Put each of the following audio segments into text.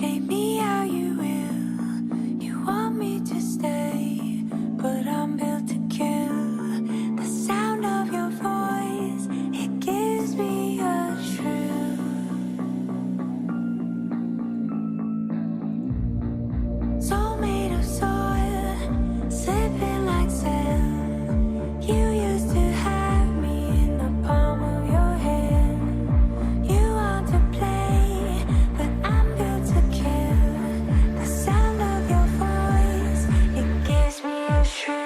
take me how you will. You want me to stay, but I'm built to kill. The sound of your voice, it gives me a thrill. Soul made of soil, slipping like sand. You used to have me in the palm of your hand. You want to play, but I'm built to kill. The sound of your voice, it gives me a thrill.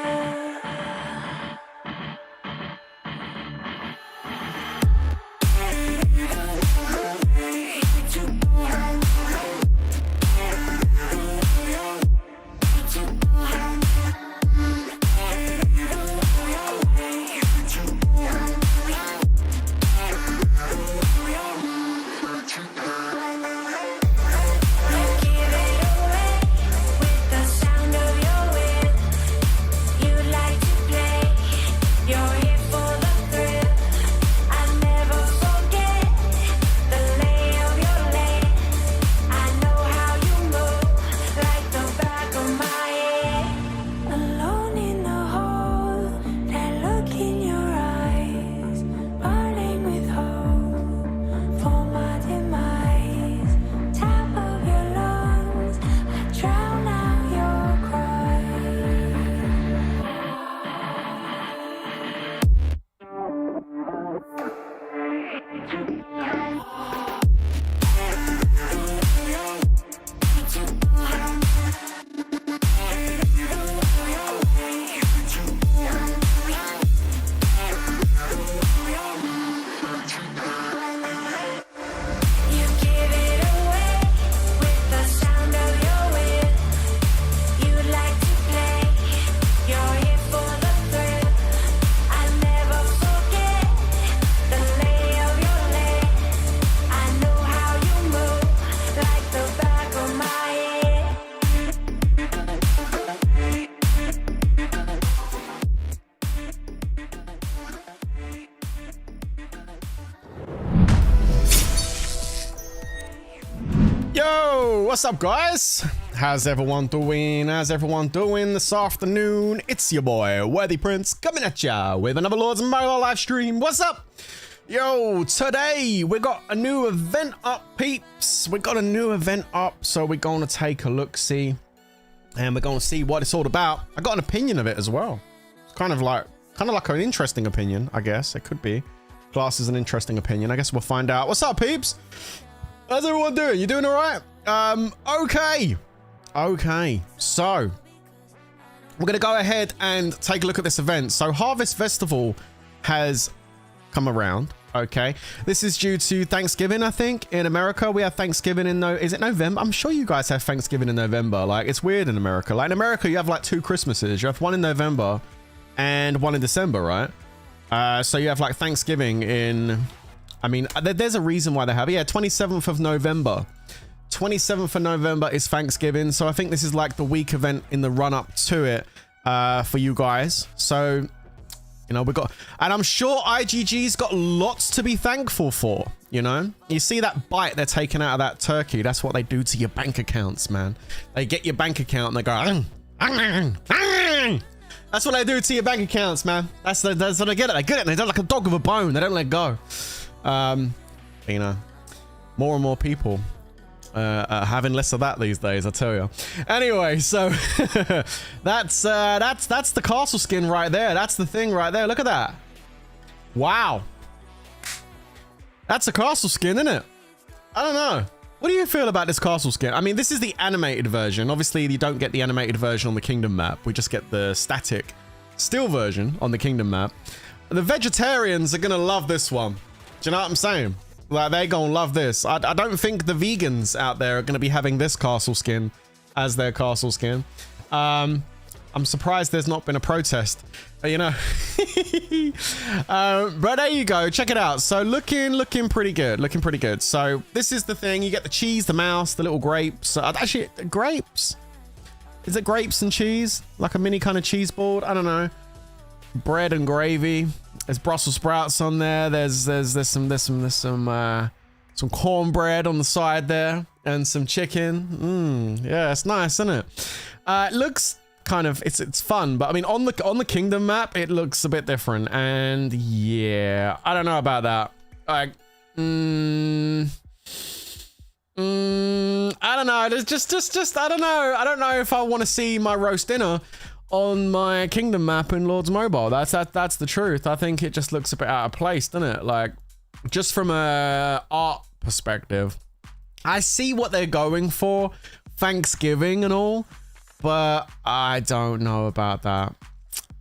What's up, guys? How's everyone doing? How's everyone doing this afternoon? It's your boy, Worthy Prince, coming at ya with another Lords and Mobile live stream. What's up? Yo, today we got a new event up, peeps. We got a new event up, so we're going to take a look-see, and we're going to see what it's all about. I got an opinion of it as well. It's kind of like an interesting opinion, I guess. It could be. Class is an interesting opinion. I guess we'll find out. What's up, peeps? How's everyone doing? You doing all right? Okay, so we're gonna go ahead and take a look at this event. So Harvest Festival has come around. Okay, this is due to Thanksgiving. I think in America we have Thanksgiving in is it November? I'm sure you guys have Thanksgiving in November. Like, it's weird in America. Like, in America you have like two Christmases. You have one in November and one in December, right? So you have like Thanksgiving in, I mean, there's a reason why they have it. Yeah, 27th of November. 27th of November is Thanksgiving. So I think this is like the week event in the run up to it for you guys. So, you know, we got, and I'm sure IGG's got lots to be thankful for. You know, you see that bite they're taking out of that turkey. That's what they do to your bank accounts, man. They get your bank account and they go, that's what they do to your bank accounts, man. That's what they get it. They get it. And they do like a dog with a bone. They don't let go. You know, more and more people having less of that these days, I tell you. Anyway, so that's the castle skin right there. That's the thing right there. Look at that. Wow, that's a castle skin, isn't it? I don't know. What do you feel about this castle skin? I mean, this is the animated version. Obviously, you don't get the animated version on the Kingdom map. We just get the static still version on the Kingdom map. The vegetarians are gonna love this one. Do you know what I'm saying? Like, they're gonna love this. I don't think the vegans out there are gonna be having this castle skin as their castle skin. I'm surprised there's not been a protest, you know. But there you go. Check it out. So looking pretty good. Looking pretty good. So this is the thing. You get the cheese, the mouse, the little grapes. Actually, grapes. Is it grapes and cheese? Like a mini kind of cheese board? I don't know. Bread and gravy. There's Brussels sprouts on there. There's some some cornbread on the side there, and some chicken. Yeah, it's nice, isn't it? It looks kind of, it's fun, but I mean, on the kingdom map, it looks a bit different, and yeah, I don't know about that. Like, I don't know. There's just I don't know. I don't know if I want to see my roast dinner on my kingdom map in Lords Mobile. That's the truth. I think it just looks a bit out of place, doesn't it? Like, just from a art perspective, I see what they're going for, Thanksgiving and all, but I don't know about that.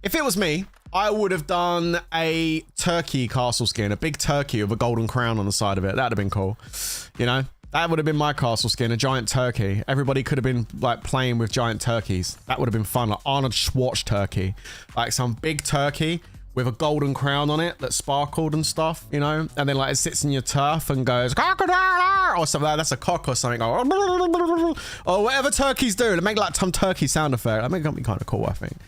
If it was me, I would have done a turkey castle skin, a big turkey with a golden crown on the side of it. That'd have been cool, you know. That would have been my castle skin, a giant turkey. Everybody could have been like playing with giant turkeys. That would have been fun, like Arnold Schwarzenegger turkey. Like some big turkey with a golden crown on it that sparkled and stuff, you know? And then like it sits in your turf and goes, or something like that. That's a cock or something. Or whatever turkeys do to make like some turkey sound effect. I think that'd be kind of cool, I think.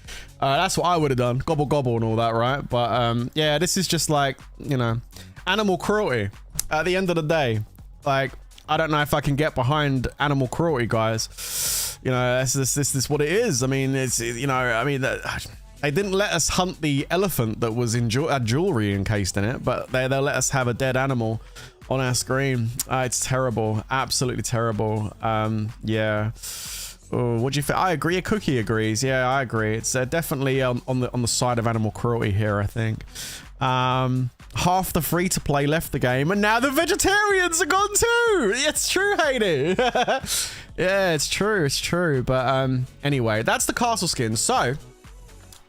That's what I would have done. Gobble gobble and all that, right? But yeah, this is just like, you know, animal cruelty at the end of the day. Like, I don't know if I can get behind animal cruelty, guys. You know, this is what it is. I mean, it's, you know, I mean, they didn't let us hunt the elephant that was in had jewelry encased in it, but they'll let us have a dead animal on our screen. It's terrible, absolutely terrible. Yeah. Oh, what do you think? I agree. A cookie agrees. Yeah, I agree. It's definitely on the side of animal cruelty here, I think. Half the free-to-play left the game, and now the vegetarians are gone too. It's true, Hayden. Yeah, it's true. But anyway, that's the castle skin. So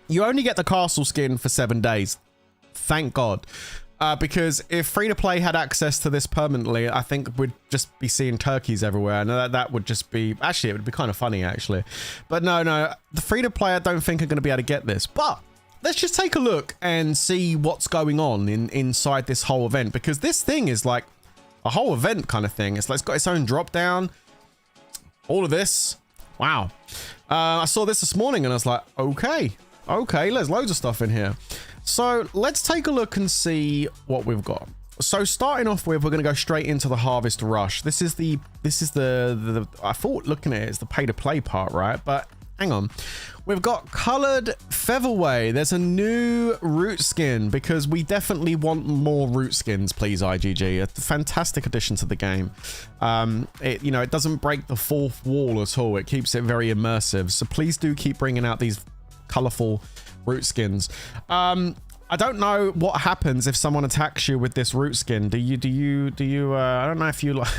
you only get the castle skin for 7 days. Thank God. Because if free-to-play had access to this permanently, I think we'd just be seeing turkeys everywhere. And that would just be... Actually, it would be kind of funny, actually. But no. The free-to-play, I don't think are going to be able to get this. But let's just take a look and see what's going on inside this whole event. Because this thing is like a whole event kind of thing. It's got its own drop-down. All of this. Wow. I saw this morning and I was like, okay, there's loads of stuff in here. So let's take a look and see what we've got. So starting off with, we're going to go straight into the harvest rush. This is the I thought looking at it is the pay to play part, right? But hang on. We've got colored featherway. There's a new root skin because we definitely want more root skins, please, IGG. A fantastic addition to the game. It doesn't break the fourth wall at all. It keeps it very immersive. So please do keep bringing out these colorful root skins. I don't know what happens if someone attacks you with this root skin. Do you I don't know if you like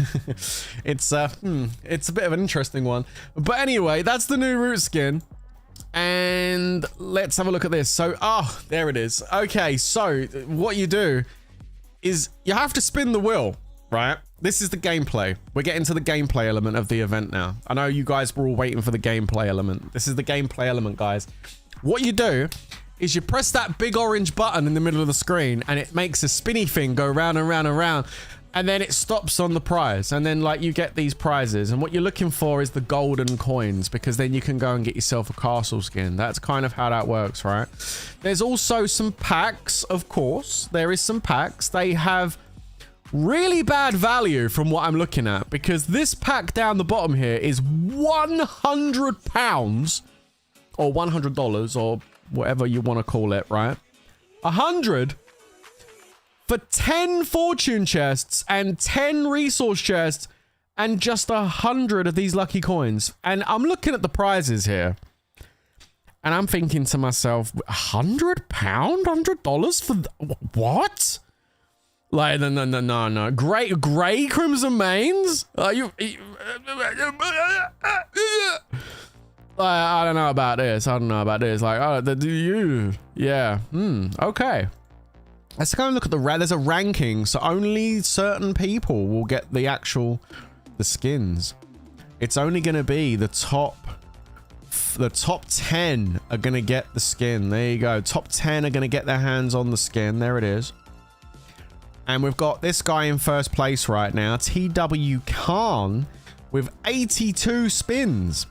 it's a bit of an interesting one. But anyway, that's the new root skin. And let's have a look at this. So, there it is. Okay, so what you do is you have to spin the wheel, right? This is the gameplay. We're getting to the gameplay element of the event now. I know you guys were all waiting for the gameplay element. This is the gameplay element, guys. What you do is you press that big orange button in the middle of the screen and it makes a spinny thing go round and round and round, and then it stops on the prize, and then like you get these prizes, and what you're looking for is the golden coins, because then you can go and get yourself a castle skin. That's kind of how that works, right? There's also some packs, of course. There is some packs. They have really bad value from what I'm looking at, because this pack down the bottom here is £100 or $100 or whatever you want to call it, right? 100 for 10 fortune chests and 10 resource chests and just 100 of these lucky coins. And I'm looking at the prizes here and I'm thinking to myself, £100? $100 for what? Like, no. Grey Crimson Mains? Are you... I don't know about this. Like, yeah. Okay. Let's go and look at there's a ranking, so only certain people will get the skins. It's only going to be the top 10 are going to get the skin. There you go. Top 10 are going to get their hands on the skin. There it is. And we've got this guy in first place right now, TW Khan, with 82 spins.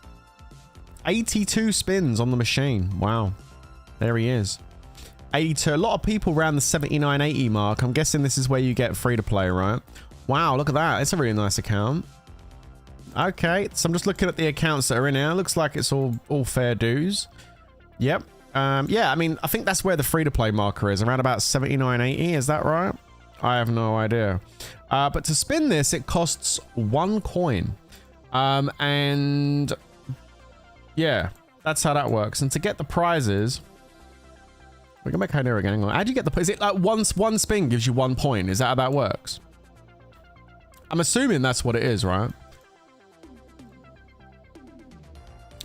82 spins on the machine. Wow. There he is. 82. A lot of people around the 79, 80 mark. I'm guessing this is where you get free to play, right? Wow, look at that. It's a really nice account. Okay, so I'm just looking at the accounts that are in here. Looks like it's all fair dues. Yep. Yeah, I mean, I think that's where the free-to-play marker is, around about 79.80. Is that right? I have no idea. But to spin this, it costs 1 coin. And yeah, that's how that works. And to get the prizes, we're gonna make here again. Hang on. How do you get the? Is it like one spin gives you 1 point? Is that how that works? I'm assuming that's what it is, right?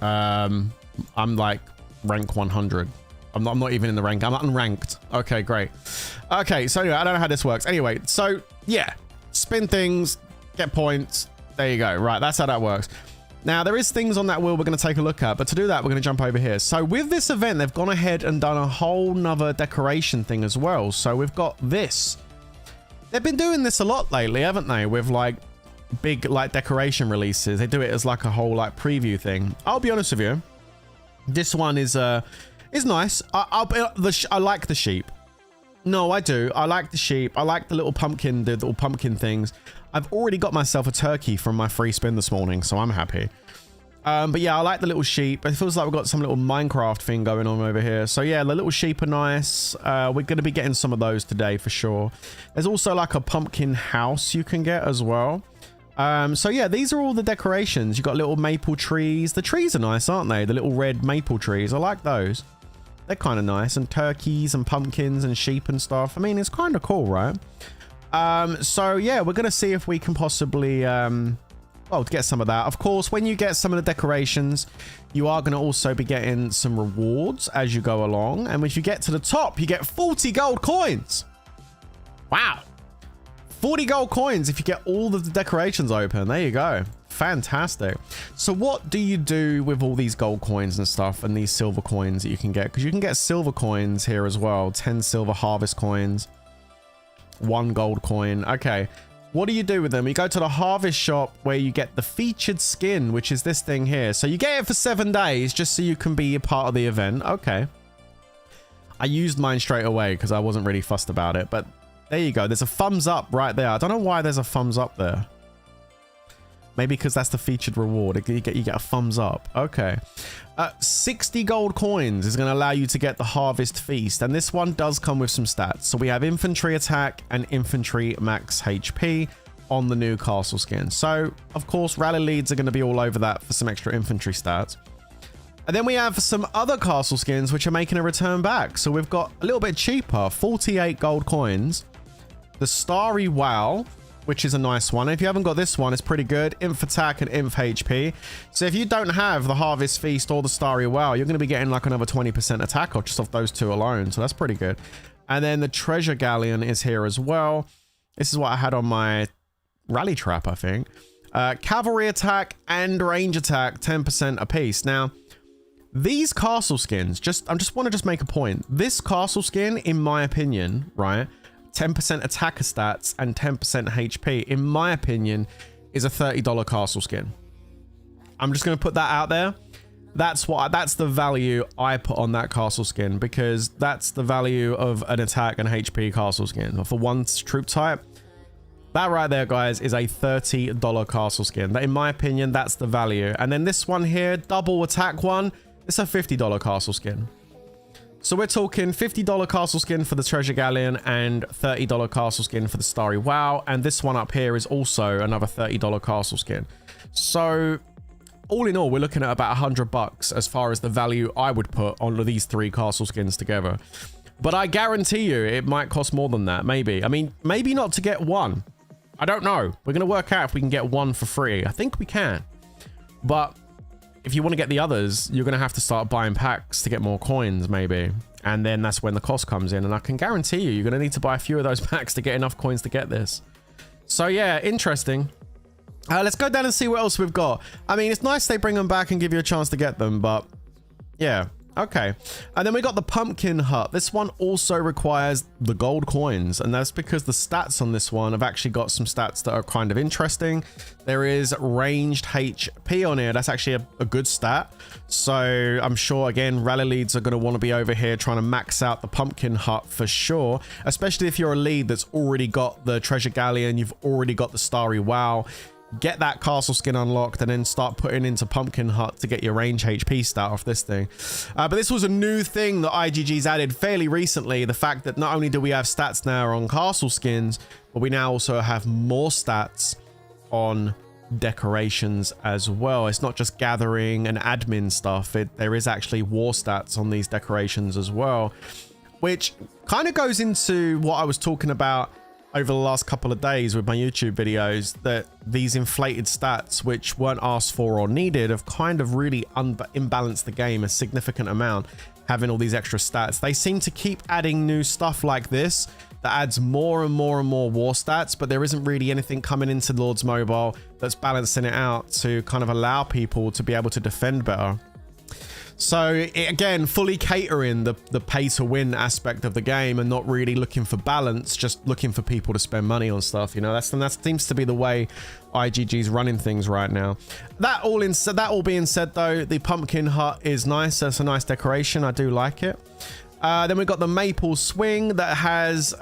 I'm like rank 100. I'm not even in the rank. I'm unranked. Okay, great. Okay, so anyway, I don't know how this works. Anyway, so yeah, spin things, get points. There you go. Right, that's how that works. Now, there is things on that wheel we're going to take a look at, but to do that, we're going to jump over here. So with this event, they've gone ahead and done a whole nother decoration thing as well. So we've got this. They've been doing this a lot lately, haven't they? With like big like decoration releases. They do it as like a whole like preview thing. I'll be honest with you. This one is nice. I like the sheep. No, I do. I like the sheep. I like the little pumpkin things. I've already got myself a turkey from my free spin this morning, so I'm happy. But yeah, I like the little sheep. It feels like we've got some little Minecraft thing going on over here. So yeah, the little sheep are nice. We're going to be getting some of those today for sure. There's also like a pumpkin house you can get as well. So yeah, these are all the decorations. You've got little maple trees. The trees are nice, aren't they? The little red maple trees. I like those. They're kind of nice. And turkeys and pumpkins and sheep and stuff. I mean, it's kind of cool, right? So yeah, we're going to see if we can possibly, well, get some of that. Of course, when you get some of the decorations, you are going to also be getting some rewards as you go along. And if you get to the top, you get 40 gold coins. Wow. 40 gold coins if you get all of the decorations open. There you go. Fantastic. So what do you do with all these gold coins and stuff and these silver coins that you can get? Because you can get silver coins here as well. 10 silver harvest coins. 1 gold coin. Okay. What do you do with them? You go to the harvest shop where you get the featured skin, which is this thing here. So you get it for 7 days just so you can be a part of the event. Okay. I used mine straight away because I wasn't really fussed about it, but there you go. There's a thumbs up right there. I don't know why there's a thumbs up there. Maybe because that's the featured reward. You get a thumbs up. Okay. 60 gold coins is going to allow you to get the harvest feast. And this one does come with some stats. So we have infantry attack and infantry max HP on the new castle skin. So of course, rally leads are going to be all over that for some extra infantry stats. And then we have some other castle skins which are making a return back. So we've got a little bit cheaper, 48 gold coins. The Starry Wow, which is a nice one. If you haven't got this one, it's pretty good. Inf attack and inf HP. So if you don't have the Harvest Feast or the Starry Wow, you're going to be getting like another 20% attack or just off those two alone. So that's pretty good. And then the Treasure Galleon is here as well. This is what I had on my Rally Trap, I think. Cavalry attack and range attack, 10% apiece. Now, these castle skins, I just want to make a point. This castle skin, in my opinion, right, 10% attacker stats and 10% HP, in my opinion, is a $30 castle skin. I'm just going to put that out there. That's the value I put on that castle skin, because that's the value of an attack and HP castle skin. For one troop type, that right there, guys, is a $30 castle skin. That, in my opinion, that's the value. And then this one here, double attack one, it's a $50 castle skin. So we're talking $50 castle skin for the Treasure Galleon and $30 castle skin for the Starry Wow. And this one up here is also another $30 castle skin. So all in all, we're looking at about $100 as far as the value I would put on these 3 castle skins together. But I guarantee you it might cost more than that, maybe. I mean, maybe not to get one. I don't know. We're going to work out if we can get one for free. I think we can. But if you want to get the others, you're going to have to start buying packs to get more coins, maybe. And then that's when the cost comes in. And I can guarantee you, you're going to need to buy a few of those packs to get enough coins to get this. So yeah, interesting. Let's go down and see what else we've got. I mean, it's nice they bring them back and give you a chance to get them, but yeah, Okay. And then we got the pumpkin hut. This one also requires the gold coins, and that's because the stats on this one have actually got some stats that are kind of interesting. There is ranged HP on here. That's actually a good stat. So I'm sure, again, rally leads are going to want to be over here trying to max out the pumpkin hut for sure, especially if you're a lead that's already got the treasure galleon, you've already got the starry wow. Get that castle skin unlocked and then start putting into pumpkin hut to get your range HP stat off this thing. But this was a new thing that IGG's added fairly recently. The fact that not only do we have stats now on castle skins, but we now also have more stats on decorations as well. It's not just gathering and admin stuff. There is actually war stats on these decorations as well, which kind of goes into what I was talking about over the last couple of days with my YouTube videos, that these inflated stats, which weren't asked for or needed, have kind of really imbalanced the game a significant amount, having all these extra stats. They seem to keep adding new stuff like this that adds more and more and more war stats, but there isn't really anything coming into Lords Mobile that's balancing it out to kind of allow people to be able to defend better. So again, fully catering the pay to win aspect of the game and not really looking for balance, just looking for people to spend money on stuff. You know, that seems to be the way IGG's running things right now. That all being said though, the pumpkin hut is nice. That's a nice decoration. I do like it. Then we've got the maple swing that has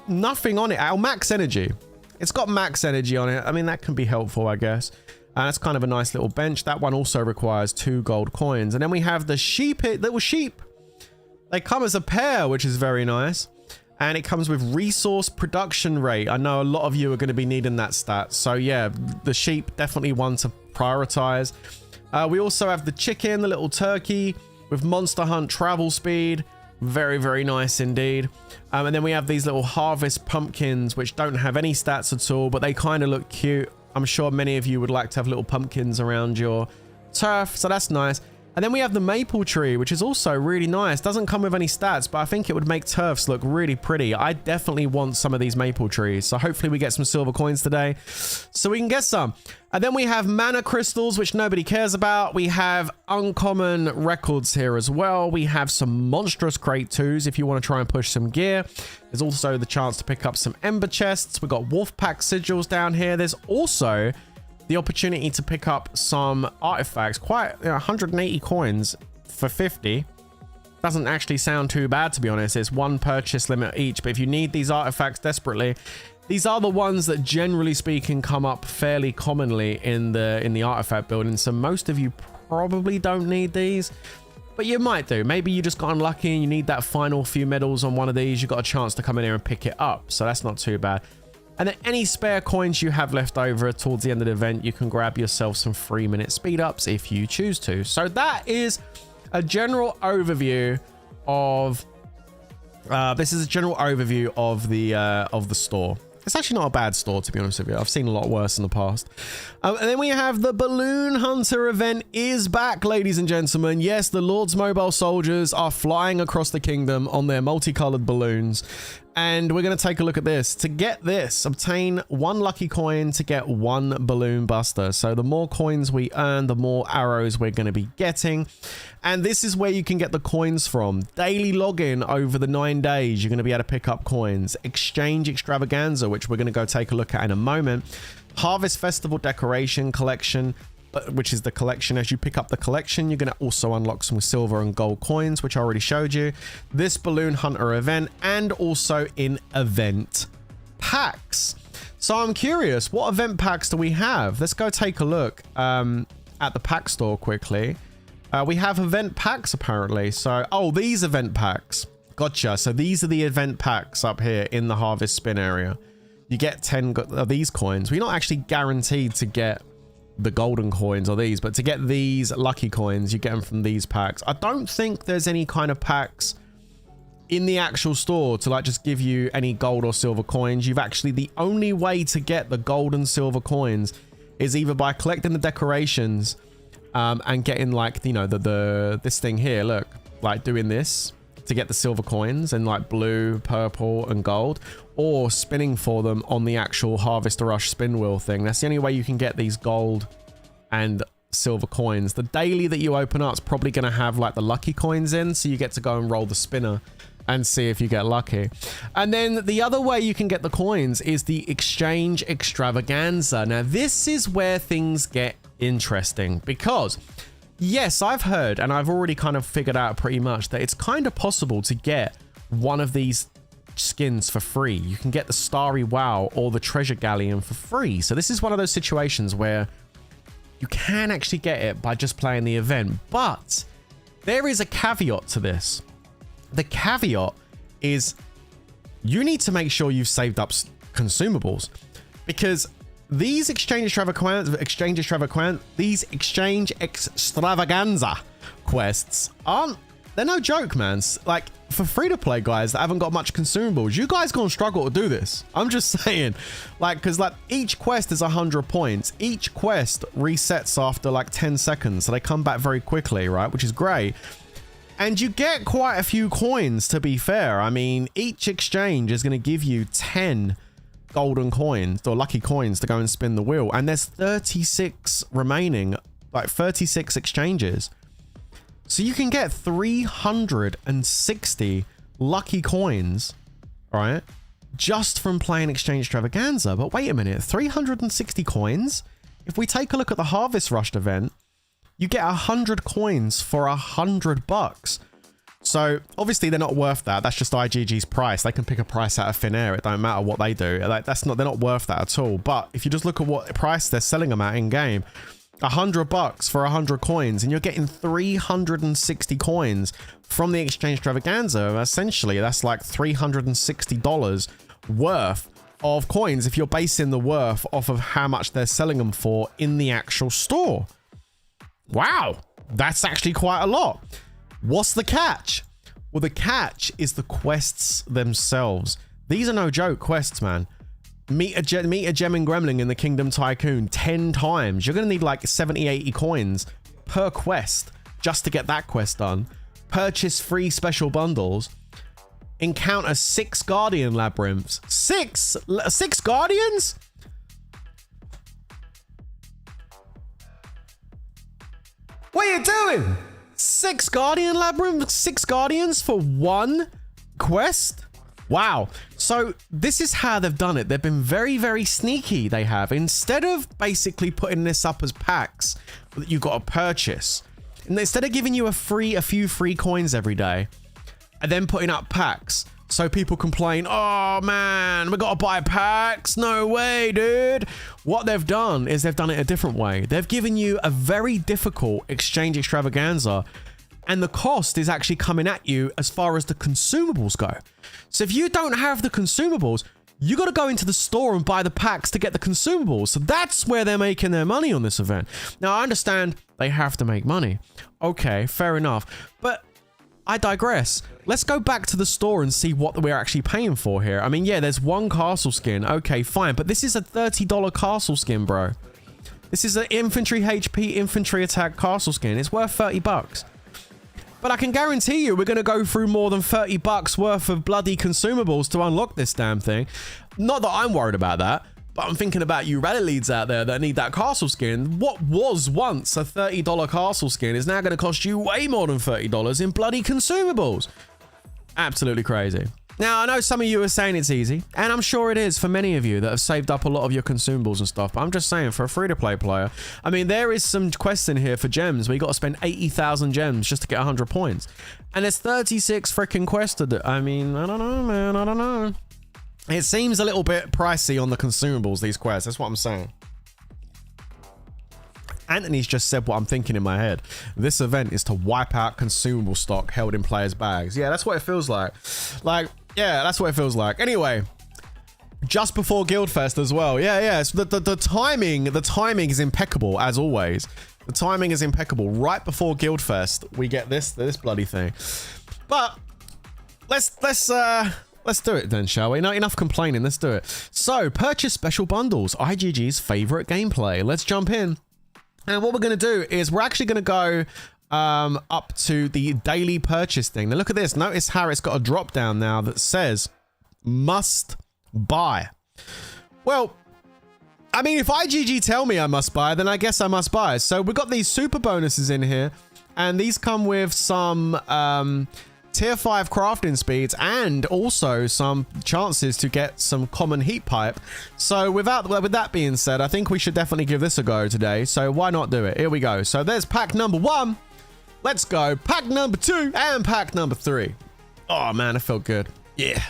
nothing on it. Our max energy. It's got max energy on it. I mean, that can be helpful, I guess. And that's kind of a nice little bench. That one also requires 2 gold coins. And then we have the little sheep. They come as a pair, which is very nice. And it comes with resource production rate. I know a lot of you are going to be needing that stat. So yeah, the sheep, definitely one to prioritize. We also have the chicken, the little turkey with monster hunt travel speed. Very, very nice indeed. And then we have these little harvest pumpkins, which don't have any stats at all, but they kind of look cute. I'm sure many of you would like to have little pumpkins around your turf, so that's nice. And then we have the maple tree, which is also really nice. Doesn't come with any stats, but I think it would make turfs look really pretty. I definitely want some of these maple trees, so hopefully we get some silver coins today so we can get some. And then we have mana crystals, which nobody cares about. We have uncommon records here as well. We have some monstrous crate 2s if you want to try and push some gear. There's also the chance to pick up some ember chests. We've got wolf pack sigils down here. There's also the opportunity to pick up some artifacts. Quite 180 coins for 50. Doesn't actually sound too bad, to be honest. It's 1 purchase limit each, but if you need these artifacts desperately, these are the ones that generally speaking come up fairly commonly in the artifact building. So most of you probably don't need these, but you might do. Maybe you just got unlucky and you need that final few medals on one of these. You got a chance to come in here and pick it up, so that's not too bad. And then any spare coins you have left over towards the end of the event, you can grab yourself some 3-minute speed ups if you choose to. So that is a general overview of the store. It's actually not a bad store, to be honest with you. I've seen a lot worse in the past. And then we have the Balloon Hunter event is back, ladies and gentlemen. Yes, the Lord's Mobile soldiers are flying across the kingdom on their multicolored balloons. And we're going to take a look at this. To get this, obtain 1 lucky coin to get 1 balloon buster. So the more coins we earn, the more arrows we're going to be getting. And this is where you can get the coins from. Daily login over the 9 days, you're going to be able to pick up coins. Exchange extravaganza, which we're going to go take a look at in a moment. Harvest festival decoration collection, which is the collection. As you pick up the collection, you're going to also unlock some silver and gold coins, which I already showed you. This Balloon Hunter event, and also in event packs. So I'm curious, what event packs do we have? Let's go take a look at the pack store quickly. We have event packs apparently. So, oh, these event packs. Gotcha. So these are the event packs up here in the harvest spin area. You get 10 of these coins. We're not actually guaranteed to get the golden coins or these, but to get these lucky coins, you get them from these packs. I don't think there's any kind of packs in the actual store to like just give you any gold or silver coins. You've actually, the only way to get the gold and silver coins is either by collecting the decorations and getting like, you know, this thing here, look, like doing this to get the silver coins and like blue, purple and gold, or spinning for them on the actual Harvester Rush spin wheel thing. That's the only way you can get these gold and silver coins. The daily that you open up is probably going to have like the lucky coins in, so you get to go and roll the spinner and see if you get lucky. And then the other way you can get the coins is the exchange extravaganza. Now this is where things get interesting, because yes, I've heard and I've already kind of figured out pretty much that it's kind of possible to get one of these skins for free. You can get the Starry Wow or the Treasure Galleon for free. So this is one of those situations where you can actually get it by just playing the event, but there is a caveat to this. The caveat is you need to make sure you've saved up consumables, because these exchange extravaganza quests they're no joke, man. Like, for free-to-play guys that haven't got much consumables, you guys gonna struggle to do this. I'm just saying, like, because like each quest is 100 points. Each quest resets after like 10 seconds, so they come back very quickly, right? Which is great. And you get quite a few coins, to be fair. I mean, each exchange is going to give you 10 golden coins or lucky coins to go and spin the wheel. And there's 36 remaining, like 36 exchanges. So you can get 360 lucky coins, right? Just from playing Exchange Extravaganza. But wait a minute, 360 coins? If we take a look at the Harvest Rush event, you get 100 coins for $100. So obviously they're not worth that. That's just IGG's price. They can pick a price out of thin air. It don't matter what they do. Like, they're not worth that at all. But if you just look at what price they're selling them at in game, $100 for 100 coins, and you're getting 360 coins from the Exchange Extravaganza. Essentially, that's like $360 worth of coins if you're basing the worth off of how much they're selling them for in the actual store. Wow, that's actually quite a lot. What's the catch? Well, the catch is the quests themselves. These are no joke quests, man. Meet a gem and gremlin in the Kingdom Tycoon 10 times. You're going to need like 70, 80 coins per quest just to get that quest done. Purchase free special bundles. Encounter 6 Guardian Labyrinths. 6 Guardians? What are you doing? 6 Guardian Labyrinths? 6 Guardians for 1 quest? Wow. So this is how they've done it. They've been very, very sneaky, they have. Instead of basically putting this up as packs that you've got to purchase, and instead of giving you a few free coins every day, and then putting up packs, so people complain, oh man, we got to buy packs. No way, dude. What they've done is they've done it a different way. They've given you a very difficult Exchange Extravaganza, and the cost is actually coming at you as far as the consumables go. So if you don't have the consumables, you got to go into the store and buy the packs to get the consumables. So that's where they're making their money on this event. Now, I understand they have to make money. Okay, fair enough. But I digress. Let's go back to the store and see what we're actually paying for here. I mean, yeah, there's 1 castle skin. Okay, fine. But this is a $30 castle skin, bro. This is an infantry HP, infantry attack castle skin. It's worth $30. But I can guarantee you we're going to go through more than $30 worth of bloody consumables to unlock this damn thing. Not that I'm worried about that, but I'm thinking about you rally leads out there that need that castle skin. What was once a $30 castle skin is now going to cost you way more than $30 in bloody consumables. Absolutely crazy. Now, I know some of you are saying it's easy, and I'm sure it is for many of you that have saved up a lot of your consumables and stuff, but I'm just saying, for a free-to-play player, I mean, there is some quests in here for gems where you got to spend 80,000 gems just to get 100 points. And there's 36 freaking quests to do. I mean, I don't know, man, I don't know. It seems a little bit pricey on the consumables, these quests. That's what I'm saying. Anthony's just said what I'm thinking in my head. This event is to wipe out consumable stock held in players' bags. Yeah, that's what it feels like. Yeah, that's what it feels like. Anyway, just before Guildfest as well. Yeah. So the timing is impeccable as always. The timing is impeccable. Right before Guildfest, we get this bloody thing. But let's do it then, shall we? No, enough complaining. Let's do it. So, purchase special bundles. IGG's favorite gameplay. Let's jump in. And what we're going to do is we're actually going to go up to the daily purchase thing. Now look at this. Notice how it's got a drop down now that says must buy. Well, I mean, if IGG tell me I must buy, then I guess I must buy. So we've got these super bonuses in here, and these come with some tier 5 crafting speeds and also some chances to get some common heat pipe. So with that being said, I think we should definitely give this a go today. So why not do it? Here we go. So there's pack number 1. Let's go. Pack number 2 and pack number 3. Oh man, it felt good. Yeah.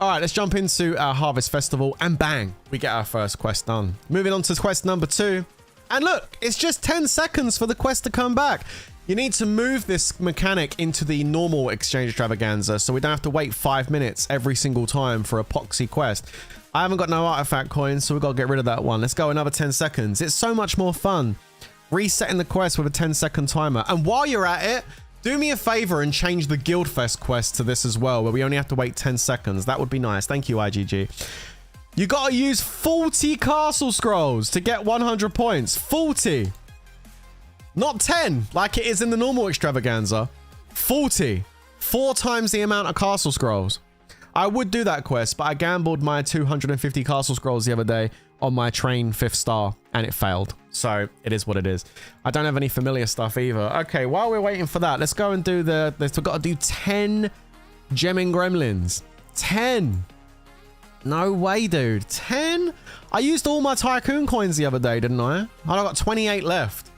All right, let's jump into our Harvest Festival and bang, we get our first quest done. Moving on to quest number 2. And look, it's just 10 seconds for the quest to come back. You need to move this mechanic into the normal exchange extravaganza so we don't have to wait 5 minutes every single time for a poxy quest. I haven't got no artifact coins, so we've got to get rid of that one. Let's go another 10 seconds. It's so much more fun resetting the quest with a 10-second timer. And while you're at it, do me a favor and change the Guildfest quest to this as well, where we only have to wait 10 seconds. That would be nice. Thank you, IGG. You got to use 40 castle scrolls to get 100 points. 40. Not 10, like it is in the normal extravaganza. 40. 4 times the amount of castle scrolls. I would do that quest, but I gambled my 250 castle scrolls the other day on my train 5th star, and it failed. So it is what it is. I don't have any familiar stuff either. Okay, while we're waiting for that, let's go and do we've got to do 10 gemming gremlins. 10. No way, dude. 10? I used all my tycoon coins the other day, didn't I? I got 28 left.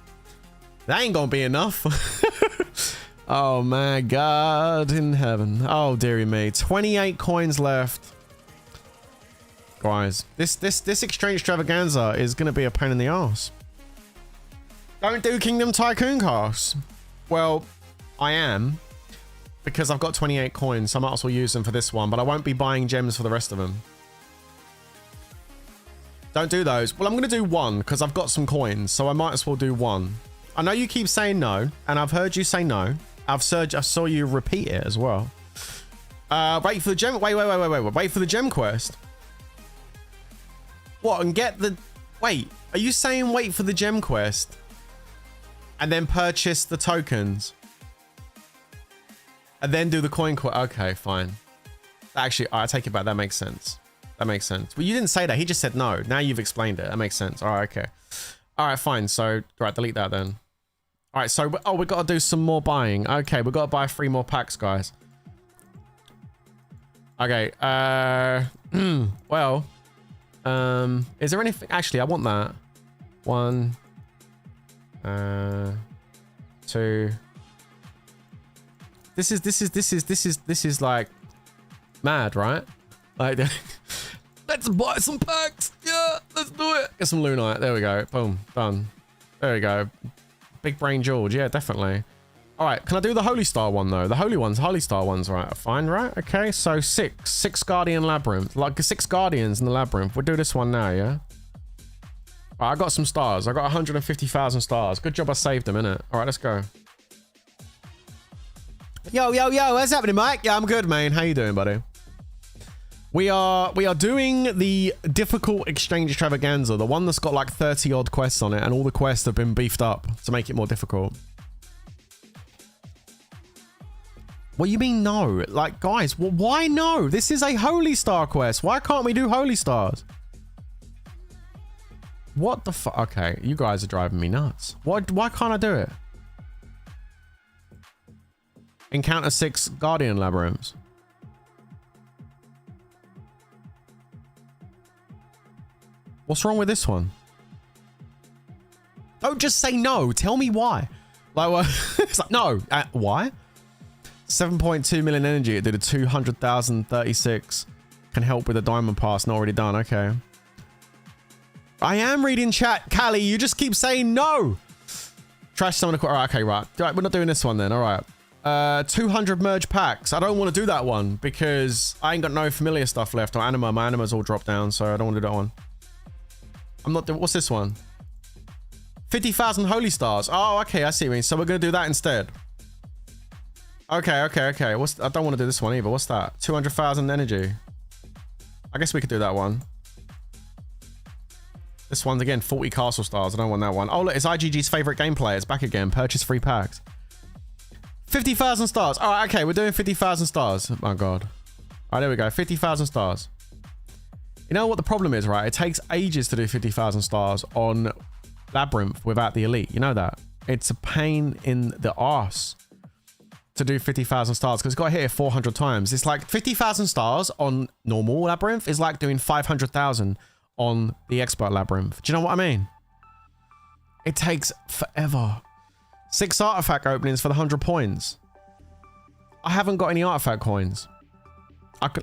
That ain't gonna be enough. Oh my God in heaven. Oh dearie me. 28 coins left. Guys, this exchange extravaganza is gonna be a pain in the ass. Don't do Kingdom Tycoon casts. Well, I am, because I've got 28 coins, so I might as well use them for this one, but I won't be buying gems for the rest of them. Don't do those. Well, I'm gonna do one because I've got some coins, so I might as well do one. I know you keep saying no, and I've heard you say no. I saw you repeat it as well. Wait for the gem. Wait for the gem quest. What? And get the... Wait, are you saying wait for the gem quest and then purchase the tokens and then do the coin quest? Okay, fine. Actually, I take it back. That makes sense. That makes sense. Well, you didn't say that. He just said no. Now you've explained it. That makes sense. All right, okay. All right, fine. So, right, delete that then. All right, so, oh, we've got to do some more buying. Okay, we've got to buy 3 more packs, guys. Okay, well... is there anything? Actually, I want that. 1, 2. This is like mad, right? Like, let's buy some packs. Yeah, let's do it. Get some Lunite. There we go. Boom, done. There we go. Big brain George. Yeah, definitely. All right, can I do the Holy Star one though? The Holy Star ones, right? Fine, right? Okay, so 6 Guardian Labyrinth, like 6 Guardians in the Labyrinth. We'll do this one now, yeah? All right, I got some stars. I got 150,000 stars. Good job I saved them, innit? All right, let's go. Yo, what's happening, Mike? Yeah, I'm good, man. How you doing, buddy? We are doing the difficult exchange extravaganza, the one that's got like 30 odd quests on it, and all the quests have been beefed up to make it more difficult. What do you mean no? Like, guys, well, why no? This is a Holy Star quest. Why can't we do Holy Stars? What the fuck? Okay, you guys are driving me nuts. Why can't I do it? Encounter 6 Guardian Labyrinths. What's wrong with this one? Don't just say no. Tell me why. Like, it's like, no. Why? 7.2 million energy. It did a 200,036. Can help with a diamond pass. Not already done. Okay. I am reading chat. Callie, you just keep saying no. Trash summon. All right, okay, right. All right, we're not doing this one then. All right. 200 merge packs. I don't want to do that one because I ain't got no familiar stuff left. Or anima. My anima's all dropped down, so I don't want to do that one. I'm not doing... What's this one? 50,000 Holy Stars. Oh, okay. I see what you mean. So we're going to do that instead. Okay. I don't want to do this one either. What's that? 200,000 energy. I guess we could do that one. This one's again 40 castle stars. I don't want that one. Oh, look, it's IGG's favorite gameplay. It's back again. Purchase 3 packs. 50,000 stars. All right, okay. We're doing 50,000 stars. Oh, my God. All right, there we go. 50,000 stars. You know what the problem is, right? It takes ages to do 50,000 stars on Labyrinth without the elite. You know that? It's a pain in the arse to do 50,000 stars because it's got to hit it 400 times. It's like 50,000 stars on normal Labyrinth is like doing 500,000 on the expert Labyrinth. Do you know what I mean? It takes forever. 6 artifact openings for the 100 points. I haven't got any artifact coins.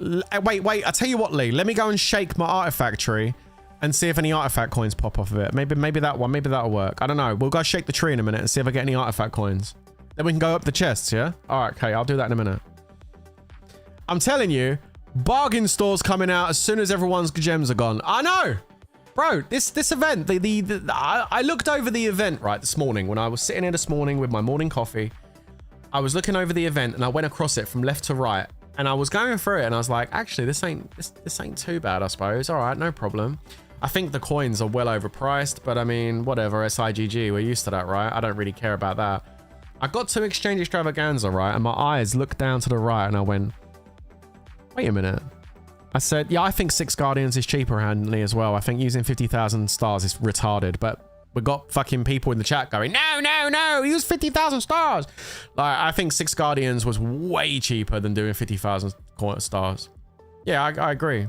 Wait, I tell you what, Lee. Let me go and shake my artifact tree and see if any artifact coins pop off of it. Maybe that one. Maybe that'll work. I don't know. We'll go shake the tree in a minute and see if I get any artifact coins. Then we can go up the chests, yeah? All right, okay. I'll do that in a minute. I'm telling you, bargain stores coming out as soon as everyone's gems are gone. I know. Bro, this event, I looked over the event, right, this morning when I was sitting here this morning with my morning coffee. I was looking over the event and I went across it from left to right. And I was going through it and I was like, actually, this ain't too bad, I suppose. All right, no problem. I think the coins are well overpriced, but I mean, whatever, it's IGG. We're used to that, right? I don't really care about that. I got to exchange extravaganza, right? And my eyes looked down to the right and I went, wait a minute. I said, yeah, I think 6 Guardians is cheaper handily as well. I think using 50,000 stars is retarded, but we got fucking people in the chat going, no, use 50,000 stars. Like, I think 6 Guardians was way cheaper than doing 50,000 stars. Yeah, I agree.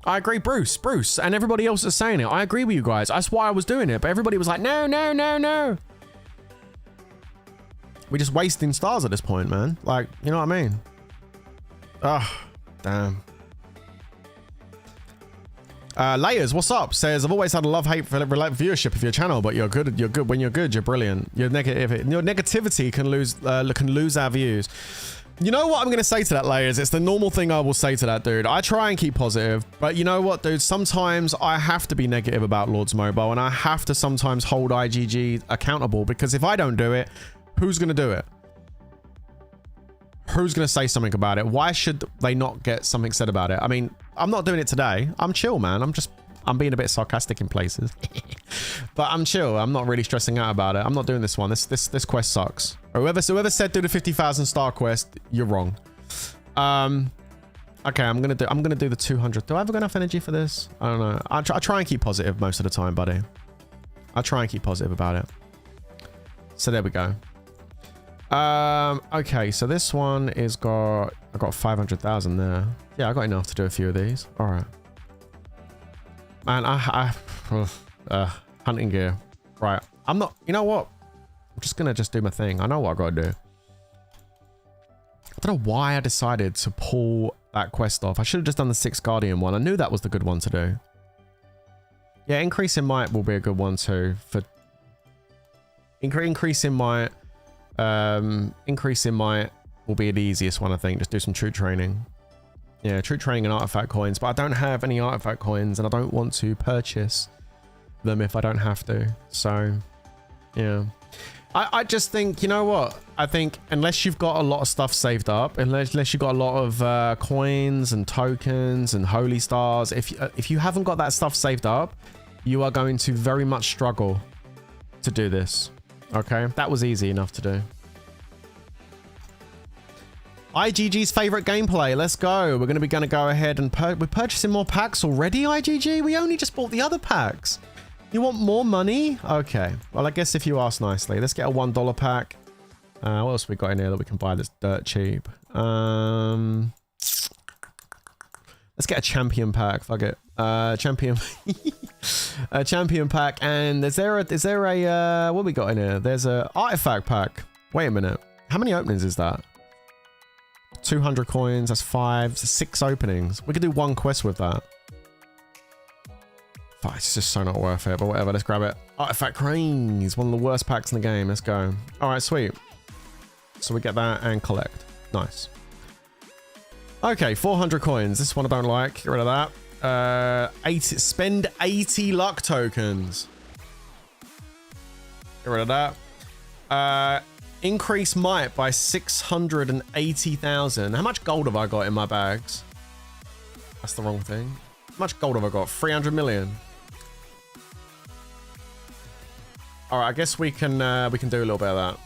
I agree, Bruce, and everybody else is saying it. I agree with you guys. That's why I was doing it, but everybody was like, no. We're just wasting stars at this point, man. Like, you know what I mean? Oh, damn. Layers, what's up? Says, I've always had a love-hate for viewership of your channel, but you're good. When you're good, you're brilliant. Your negativity can lose our views. You know what I'm going to say to that, Layers? It's the normal thing I will say to that, dude. I try and keep positive, but you know what, dude? Sometimes I have to be negative about Lords Mobile, and I have to sometimes hold IGG accountable, because if I don't do it, who's going to do it? Who's going to say something about it? Why should they not get something said about it? I mean, I'm not doing it today. I'm chill, man. I'm being a bit sarcastic in places. But I'm chill. I'm not really stressing out about it. I'm not doing this one. This quest sucks. Or whoever said do the 50,000 star quest, you're wrong. Okay, I'm gonna do the 200. Do I have enough energy for this? I don't know. I try and keep positive most of the time, buddy. I try and keep positive about it. So there we go. Okay, so this one I got 500,000 there. Yeah, I got enough to do a few of these. All right. Man, hunting gear. Right. I'm not, you know what? I'm just gonna do my thing. I know what I gotta do. I don't know why I decided to pull that quest off. I should have just done the 6 Guardian one. I knew that was the good one to do. Yeah, increase in might will be a good one too. For increase in might will be the easiest one, I think. Just do some troop training. Yeah, troop training and artifact coins, but I don't have any artifact coins and I don't want to purchase them if I don't have to. So, yeah. I just think, you know what? I think unless you've got a lot of stuff saved up, unless you've got a lot of coins and tokens and holy stars, if you haven't got that stuff saved up, you are going to very much struggle to do this. Okay, that was easy enough to do. IGG's favorite gameplay. Let's go. We're going to go ahead and we're purchasing more packs already, IGG? We only just bought the other packs. You want more money? Okay. Well, I guess if you ask nicely. Let's get a $1 pack. What else we got in here that we can buy that's dirt cheap? Let's get a champion pack. Fuck it. Champion. A champion pack. And is there a what we got in here? There's a artifact pack. Wait a minute. How many openings is that? 200 coins. That's 5. 6 openings. We could do 1 quest with that. Fuck, it's just so not worth it, but whatever. Let's grab it. Artifact Cranes. One of the worst packs in the game. Let's go. All right, sweet. So we get that and collect. Nice. Okay, 400 coins. This one I don't like. Get rid of that. Spend 80 luck tokens. Get rid of that. Increase might by 680,000. How much gold have I got in my bags? That's the wrong thing. How much gold have I got? 300 million. All right, I guess we can do a little bit of that.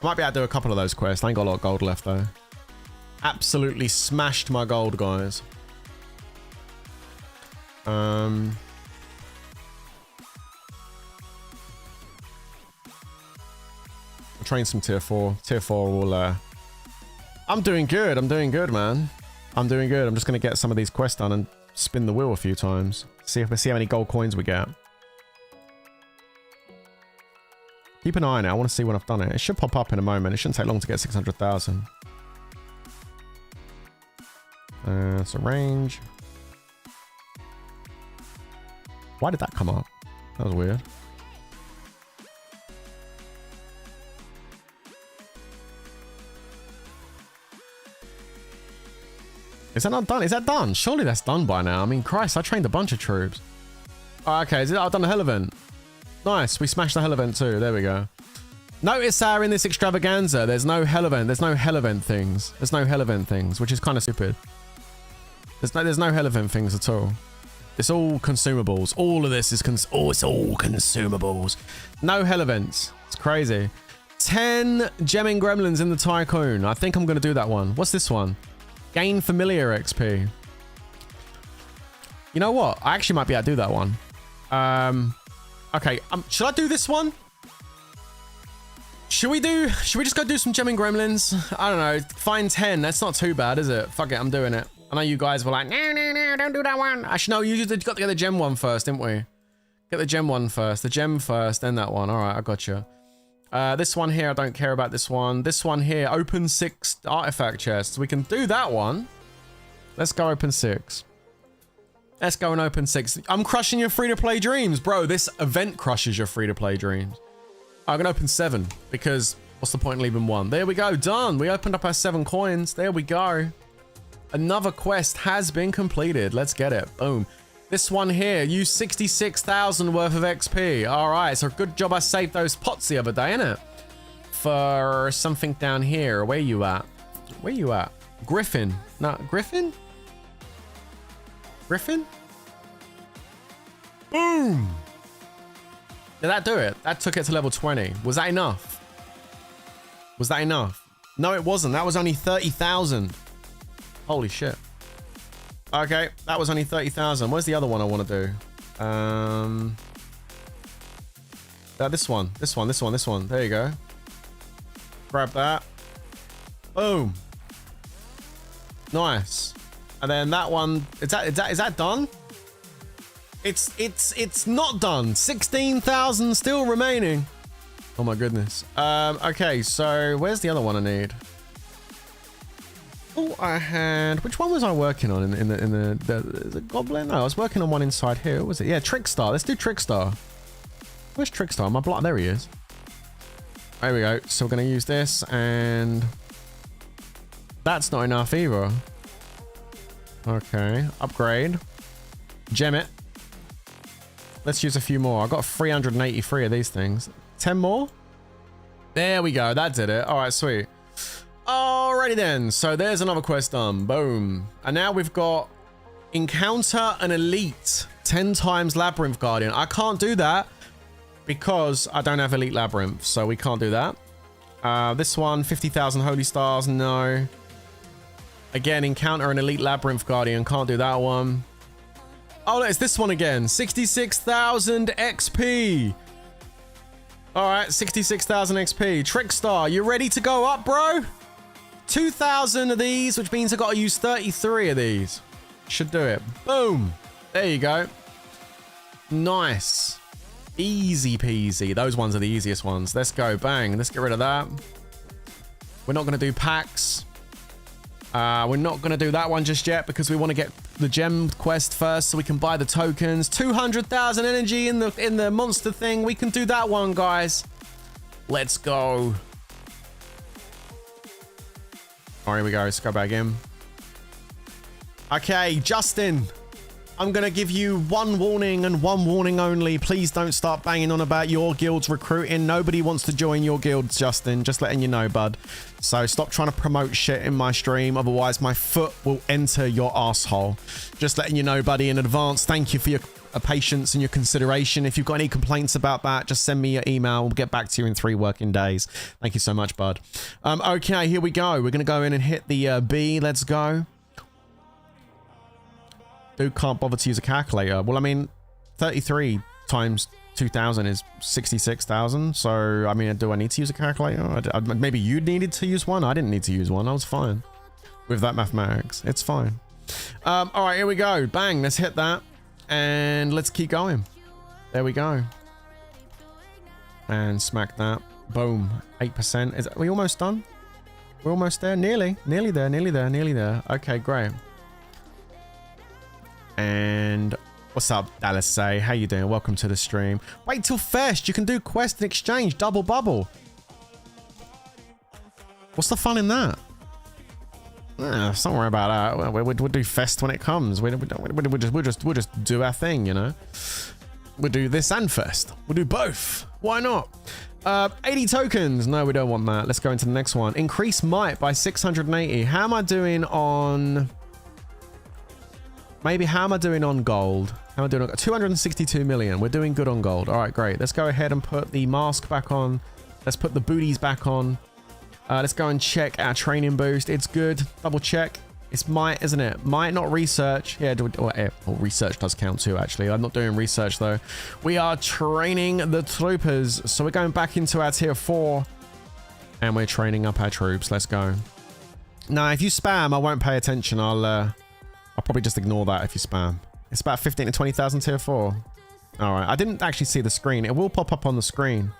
I might be able to do a couple of those quests. I ain't got a lot of gold left though. Absolutely smashed my gold, guys. Train some tier 4. Tier 4 will... I'm doing good. I'm doing good, man. I'm doing good. I'm just going to get some of these quests done and spin the wheel a few times. See how many gold coins we get. Keep an eye on it. I want to see when I've done it. It should pop up in a moment. It shouldn't take long to get 600,000. So range. Why did that come up? That was weird. Is that not done? Is that done? Surely that's done by now. I mean, Christ, I trained a bunch of troops. Oh, okay, I've done the hell event. Nice, we smashed the hell event too. There we go. Notice how in this extravaganza, there's no hell event. There's no hell event things. There's no hell event things, which is kind of stupid. There's no hell event things at all. It's all consumables. All of this is it's all consumables. No hell events. It's crazy. 10 gemming gremlins in the tycoon. I think I'm going to do that one. What's this one? Gain familiar XP. You know what? I actually might be able to do that one. Okay. Should I do this one? Should we just go do some gemming gremlins? I don't know. Find 10. That's not too bad, is it? Fuck it. I'm doing it. I know you guys were like, no, don't do that one. Actually, no, you got to get the gem one first, didn't we? Get the gem one first. The gem first, then that one. All right, I got you. This one here, I don't care about this one. This one here, open 6 artifact chests. We can do that one. Let's go open 6. Let's go and open 6. I'm crushing your free-to-play dreams. Bro, this event crushes your free-to-play dreams. I'm going to open 7 because what's the point in leaving 1? There we go. Done. We opened up our 7 coins. There we go. Another quest has been completed. Let's get it. Boom. This one here, use 66,000 worth of XP. All right, so good job I saved those pots the other day, innit? For something down here. Where you at? Where you at? Griffin. No, Griffin? Griffin? Boom! Did that do it? That took it to level 20. Was that enough? Was that enough? No, it wasn't. That was only 30,000. Holy shit. Okay, that was only 30,000. Where's the other one I want to do? This one. There you go. Grab that. Boom. Nice. And then that one, is that done? It's not done. 16,000 still remaining. Oh my goodness. Okay, so where's the other one I need? Oh, I had... Which one was I working on in the goblin? No, I was working on one inside here. What was it? Yeah, Trickstar. Let's do Trickstar. Where's Trickstar? My block. There he is. There we go. So we're going to use this and... That's not enough either. Okay. Upgrade. Gem it. Let's use a few more. I got 383 of these things. 10 more? There we go. That did it. All right, sweet. Alrighty then, so there's another quest done. Boom. And now we've got encounter an elite 10 times Labyrinth Guardian. I can't do that because I don't have elite Labyrinth, so we can't do that. This one, 50,000 Holy Stars, no. Again, encounter an elite Labyrinth Guardian, can't do that one. Oh, it's this one again, 66,000 XP. All right, 66,000 XP. Trickstar, you ready to go up, bro? 2,000 of these, which means I got to use 33 of these. Should do it. Boom. There you go. Nice. Easy peasy. Those ones are the easiest ones. Let's go. Bang. Let's get rid of that. We're not going to do packs. We're not going to do that one just yet because we want to get the gem quest first so we can buy the tokens. 200,000 energy in the monster thing. We can do that one, guys. Let's go. All right, here we go. Let's go back in. Okay, Justin. I'm going to give you one warning and one warning only. Please don't start banging on about your guild's recruiting. Nobody wants to join your guilds, Justin. Just letting you know, bud. So stop trying to promote shit in my stream. Otherwise, my foot will enter your asshole. Just letting you know, buddy, in advance. Thank you for your patience and your consideration. If you've got any complaints about that, just send me your email. We'll get back to you in 3 working days. Thank you so much, bud. Okay, here we go. We're going to go in and hit the B. Let's go. Dude can't bother to use a calculator. Well, I mean, 33 times 2,000 is 66,000. So, I mean, do I need to use a calculator? Maybe you needed to use one. I didn't need to use one. I was fine with that mathematics. It's fine. All right, here we go. Bang, let's hit that. And let's keep going. There we go. And smack that. Boom. 8%. Are we almost done? We're almost there. Nearly. Nearly there. Nearly there. Nearly there. Okay, great. And what's up, Dallas Say? How you doing? Welcome to the stream. Wait till Fest. You can do quest and exchange. Double bubble. What's the fun in that? Don't worry about that. We'll do Fest when it comes. We'll just do our thing, you know. We'll do this and Fest. We'll do both. Why not? 80 tokens. No, we don't want that. Let's go into the next one. Increase might by 680. How am I doing on... Maybe how am I doing on gold? How am I doing on 262 million? We're doing good on gold. All right, great. Let's go ahead and put the mask back on. Let's put the booties back on. Let's go and check our training boost. It's good. Double check. It's might, isn't it? Might, not research. Yeah, research does count too, actually. I'm not doing research, though. We are training the troopers. So we're going back into our tier 4. And we're training up our troops. Let's go. Now, if you spam, I won't pay attention. I'll probably just ignore that if you spam. It's about 15 to 20,000 tier 4. All right. I didn't actually see the screen. It will pop up on the screen.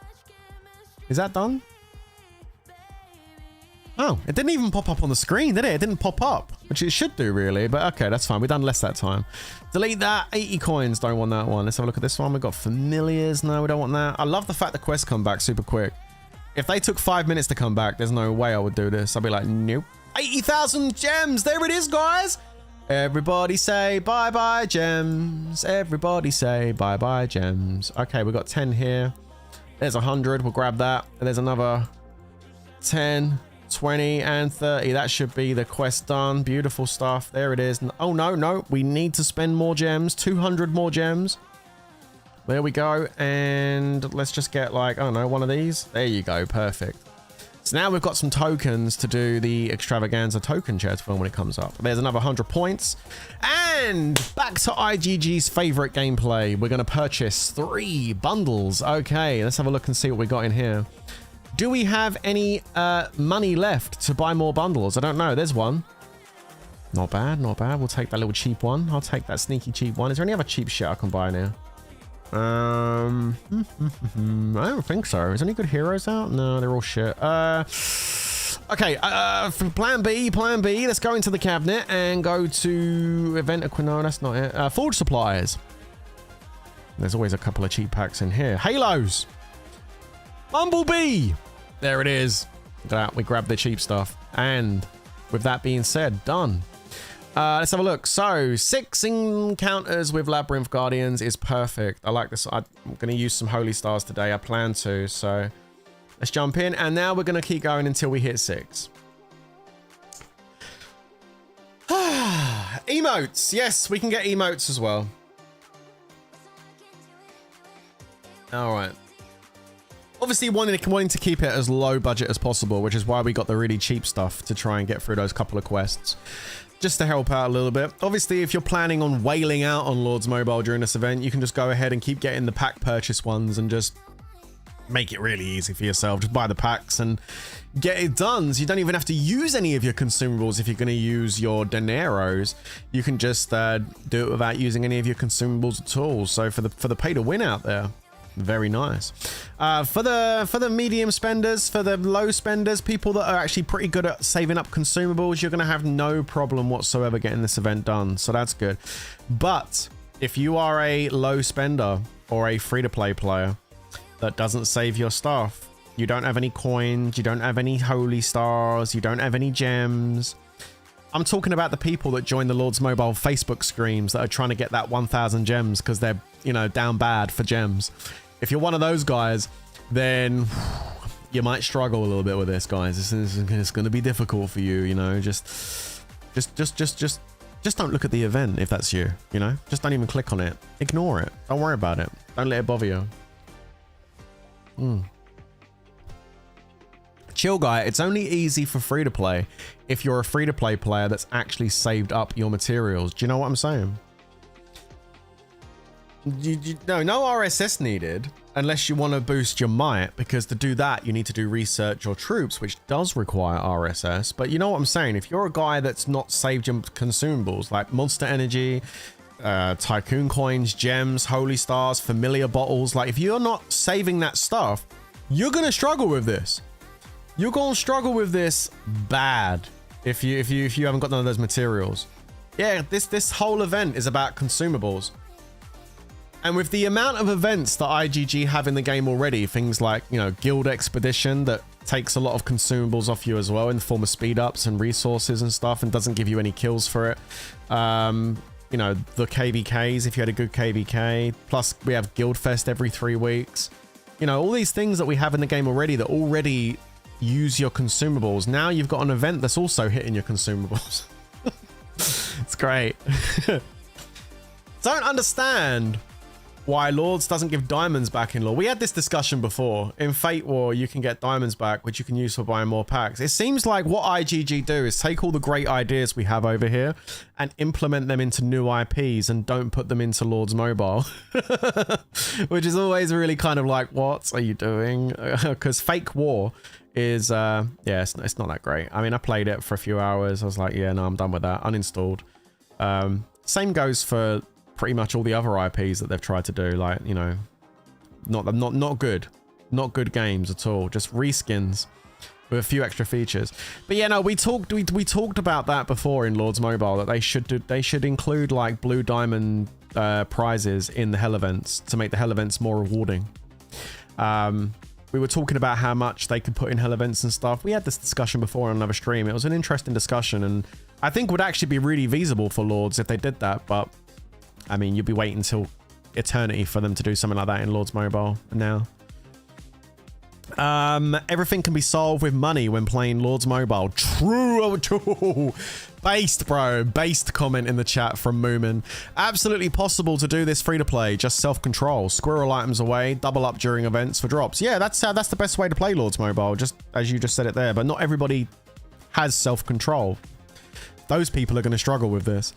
Is that done? Oh, it didn't even pop up on the screen, did it? It didn't pop up, which it should do, really. But okay, that's fine. We've done less that time. Delete that. 80 coins. Don't want that one. Let's have a look at this one. We've got familiars. No, we don't want that. I love the fact the quests come back super quick. If they took 5 minutes to come back, there's no way I would do this. I'd be like, nope. 80,000 gems. There it is, guys. Everybody say bye-bye gems. Everybody say bye-bye gems. Okay, we've got 10 here. There's 100. We'll grab that. And there's another 10, 20, and 30. That should be the quest done. Beautiful stuff. There it is. Oh, no. We need to spend more gems. 200 more gems. There we go. And let's just get, like, I don't know, one of these. There you go. Perfect. So now we've got some tokens to do the extravaganza token chest for when it comes up. There's another 100 points. And back to IGG's favorite gameplay. We're going to purchase 3 bundles. Okay, let's have a look and see what we got in here. Do we have any money left to buy more bundles? I don't know. There's one. Not bad, not bad. We'll take that little cheap one. I'll take that sneaky cheap one. Is there any other cheap shit I can buy now? I don't think so. Is there any good heroes out? No, they're all shit. Okay, for plan B, let's go into the cabinet and go to event. No, that's not it. Forge supplies. There's always a couple of cheap packs in here. Halos. Bumblebee. There it is. Look at that. We grabbed the cheap stuff. And with that being said, done. Let's have a look. So 6 encounters with Labyrinth Guardians is perfect. I like this. I'm going to use some Holy Stars today. I plan to. So let's jump in. And now we're going to keep going until we hit 6. Emotes. Yes, we can get emotes as well. All right. Obviously wanting to keep it as low budget as possible, which is why we got the really cheap stuff to try and get through those couple of quests. Just to help out a little bit. Obviously, if you're planning on wailing out on Lord's Mobile during this event, you can just go ahead and keep getting the pack purchase ones and just make it really easy for yourself. Just buy the packs and get it done. So you don't even have to use any of your consumables if you're going to use your dineros. You can just do it without using any of your consumables at all. So for the pay to win out there, very nice. For the medium spenders, for the low spenders, people that are actually pretty good at saving up consumables, you're going to have no problem whatsoever getting this event done. So that's good. But if you are a low spender or a free-to-play player that doesn't save your stuff, you don't have any coins, you don't have any holy stars, you don't have any gems. I'm talking about the people that join the Lord's Mobile Facebook streams that are trying to get that 1,000 gems because they're, you know, down bad for gems. If you're one of those guys, then you might struggle a little bit with this, guys. It's going to be difficult for you, you know. Just just don't look at the event if that's you, you know? Just don't even click on it. Ignore it. Don't worry about it. Don't let it bother you. Chill guy, it's only easy for free-to-play if you're a free-to-play player that's actually saved up your materials. Do you know what I'm saying? No RSS needed unless you want to boost your might, because to do that you need to do research your troops, which does require RSS. But you know what I'm saying? If you're a guy that's not saved your consumables like Monster Energy, Tycoon Coins, Gems, Holy Stars, Familiar Bottles, like if you're not saving that stuff, you're gonna struggle with this. You're gonna struggle with this bad if you haven't got none of those materials. Yeah, this whole event is about consumables. And with the amount of events that IGG have in the game already, things like, you know, Guild Expedition that takes a lot of consumables off you as well in the form of speed ups and resources and stuff, and doesn't give you any kills for it. You know, the KVKs, if you had a good KVK, plus we have Guild Fest every 3 weeks. You know, all these things that we have in the game already that already use your consumables. Now you've got an event that's also hitting your consumables. It's great. Don't understand why Lords doesn't give diamonds back in lore. We had this discussion before. In Fate War, you can get diamonds back, which you can use for buying more packs. It seems like what IGG do is take all the great ideas we have over here and implement them into new IPs and don't put them into Lords Mobile. Which is always really kind of like, what are you doing? Because Fake War is, yeah, it's not that great. I mean, I played it for a few hours. I was like, yeah, no, I'm done with that. Uninstalled. Same goes for pretty much all the other IPs that they've tried to do, like, you know, not good games at all, just reskins with a few extra features. But yeah, no, we talked about that before in Lords Mobile, that they should include like blue diamond prizes in the hell events to make the hell events more rewarding. We were talking about how much they could put in hell events and stuff. We had this discussion before on another stream. It was an interesting discussion, and I think would actually be really feasible for Lords if they did that, but I mean, you'll be waiting until eternity for them to do something like that in Lords Mobile now. Everything can be solved with money when playing Lords Mobile. True. Based, bro. Based comment in the chat from Moomin. Absolutely possible to do this free to play. Just self-control. Squirrel items away. Double up during events for drops. Yeah, that's the best way to play Lords Mobile. Just as you just said it there. But not everybody has self-control. Those people are going to struggle with this.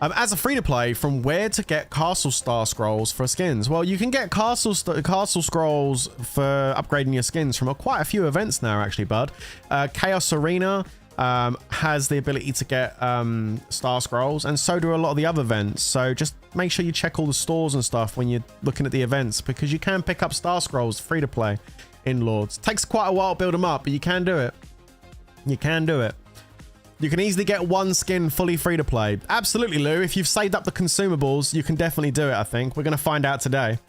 As a free-to-play, from where to get Castle Star Scrolls for skins? Well, you can get Castle Scrolls for upgrading your skins from quite a few events now, actually, bud. Chaos Arena has the ability to get Star Scrolls, and so do a lot of the other events. So just make sure you check all the stores and stuff when you're looking at the events, because you can pick up Star Scrolls free-to-play in Lords. Takes quite a while to build them up, but you can do it. You can do it. You can easily get one skin fully free to play. Absolutely, Lou. If you've saved up the consumables, you can definitely do it, I think. We're going to find out today.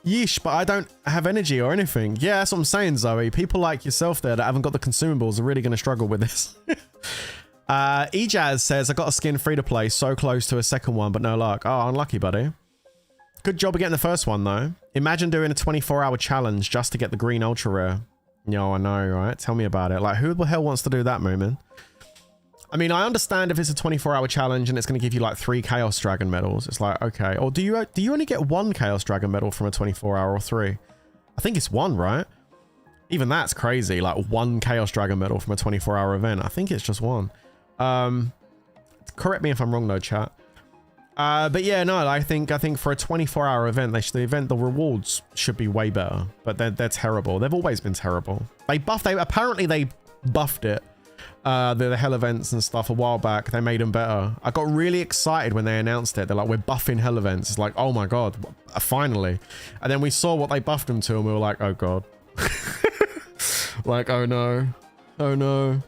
Yeesh, but I don't have energy or anything. Yeah, that's what I'm saying, Zoe. People like yourself there that haven't got the consumables are really going to struggle with this. Ejaz says, I got a skin free to play, so close to a second one, but no luck. Oh, unlucky, buddy. Good job of getting the first one, though. Imagine doing a 24-hour challenge just to get the green ultra rare. Yo, I know, right? Tell me about it. Like, who the hell wants to do that, Moomin? I mean, I understand if it's a 24-hour challenge and it's going to give you like 3 Chaos Dragon medals. It's like, okay. Or do you only get 1 Chaos Dragon medal from a 24-hour or 3? I think it's 1, right? Even that's crazy. Like 1 Chaos Dragon medal from a 24-hour event. I think it's just 1. Correct me if I'm wrong though, chat. But yeah, no, I think for a 24-hour event, the rewards should be way better. But they're terrible. They've always been terrible. Apparently they buffed it. The hell events and stuff a while back. They made them better. I got really excited when they announced it. They're like, we're buffing hell events. It's like, oh my god, finally. And then we saw what they buffed them to, and we were like, oh god. Like, oh no, oh no.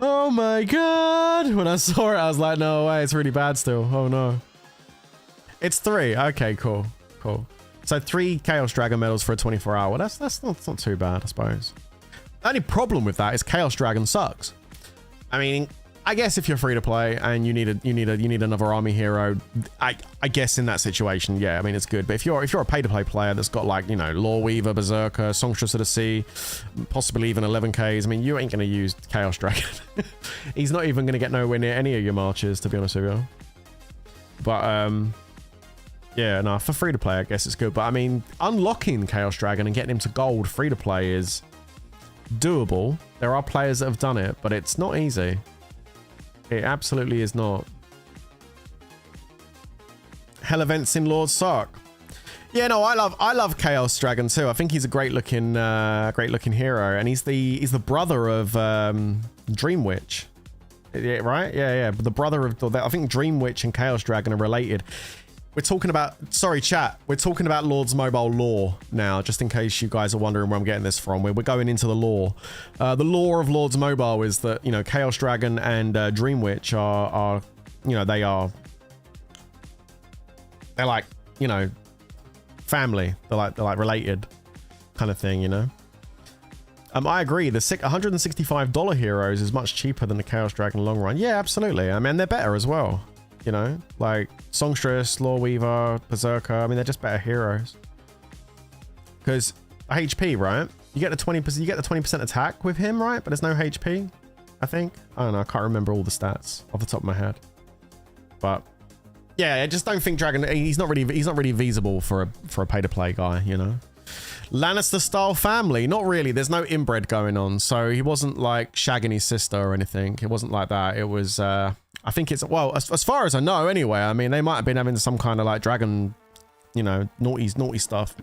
Oh my god. When I saw it, I was like, no way, it's really bad still. Oh no. It's 3. Okay, cool. Cool. So 3 Chaos Dragon medals for a 24-hour. That's not too bad, I suppose. The only problem with that is Chaos Dragon sucks. I mean, I guess if you're free to play and you need another army hero, I guess in that situation, yeah, I mean it's good. But if you're a pay to play player that's got like, you know, Lore Weaver, Berserker, Songstress of the Sea, possibly even 11Ks, I mean you ain't gonna use Chaos Dragon. He's not even gonna get nowhere near any of your marches, to be honest with you. But yeah, no, for free to play, I guess it's good. But I mean, unlocking Chaos Dragon and getting him to gold free to play is doable. There are players that have done it, but it's not easy. It absolutely is not. Hell events in Lord Sark. Yeah, no, I love Chaos Dragon too. I think he's a great looking hero, and he's the brother of Dream Witch. Yeah, right? Yeah. The brother of, I think Dream Witch and Chaos Dragon are related. We're talking about, sorry chat, we're talking about Lord's Mobile lore now, just in case you guys are wondering where I'm getting this from. We're going into the lore. The lore of Lord's Mobile is that, you know, Chaos Dragon and Dream Witch are, you know, they're like, you know, family. They're like related kind of thing, you know. I agree. The $165 heroes is much cheaper than the Chaos Dragon long run. Yeah, absolutely. I mean, they're better as well. You know, like Songstress, Lore Weaver, Berserker. I mean, they're just better heroes. Because HP, right? You get the 20%. You get the 20% attack with him, right? But there's no HP. I think. I don't know. I can't remember all the stats off the top of my head. But yeah, I just don't think Dragon. He's not really feasible for a pay to play guy. You know. Lannister style family, not really. There's no inbred going on, so he wasn't like shagging his sister or anything. It wasn't like that. It was I think it's, well, as far as I know anyway. I mean, they might have been having some kind of like dragon, you know, naughty stuff.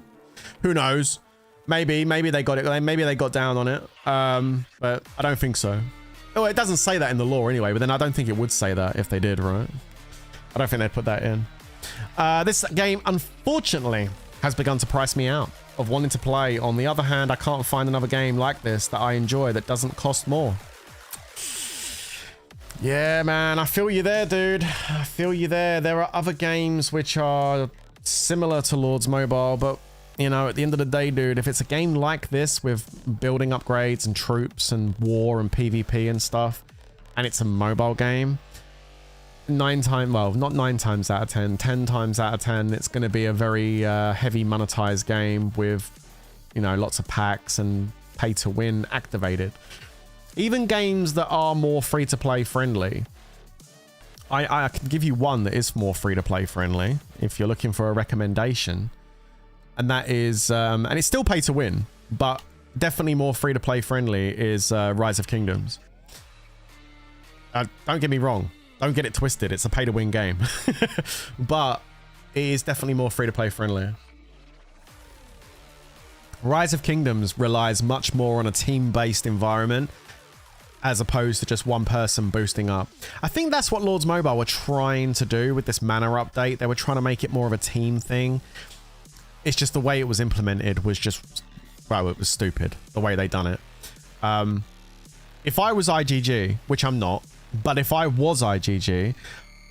Who knows? Maybe they got it. Maybe they got down on it. But I don't think so. Oh, it doesn't say that in the lore anyway, but then I don't think it would say that if they did, right? I don't think they'd put that in. This game, unfortunately, has begun to price me out of wanting to play. On the other hand, I can't find another game like this that I enjoy that doesn't cost more. Yeah, man, I feel you there, dude. I feel you there. There are other games which are similar to Lord's Mobile, but, you know, at the end of the day, dude, if it's a game like this with building upgrades and troops and war and PvP and stuff, and it's a mobile game, 10 times out of 10, 10 times out of 10, it's going to be a very heavy monetized game with, you know, lots of packs and pay to win activated. Even games that are more free to play friendly, I can give you one that is more free to play friendly if you're looking for a recommendation, and that is and it's still pay to win, but definitely more free to play friendly, is Rise of Kingdoms. Don't get me wrong. Don't get it twisted. It's a pay to win game. But it is definitely more free to play friendly. Rise of Kingdoms relies much more on a team-based environment as opposed to just one person boosting up. I think that's what Lord's Mobile were trying to do with this mana update. They were trying to make it more of a team thing. It's just the way it was implemented was just, well, it was stupid the way they done it. If I was IGG, which I'm not, but if I was IGG,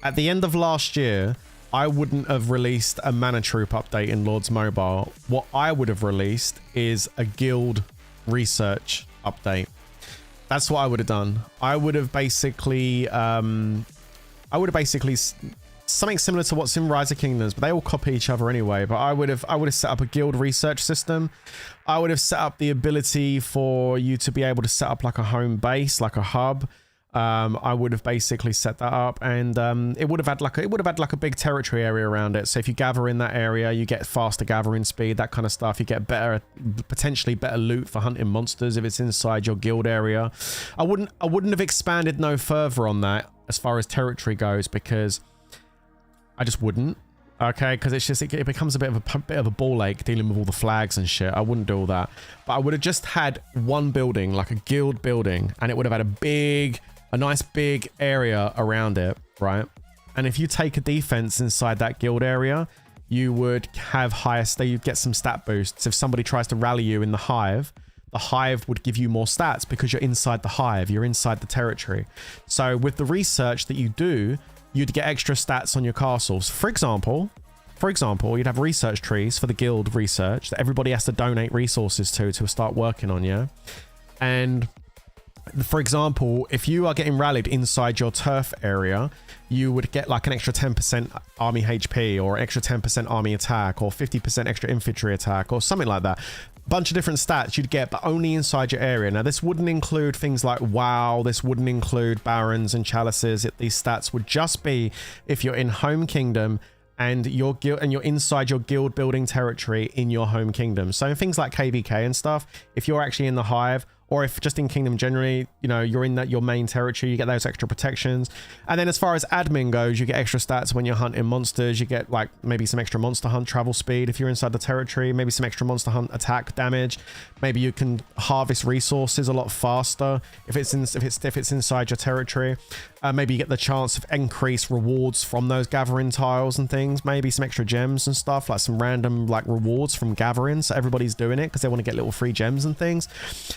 at the end of last year, I wouldn't have released a Mana Troop update in Lord's Mobile. What I would have released is a guild research update. That's what I would have done. I would have basically something similar to what's in Rise of Kingdoms, but they all copy each other anyway. But I would have set up a guild research system. I would have set up the ability for you to be able to set up like a home base, like a hub. I would have basically set that up, and it would have had like a big territory area around it. So if you gather in that area, you get faster gathering speed, that kind of stuff. You get potentially better loot for hunting monsters if it's inside your guild area. I wouldn't have expanded no further on that as far as territory goes, because I just wouldn't. Okay, because it becomes a bit of a ball ache dealing with all the flags and shit. I wouldn't do all that, but I would have just had one building, like a guild building, and it would have had a nice big area around it, right? And if you take a defense inside that guild area, you would have you'd get some stat boosts. If somebody tries to rally you in the hive would give you more stats because you're inside the hive, you're inside the territory. So with the research that you do, you'd get extra stats on your castles. For example, you'd have research trees for the guild research that everybody has to donate resources to start working on, yeah? And For example, if you are getting rallied inside your turf area, you would get like an extra 10% army HP or extra 10% army attack or 50% extra infantry attack or something like that. Bunch of different stats you'd get, but only inside your area. Now, this wouldn't include things like WoW. This wouldn't include barons and chalices. These stats would just be if you're in home kingdom and you're inside your guild building territory in your home kingdom. So things like KVK and stuff, if you're actually in the hive, or if just in kingdom generally, you know, you're in your main territory, you get those extra protections. And then as far as admin goes, you get extra stats when you're hunting monsters. You get like maybe some extra monster hunt travel speed if you're inside the territory, maybe some extra monster hunt attack damage. Maybe you can harvest resources a lot faster if it's inside your territory. Maybe you get the chance of increased rewards from those gathering tiles and things. Maybe some extra gems and stuff, like some random like rewards from gathering. So everybody's doing it because they want to get little free gems and things.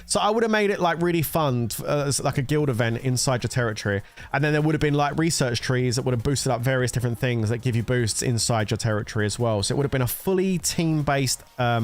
So I would have made it like really fun as like a guild event inside your territory. And then there would have been like research trees that would have boosted up various different things that give you boosts inside your territory as well. So it would have been a fully team-based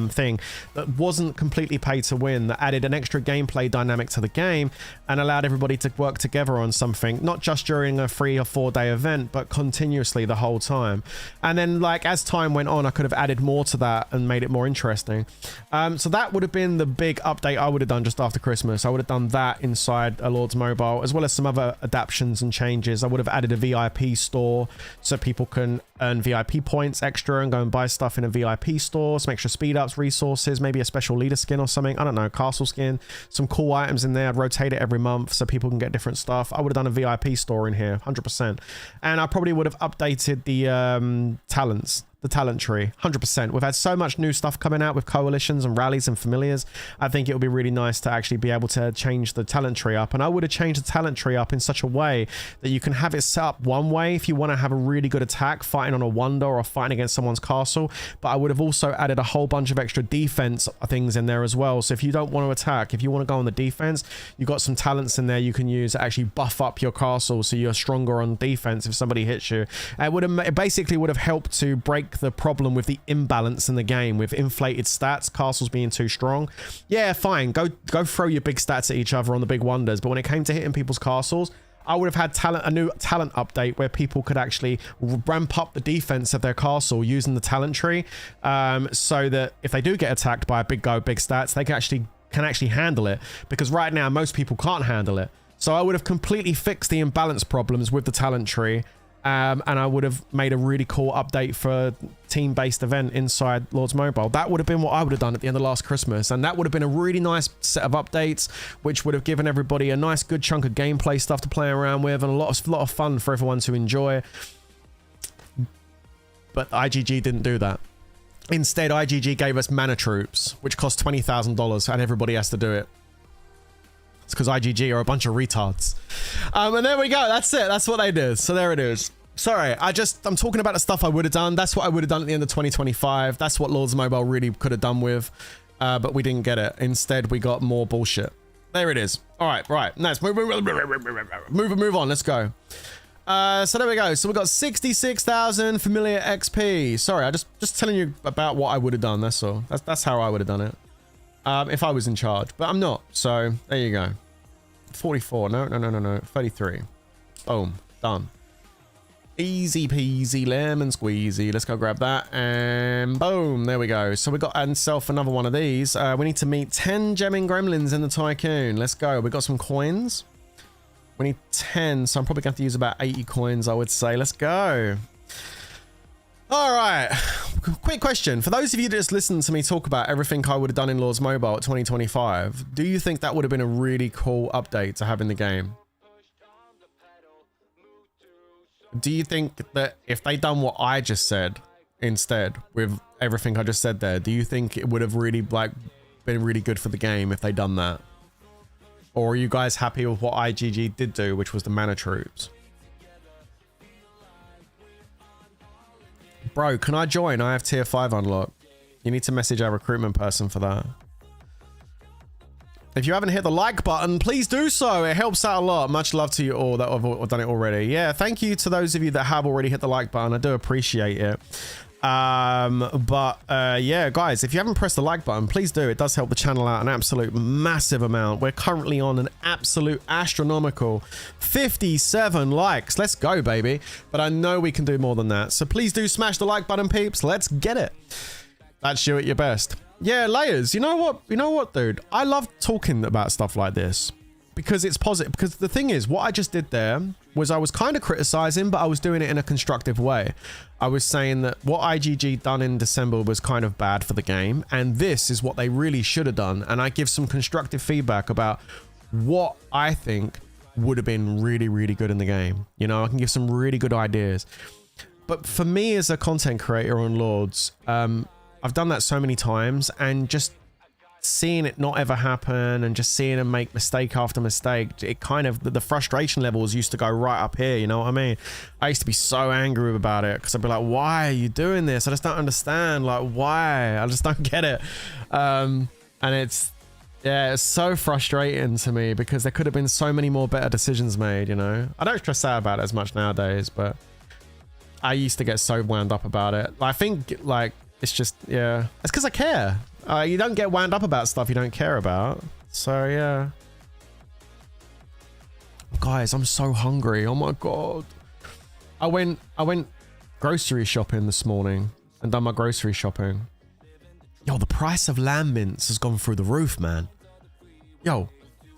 thing that wasn't completely pay to win, that added an extra gameplay dynamic to the game and allowed everybody to work together on something, not just during a 3 or 4 day event, but continuously the whole time. And then like as time went on, I could have added more to that and made it more interesting. So that would have been the big update I would have done just after Christmas. I would have done that inside a Lord's Mobile, as well as some other adaptations and changes. I would have added a VIP store so people can earn VIP points extra and go and buy stuff in a VIP store, some extra speed ups, resources, maybe a special leader skin or something, I don't know, castle skin, some cool items in there. I'd rotate it every month so people can get different stuff. I would have done a VIP store in here 100%, and I probably would have updated the talents, the talent tree 100%. We've had so much new stuff coming out with coalitions and rallies and familiars. I think it would be really nice to actually be able to change the talent tree up, and I would have changed the talent tree up in such a way that you can have it set up one way if you want to have a really good attack fighting on a wonder or fighting against someone's castle, but I would have also added a whole bunch of extra defense things in there as well. So if you don't want to attack, if you want to go on the defense, you've got some talents in there you can use to actually buff up your castle so you're stronger on defense if somebody hits you. It basically would have helped to break the problem with the imbalance in the game with inflated stats, castles being too strong. Yeah, fine, go throw your big stats at each other on the big wonders, but when it came to hitting people's castles, I would have had a new talent update where people could actually ramp up the defense of their castle using the talent tree, so that if they do get attacked by a big stats, they can actually handle it, because right now most people can't handle it. So I would have completely fixed the imbalance problems with the talent tree. And I would have made a really cool update for a team-based event inside Lord's Mobile. That would have been what I would have done at the end of last Christmas, and that would have been a really nice set of updates, which would have given everybody a nice good chunk of gameplay stuff to play around with and a lot of fun for everyone to enjoy. But IGG didn't do that. Instead, IGG gave us mana troops, which cost $20,000, and everybody has to do it. It's because IGG are a bunch of retards. And there we go. That's it. That's what they did. So there it is. Sorry, I'm talking about the stuff I would have done. That's what I would have done at the end of 2025. That's what Lords Mobile really could have done with, but we didn't get it. Instead, we got more bullshit. There it is. All right, right. Nice. Move on. Let's go. So there we go. So we got 66,000 familiar XP. Sorry, I just telling you about what I would have done. That's all. That's how I would have done it. If I was in charge, but I'm not. So there you go. 44. No. 33. Boom. Done. Easy peasy lemon squeezy. Let's go grab that, and boom, there we go. So we got and self another one of these. We need to meet 10 gemming gremlins in the tycoon. Let's go. We got some coins. We need 10, so I'm probably going to have to use about 80 coins, I would say. Let's go. All right. Quick question. For those of you that just listened to me talk about everything I would have done in Lords Mobile at 2025, do you think that would have been a really cool update to have in the game? Do you think that if they done what I just said instead with everything I just said there, do you think it would have really been really good for the game if they done that? Or are you guys happy with what IGG did do, which was the mana troops? Bro, can I join? I have tier 5 unlocked. You need to message our recruitment person for that. If you haven't hit the like button, please do so. It helps out a lot. Much love to you all that have done it already. Yeah, thank you to those of you that have already hit the like button. I do appreciate it. Yeah, guys, if you haven't pressed the like button, please do. It does help the channel out an absolute massive amount. We're currently on an absolute astronomical 57 likes. Let's go, baby. But I know we can do more than that. So please do smash the like button, peeps. Let's get it. That's you at your best. Yeah, layers. You know what, dude? I love talking about stuff like this because it's positive. Because the thing is, what I just did there was I was kind of criticizing, but I was doing it in a constructive way. I was saying that what IGG done in December was kind of bad for the game, and this is what they really should have done. And I give some constructive feedback about what I think would have been really, really good in the game. You know, I can give some really good ideas. But for me as a content creator on Lords, I've done that so many times, and just seeing it not ever happen and just seeing them make mistake after mistake, it kind of, the frustration levels used to go right up here, you know what I mean? I used to be so angry about it because I'd be like, why are you doing this? I just don't understand, like, why? I just don't get it. And it's, yeah, it's so frustrating to me because there could have been so many more better decisions made, you know? I don't stress out about it as much nowadays, but I used to get so wound up about it. I think, like, it's just, yeah, it's because I care. You don't get wound up about stuff you don't care about. So, yeah. Guys, I'm so hungry. Oh my God. I went grocery shopping this morning and done my grocery shopping. Yo, the price of lamb mince has gone through the roof, man. Yo,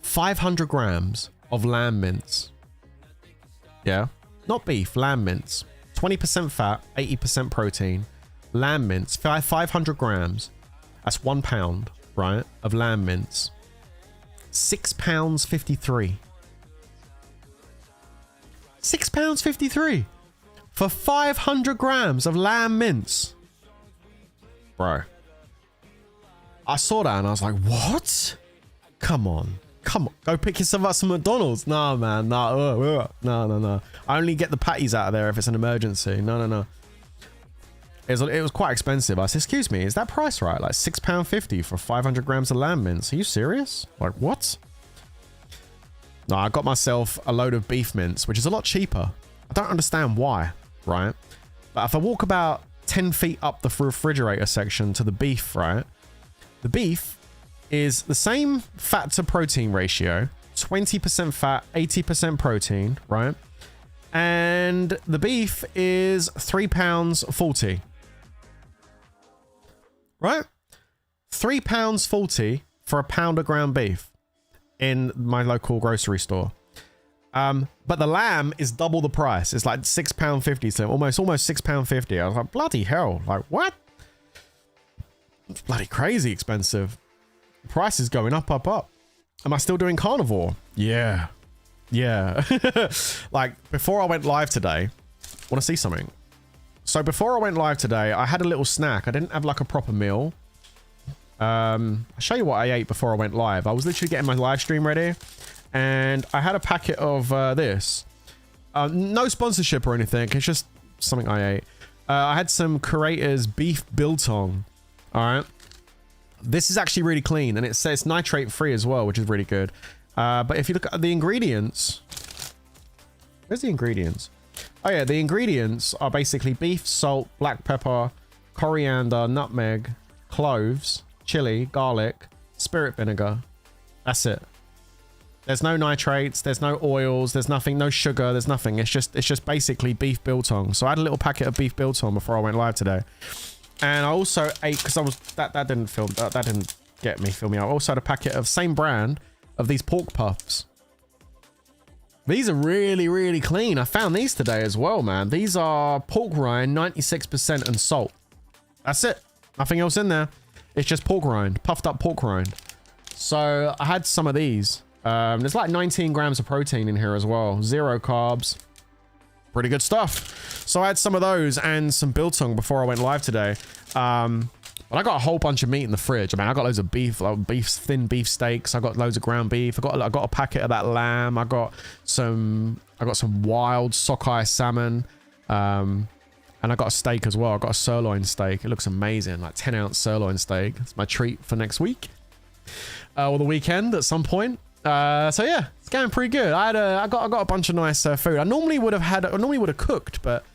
500 grams of lamb mince. Yeah. Not beef, lamb mince. 20% fat, 80% protein. Lamb mince, 500 grams. That's £1, right, of lamb mince. £6.53. £6.53 for 500 grams of lamb mince. Bro. I saw that and I was like, what? Come on. Come on. Go pick yourself up some McDonald's. No, man. No. No. I only get the patties out of there if it's an emergency. No. It was quite expensive. I said, excuse me, is that price right? Like £6.50 for 500 grams of lamb mince. Are you serious? Like, what? No, I got myself a load of beef mince, which is a lot cheaper. I don't understand why, right? But if I walk about 10 feet up the refrigerator section to the beef, right? The beef is the same fat to protein ratio, 20% fat, 80% protein, right? And the beef is £3.40. Right? £3.40 for a pound of ground beef in my local grocery store. But the lamb is double the price. It's like £6.50, so almost £6.50. I was like, bloody hell. Like, what? It's bloody crazy expensive. The price is going up. Am I still doing carnivore? Yeah. Like, before I went live today, want to see something? So before I went live today, I had a little snack. I didn't have like a proper meal. I'll show you what I ate before I went live. I was literally getting my live stream ready, and I had a packet of this. No sponsorship or anything. It's just something I ate. I had some Curator's beef biltong. All right. This is actually really clean, and it says nitrate free as well, which is really good. But if you look at the ingredients, where's the ingredients? Oh yeah, the ingredients are basically beef, salt, black pepper, coriander, nutmeg, cloves, chili, garlic, spirit vinegar. That's it. There's no nitrates, there's no oils, there's nothing, no sugar, there's nothing. It's just basically beef biltong. So I had a little packet of beef biltong before I went live today. And I also ate, because I was that didn't get me, fill me out. I also had a packet of same brand of these pork puffs. These are really, really clean. I found these today as well, man. These are pork rind, 96% and salt. That's it. Nothing else in there. It's just pork rind, puffed up pork rind. So I had some of these. There's like 19 grams of protein in here as well. 0 carbs. Pretty good stuff. So I had some of those and some biltong before I went live today. But I got a whole bunch of meat in the fridge. I mean, I got loads of beef, like thin beef steaks. I got loads of ground beef. I got a packet of that lamb. I got some wild sockeye salmon. And I got a steak as well. I got a sirloin steak. It looks amazing, like 10-ounce sirloin steak. It's my treat for next week or the weekend at some point. So yeah, it's going pretty good. I got a bunch of nice food. I normally would have cooked, but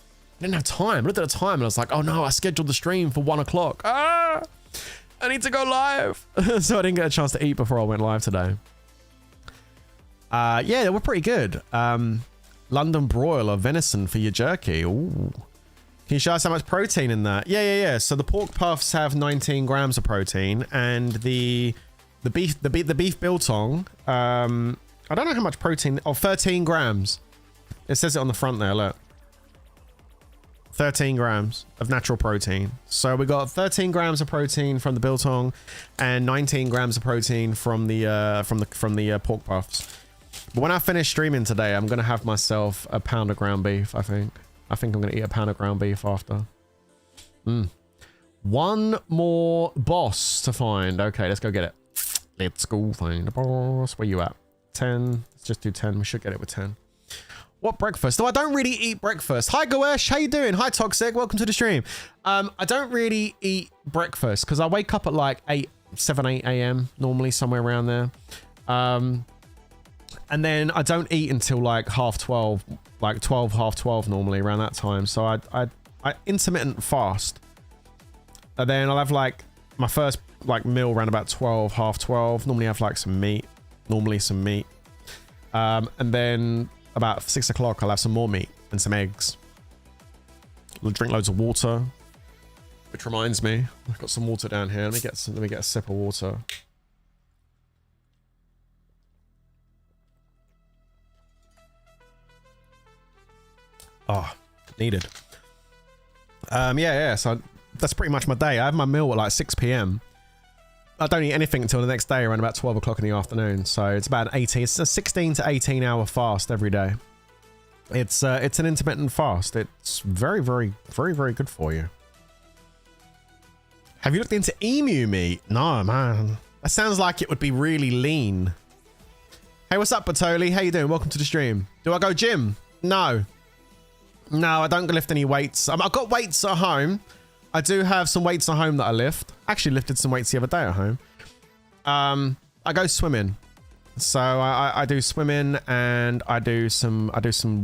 didn't have time. I looked at the time and I was like, oh no, I scheduled the stream for 1 o'clock. Ah, I need to go live. So I didn't get a chance to eat before I went live today. Yeah, they were pretty good. London broiler venison for your jerky. Ooh. Can you show us how much protein in that? Yeah. So the pork puffs have 19 grams of protein, and the beef biltong, I don't know how much protein. Oh, 13 grams. It says it on the front there, look. 13 grams of natural protein. So we got 13 grams of protein from the biltong and 19 grams of protein from the pork puffs. But when I finish streaming today, I'm going to have myself a pound of ground beef, I think. I think I'm going to eat a pound of ground beef after. One more boss to find. Okay, let's go get it. Let's go find the boss. Where you at? 10. Let's just do 10. We should get it with 10. What breakfast? No, I don't really eat breakfast. Hi, Goesh. How you doing? Hi, Toxic. Welcome to the stream. I don't really eat breakfast because I wake up at like 7, 8 a.m. normally, somewhere around there. And then I don't eat until like 12:30, like 12, half 12 normally, around that time. So I intermittent fast. And then I'll have like my first like meal around about 12, half 12. Normally I have like some meat. And then about 6 o'clock, I'll have some more meat and some eggs. I'll drink loads of water, which reminds me, I've got some water down here. Let me get a sip of water. Oh, needed. Yeah. So that's pretty much my day. I have my meal at like 6 p.m. I don't eat anything until the next day around about 12 o'clock in the afternoon. So it's about it's a 16 to 18 hour fast every day. It's an intermittent fast. It's very good for you. Have you looked into emu meat? No, man. That sounds like it would be really lean. Hey, what's up, Batoli? How you doing? Welcome to the stream. Do I go gym? No, I don't lift any weights. I've got weights at home. I do have some weights at home that I lift. Actually lifted some weights the other day at home. I go swimming. So I do swimming and I do some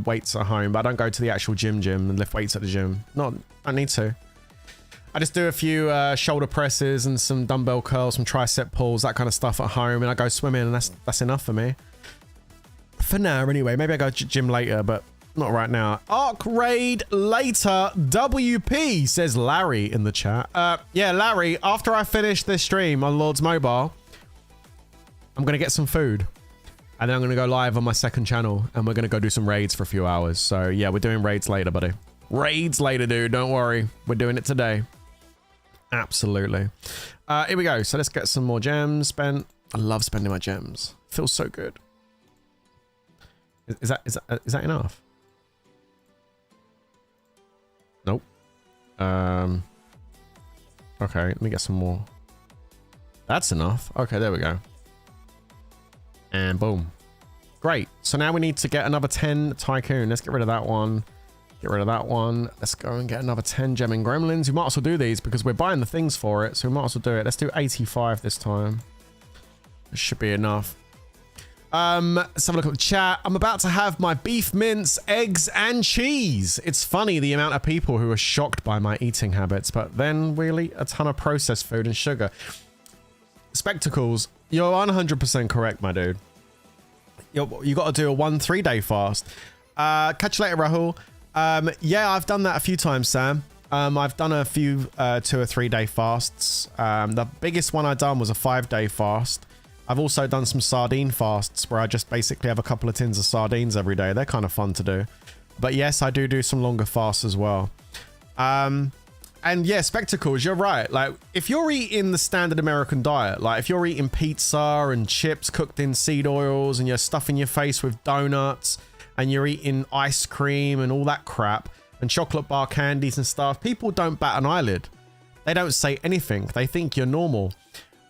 weights at home, but I don't go to the actual gym and lift weights at the gym. I need to. I just do a few shoulder presses and some dumbbell curls, some tricep pulls, that kind of stuff at home, and I go swimming, and that's enough for me. For now, anyway. Maybe I go to gym later, but not right now. Arc raid later. WP, says Larry in the chat. Yeah, Larry, after I finish this stream on Lord's Mobile, I'm going to get some food. And then I'm going to go live on my second channel, and we're going to go do some raids for a few hours. So yeah, we're doing raids later, buddy. Raids later, dude. Don't worry. We're doing it today. Absolutely. Here we go. So let's get some more gems spent. I love spending my gems. Feels so good. Is that enough? Nope. Okay, let me get some more. That's enough. Okay, there we go. And boom. Great. So now we need to get another 10 Tycoon. Let's get rid of that one. Get rid of that one. Let's go and get another 10 Gemming Gremlins. We might as well do these because we're buying the things for it. So we might as well do it. Let's do 85 this time. This should be enough. Let's have a look at the chat. I'm about to have my beef mince, eggs, and cheese. It's funny the amount of people who are shocked by my eating habits, but then we'll eat a ton of processed food and sugar. Spectacles, you're 100% correct, my dude. You got to do a 1-3 day fast. Catch you later, Rahul. Yeah, I've done that a few times, Sam. I've done a few 2 or 3 day fasts. The biggest one I done was a 5-day fast. I've also done some sardine fasts where I just basically have a couple of tins of sardines every day. They're kind of fun to do. But yes, I do some longer fasts as well. And yeah, spectacles, you're right. Like, if you're eating the standard American diet, like if you're eating pizza and chips cooked in seed oils and you're stuffing your face with donuts and you're eating ice cream and all that crap and chocolate bar candies and stuff, people don't bat an eyelid. They don't say anything. They think you're normal.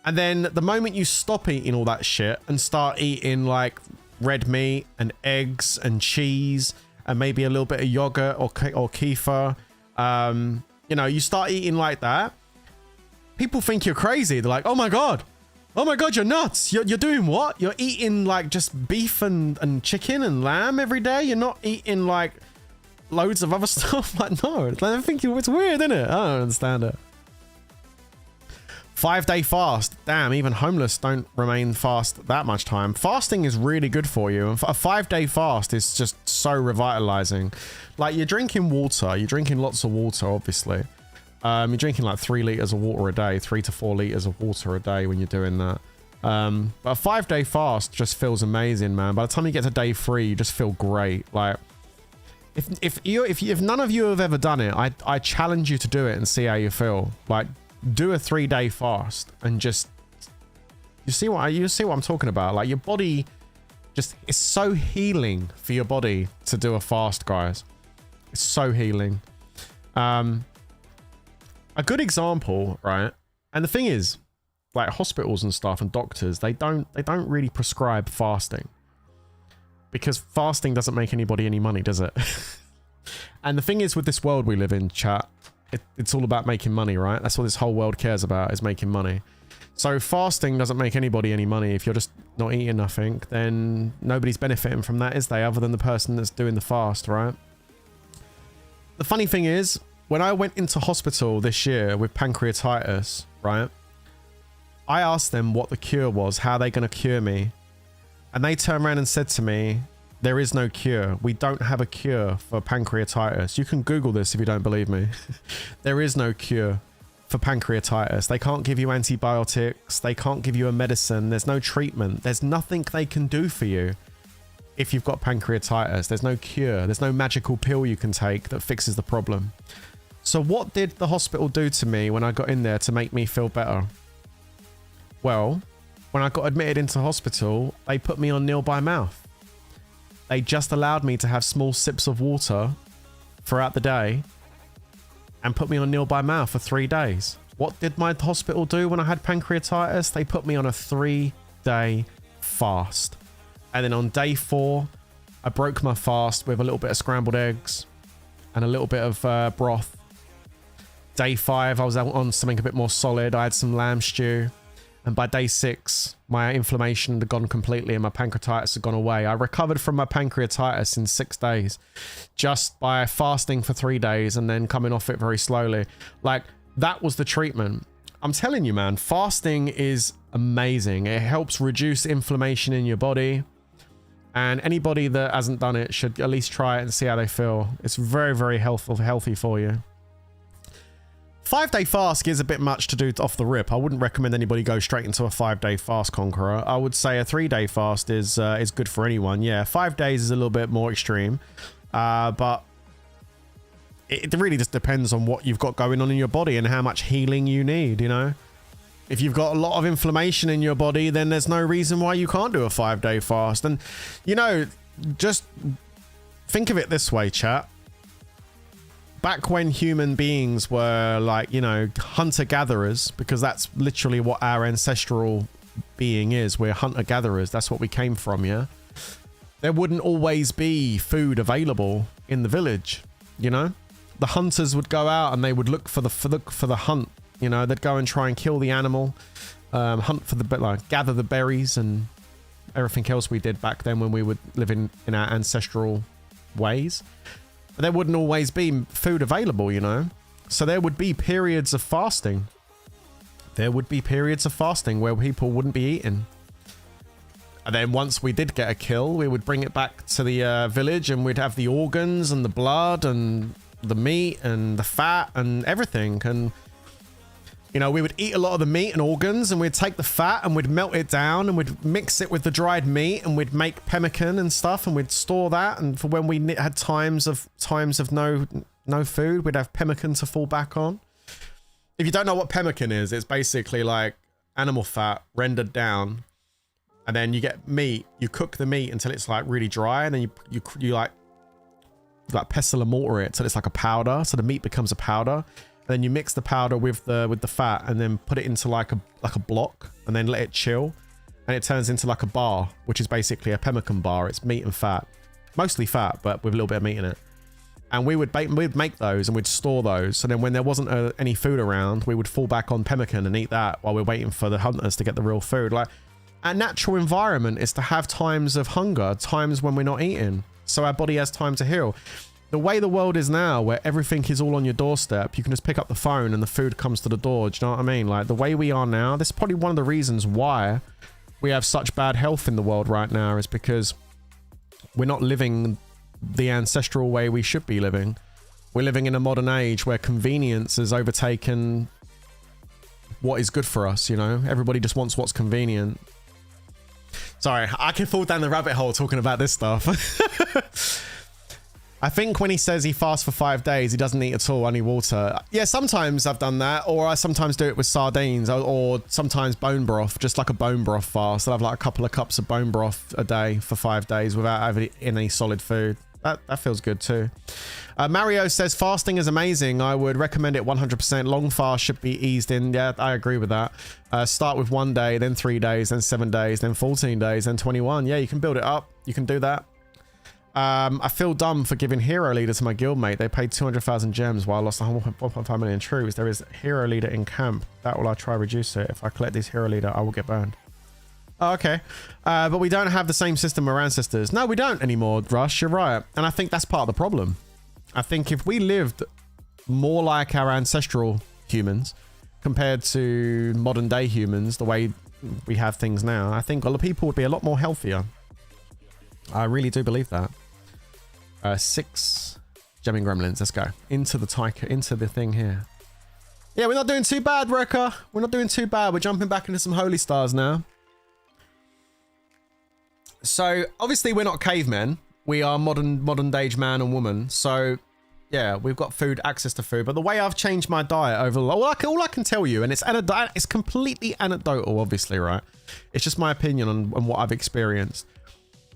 And then the moment you stop eating all that shit and start eating like red meat and eggs and cheese and maybe a little bit of yogurt or kefir, you know, you start eating like that, people think you're crazy. They're like, oh my God, you're nuts. You're doing what? You're eating like just beef and chicken and lamb every day. You're not eating like loads of other stuff. Like, no, I think it's weird, isn't it? I don't understand it. 5-day fast. Damn, even homeless don't remain fast that much time. Fasting is really good for you. And a 5-day fast is just so revitalizing. Like, you're drinking water. You're drinking lots of water, obviously. You're drinking like 3 liters of water a day, 3 to 4 liters of water a day when you're doing that. But a 5-day fast just feels amazing, man. By the time you get to day 3, you just feel great. Like, if none of you have ever done it, I challenge you to do it and see how you feel. Like, do a 3-day fast and just you see what I'm talking about. Like, your body just, it's so healing for your body to do a fast, guys. It's so healing. A good example, right? And the thing is, like, hospitals and stuff and doctors, they don't really prescribe fasting, because fasting doesn't make anybody any money, does it? And the thing is, with this world we live in, chat, it's all about making money, right? That's what this whole world cares about, is making money. So fasting doesn't make anybody any money. If you're just not eating nothing, then nobody's benefiting from that, is they? Other than the person that's doing the fast, right? The funny thing is, when I went into hospital this year with pancreatitis, right, I asked them what the cure was, how they're going to cure me. And they turned around and said to me, there is no cure. We don't have a cure for pancreatitis. You can Google this if you don't believe me. There is no cure for pancreatitis. They can't give you antibiotics. They can't give you a medicine. There's no treatment. There's nothing they can do for you if you've got pancreatitis. There's no cure. There's no magical pill you can take that fixes the problem. So what did the hospital do to me when I got in there to make me feel better? Well, when I got admitted into hospital, they put me on nil by mouth. They just allowed me to have small sips of water throughout the day and put me on nil by mouth for 3 days. What did my hospital do when I had pancreatitis? They put me on a 3-day fast. And then on day 4, I broke my fast with a little bit of scrambled eggs and a little bit of broth. Day 5, I was on something a bit more solid. I had some lamb stew. And by day 6, my inflammation had gone completely and my pancreatitis had gone away. I recovered from my pancreatitis in 6 days just by fasting for 3 days and then coming off it very slowly. Like, that was the treatment. I'm telling you, man, fasting is amazing. It helps reduce inflammation in your body. And anybody that hasn't done it should at least try it and see how they feel. It's very, very healthy for you. 5-day fast is a bit much to do off the rip. I wouldn't recommend anybody go straight into a 5-day fast, Conqueror. I would say a 3-day fast is good for anyone. Yeah, 5 days is a little bit more extreme, but it really just depends on what you've got going on in your body and how much healing you need, you know? If you've got a lot of inflammation in your body, then there's no reason why you can't do a 5-day fast. And, you know, just think of it this way, chat. Back when human beings were, like, you know, hunter-gatherers, because that's literally what our ancestral being is. We're hunter-gatherers. That's what we came from, yeah? There wouldn't always be food available in the village, you know? The hunters would go out and they would look for the hunt, you know? They'd go and try and kill the animal, hunt for the, like, gather the berries and everything else we did back then when we would live in our ancestral ways. But there wouldn't always be food available, you know? So there would be periods of fasting. There would be periods of fasting where people wouldn't be eating. And then once we did get a kill, we would bring it back to the village and we'd have the organs and the blood and the meat and the fat and everything. And, you know, we would eat a lot of the meat and organs and we'd take the fat and we'd melt it down and we'd mix it with the dried meat and we'd make pemmican and stuff and we'd store that. And for when we had times of no food, we'd have pemmican to fall back on. If you don't know what pemmican is, it's basically like animal fat rendered down. And then you get meat, you cook the meat until it's like really dry. And then you like pestle and mortar it till it's like a powder. So the meat becomes a powder. Then you mix the powder with the fat and then put it into like a block and then let it chill and it turns into like a bar, which is basically a pemmican bar. It's meat and fat, mostly fat, but with a little bit of meat in it. And we'd make those and we'd store those. So then when there wasn't any food around, we would fall back on pemmican and eat that while we're waiting for the hunters to get the real food. Like, our natural environment is to have times of hunger, times when we're not eating, so our body has time to heal. the way the world is now, where everything is all on your doorstep, you can just pick up the phone and the food comes to the door. Do you know what I mean? Like the way we are now, this is probably one of the reasons why we have such bad health in the world right now, is because we're not living the ancestral way we should be living. We're living in a modern age where convenience has overtaken what is good for us, you know? Everybody just wants what's convenient. Sorry, I can fall down the rabbit hole talking about this stuff. I think when he says he fasts for 5 days, he doesn't eat at all, only water. Yeah, sometimes I've done that, or I sometimes do it with sardines, or sometimes bone broth, just like a bone broth fast. I'll have like a couple of cups of bone broth a day for 5 days without having any solid food. That feels good too. Mario says fasting is amazing. I would recommend it 100%. Long fast should be eased in. Yeah, I agree with that. Start with 1 day, then 3 days, then 7 days, then 14 days, then 21. Yeah, you can build it up. You can do that. I feel dumb for giving hero leader to my guildmate. They paid 200,000 gems while I lost 1.5 million troops. There is hero leader in camp. That will I try reduce it. If I collect this hero leader, I will get burned. Oh, okay. But we don't have the same system our ancestors. No, we don't anymore, Rush. You're right. And I think that's part of the problem. I think if we lived more like our ancestral humans compared to modern day humans, the way we have things now, I think a lot of people would be a lot more healthier. I really do believe that. 6 gemming gremlins. Let's go into the thing here. Yeah, we're not doing too bad, Wrecker. We're not doing too bad. We're jumping back into some holy stars now. So obviously we're not cavemen. We are modern age man and woman. So yeah, we've got food, access to food. But the way I've changed my diet over all I can tell you, and it's completely anecdotal, obviously, right? It's just my opinion on what I've experienced.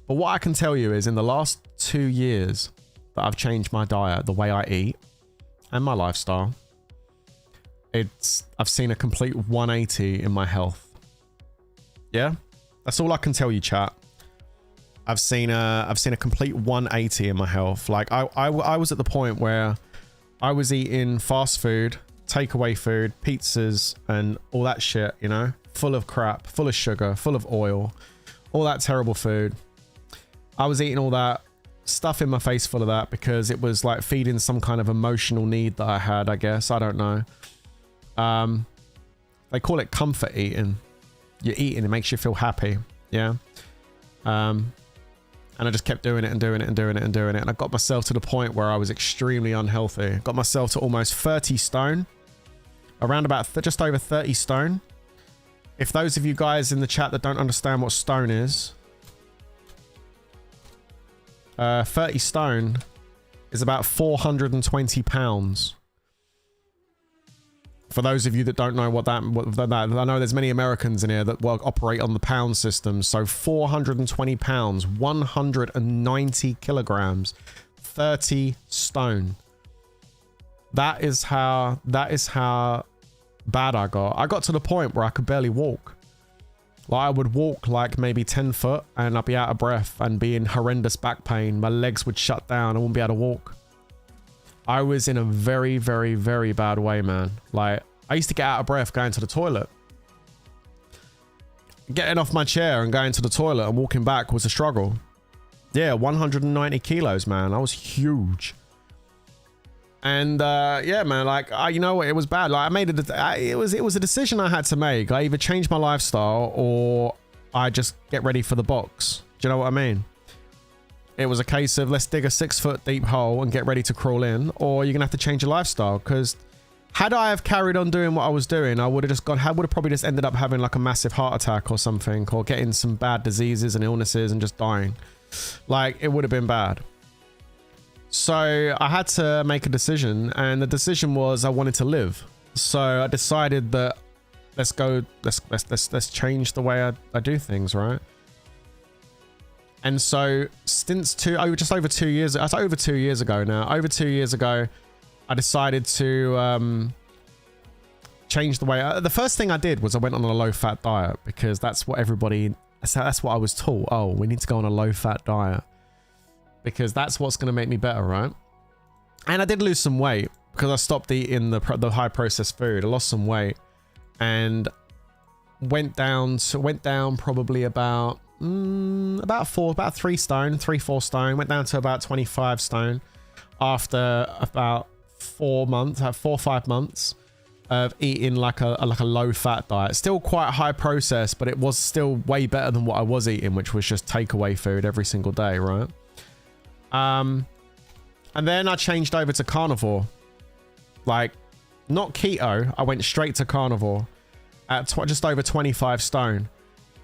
But what I can tell you is in the last 2 years that I've changed my diet, the way I eat and my lifestyle, I've seen a complete 180 in my health. Yeah, that's all I can tell you, chat. I've seen a complete 180 in my health. Like I was at the point where I was eating fast food, takeaway food, pizzas and all that shit, you know, full of crap, full of sugar, full of oil, all that terrible food. I was eating all that stuff in my face full of that because it was like feeding some kind of emotional need that I had, I guess. I don't know. They call it comfort eating. You're eating, it makes you feel happy. Yeah. And I just kept doing it and doing it and doing it and doing it. And I got myself to the point where I was extremely unhealthy. Got myself to almost 30 stone. Around about just over 30 stone. If those of you guys in the chat that don't understand what stone is, 30 stone is about 420 pounds. For those of you that don't know what that, I know there's many Americans in here that operate on the pound system. So 420 pounds, 190 kilograms, 30 stone. That is how bad I got. I got to the point where I could barely walk. Like I would walk like maybe 10 foot and I'd be out of breath and be in horrendous back pain. My legs would shut down. I wouldn't be able to walk. I was in a very, very, very bad way, man. Like I used to get out of breath going to the toilet. Getting off my chair and going to the toilet and walking back was a struggle. Yeah, 190 kilos, man. I was huge. And yeah, man, like you know what, it was bad. Like I made it was a decision I had to make. I either change my lifestyle or I just get ready for the box. Do you know what I mean? It was a case of let's dig a 6 foot deep hole and get ready to crawl in, or you're gonna have to change your lifestyle. Because had I have carried on doing what I was doing, I would have probably just ended up having like a massive heart attack or something, or getting some bad diseases and illnesses and just dying. Like it would have been bad. So I had to make a decision, and the decision was I wanted to live. So I decided that let's change the way I do things, right? And so since just over 2 years, that's over 2 years ago now. Over 2 years ago, I decided to change the way. The first thing I did was I went on a low-fat diet because that's what that's what I was taught. Oh, we need to go on a low-fat diet because that's what's going to make me better, right? And I did lose some weight because I stopped eating the high processed food. I lost some weight and went down probably about 3 stone, 3-4 stone. Went down to about 25 stone. after about 4 months, 4 or 5 months of eating like a low fat diet. Still quite high process, but it was still way better than what I was eating, which was just takeaway food every single day, right? And then I changed over to carnivore. Like, not keto, I went straight to carnivore at just over 25 stone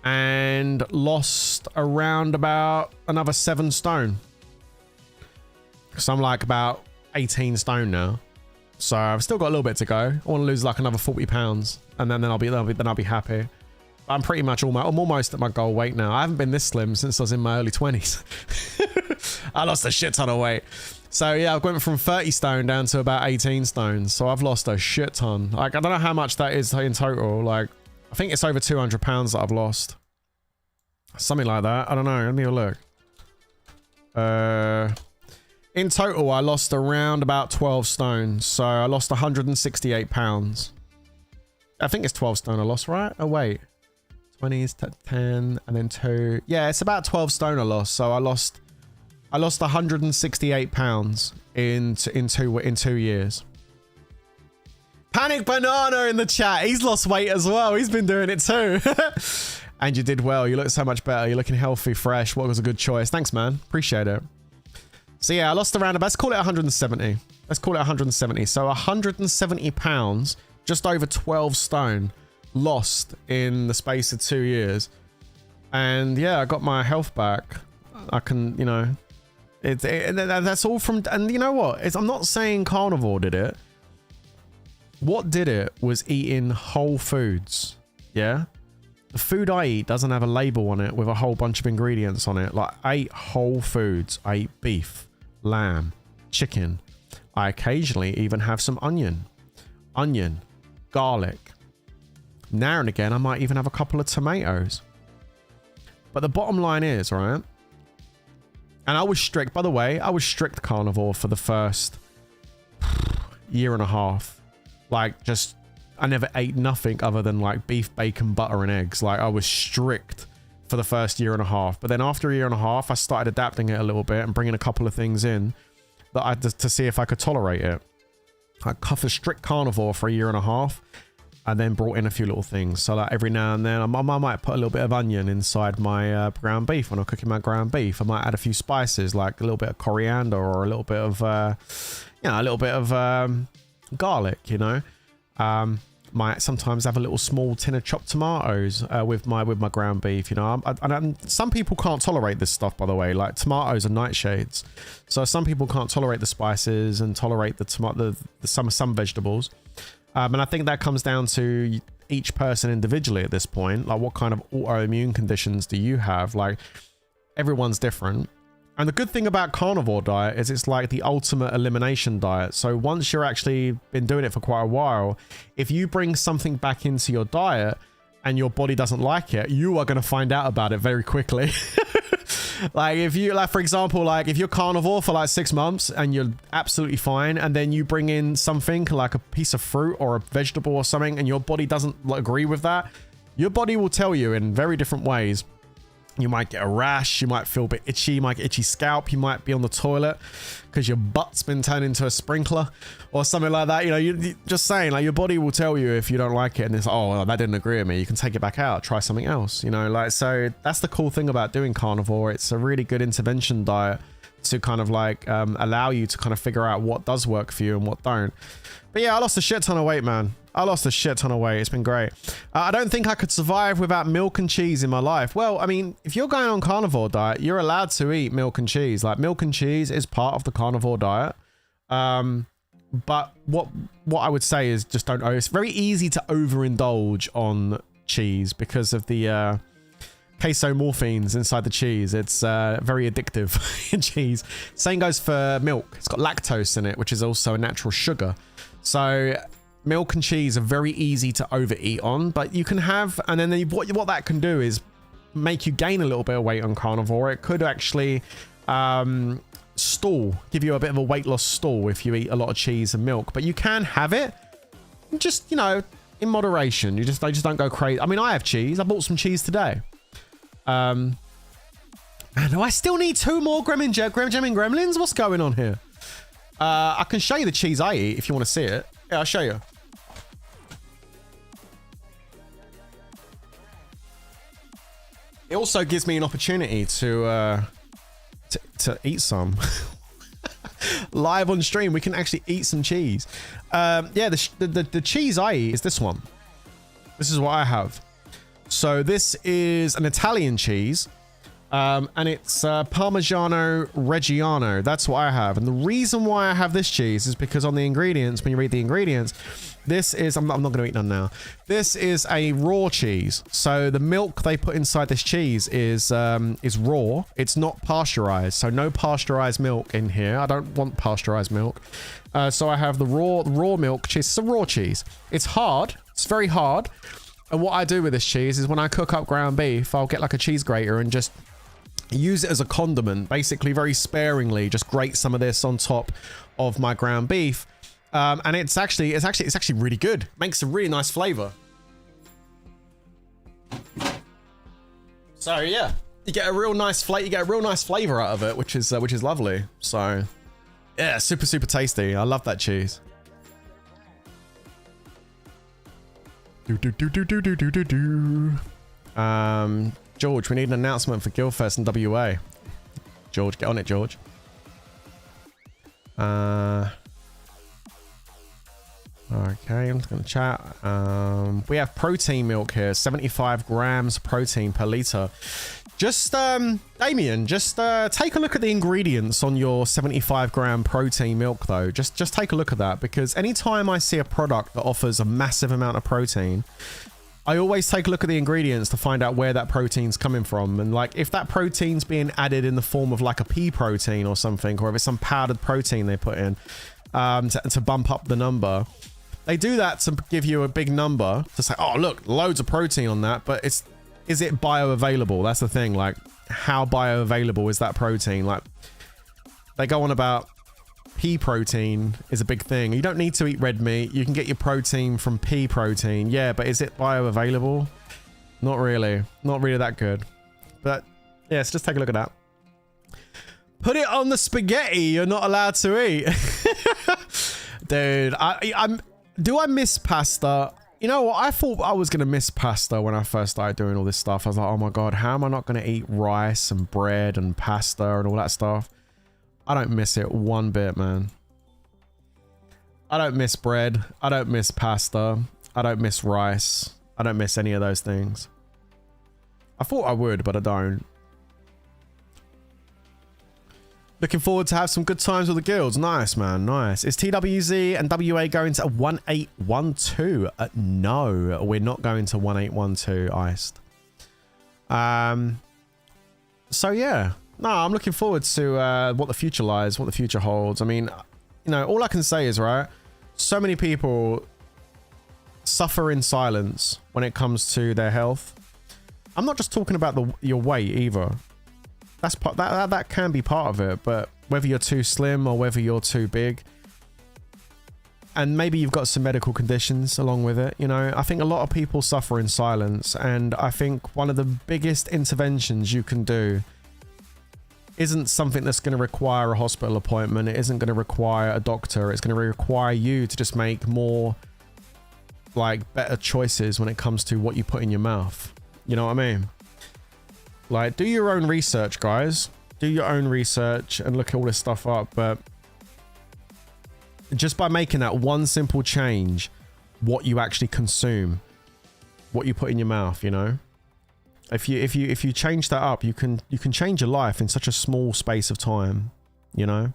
and lost around about another 7 stone. So I'm like about 18 stone now. So I've still got a little bit to go. I want to lose like another 40 pounds and then I'll be happy. I'm pretty much I'm almost at my goal weight now. I haven't been this slim since I was in my early 20s. I lost a shit ton of weight. So yeah, I went from 30 stone down to about 18 stone. So I've lost a shit ton. Like, I don't know how much that is in total. Like, I think it's over 200 pounds that I've lost. Something like that. I don't know. Let me have a look. In total, I lost around about 12 stone. So I lost 168 pounds. I think it's 12 stone I lost, right? Oh, wait. 20 is 10 and then 2. Yeah, it's about 12 stone I lost. So I lost 168 pounds in 2 years. Panic Banana in the chat. He's lost weight as well. He's been doing it too. And you did well. You look so much better. You're looking healthy, fresh. What was a good choice. Thanks, man. Appreciate it. So yeah, I lost around about, let's call it 170. Let's call it 170. So 170 pounds, just over 12 stone lost in the space of 2 years. And yeah, I got my health back. I can, you know, that's all from, and you know what? I'm not saying carnivore did it. What did it was eating whole foods. Yeah. The food I eat doesn't have a label on it with a whole bunch of ingredients on it. Like, I ate whole foods. I ate beef, lamb, chicken. I occasionally even have some onion, garlic. Now and again, I might even have a couple of tomatoes. But the bottom line is, right? And I was strict, by the way, I was strict carnivore for the first year and a half. Like, just, I never ate nothing other than like beef, bacon, butter, and eggs. Like, I was strict for the first year and a half. But then after a year and a half, I started adapting it a little bit and bringing a couple of things in that I to see if I could tolerate it. I cut a strict carnivore for a year and a half. And then brought in a few little things. So like every now and then, I might put a little bit of onion inside my ground beef when I'm cooking my ground beef. I might add a few spices, like a little bit of coriander or a little bit of, garlic, you know. Might sometimes have a little small tin of chopped tomatoes with my ground beef, you know. And some people can't tolerate this stuff, by the way. Like, tomatoes are nightshades. So some people can't tolerate the spices and tolerate some vegetables. And I think that comes down to each person individually at this point. Like, what kind of autoimmune conditions do you have? Like, everyone's different. And the good thing about carnivore diet is it's like the ultimate elimination diet. So once you're actually been doing it for quite a while, if you bring something back into your diet and your body doesn't like it, you are going to find out about it very quickly. Like, if you, like, for example, like if you're carnivore for like 6 months and you're absolutely fine, and then you bring in something like a piece of fruit or a vegetable or something, and your body doesn't agree with that, your body will tell you in very different ways. You might get a rash, you might feel a bit itchy, you might get itchy scalp, you might be on the toilet because your butt's been turned into a sprinkler or something like that. You know, you just saying, like, your body will tell you if you don't like it and it's, oh, well, that didn't agree with me. You can take it back out, try something else, you know, like, so that's the cool thing about doing carnivore. It's a really good intervention diet to kind of like allow you to kind of figure out what does work for you and what don't. But yeah, I lost a shit ton of weight, man. I lost a shit ton of weight. It's been great. I don't think I could survive without milk and cheese in my life. Well, I mean, if you're going on carnivore diet, you're allowed to eat milk and cheese. Like, milk and cheese is part of the carnivore diet. But what I would say is just don't. It's very easy to overindulge on cheese because of the casomorphines inside the cheese. It's very addictive in cheese. Same goes for milk. It's got lactose in it, which is also a natural sugar. So milk and cheese are very easy to overeat on, but you can have, and then what that can do is make you gain a little bit of weight on carnivore. It could actually give you a bit of a weight loss stall if you eat a lot of cheese and milk, but you can have it just, you know, in moderation. They just don't go crazy. I mean, I have cheese. I bought some cheese today. And I still need 2 more Gremlins. What's going on here? I can show you the cheese I eat if you want to see it. Yeah, I'll show you. It also gives me an opportunity to eat some. Live on stream, we can actually eat some cheese. Yeah, the cheese I eat is this one. This is what I have. So this is an Italian cheese. And it's Parmigiano Reggiano. That's what I have. And the reason why I have this cheese is because on the ingredients, when you read the ingredients, this is, I'm not going to eat none now. This is a raw cheese. So the milk they put inside this cheese is raw. It's not pasteurized. So no pasteurized milk in here. I don't want pasteurized milk. So I have the raw milk cheese. It's a raw cheese. It's hard. It's very hard. And what I do with this cheese is when I cook up ground beef, I'll get like a cheese grater and just use it as a condiment, basically very sparingly, just grate some of this on top of my ground beef. And it's actually really good. Makes a really nice flavor. So yeah, you get a real nice flavor out of it, which is lovely. So yeah, super tasty. I love that cheese. George, we need an announcement for Guildfest in WA. George, get on it, George. Okay, I'm just going to chat. We have protein milk here, 75 grams protein per litre. Just, Damien, just take a look at the ingredients on your 75 gram protein milk, though. Just take a look at that, because anytime I see a product that offers a massive amount of protein, I always take a look at the ingredients to find out where that protein's coming from. And like, if that protein's being added in the form of like a pea protein or something, or if it's some powdered protein they put in to bump up the number, they do that to give you a big number to say, oh, look, loads of protein on that. But is it bioavailable? That's the thing. Like, how bioavailable is that protein? Like, they go on about pea protein is a big thing. You don't need to eat red meat. You can get your protein from pea protein. Yeah, but is it bioavailable? Not really. Not really that good. But yeah, so just take a look at that. Put it on the spaghetti you're not allowed to eat. Dude, do I miss pasta? You know what? I thought I was going to miss pasta when I first started doing all this stuff. I was like, oh my God, how am I not going to eat rice and bread and pasta and all that stuff? I don't miss it one bit, man. I don't miss bread. I don't miss pasta. I don't miss rice. I don't miss any of those things. I thought I would, but I don't. Looking forward to have some good times with the guilds. Nice, man. Nice. Is TWZ and WA going to 1812? No, we're not going to 1812 iced. So yeah. No, I'm looking forward to what the future lies, what the future holds. I mean, you know, all I can say is, right, so many people suffer in silence when it comes to their health. I'm not just talking about your weight either. That's part that can be part of it, but whether you're too slim or whether you're too big, and maybe you've got some medical conditions along with it, you know, I think a lot of people suffer in silence, and I think one of the biggest interventions you can do isn't something that's going to require a hospital appointment. It isn't going to require a doctor. It's going to require you to just make more, like, better choices when it comes to what you put in your mouth. You know what I mean? Like, do your own research, guys. Do your own research and look all this stuff up. But just by making that one simple change, what you actually consume, what you put in your mouth, you know? If you change that up, you can change your life in such a small space of time, you know.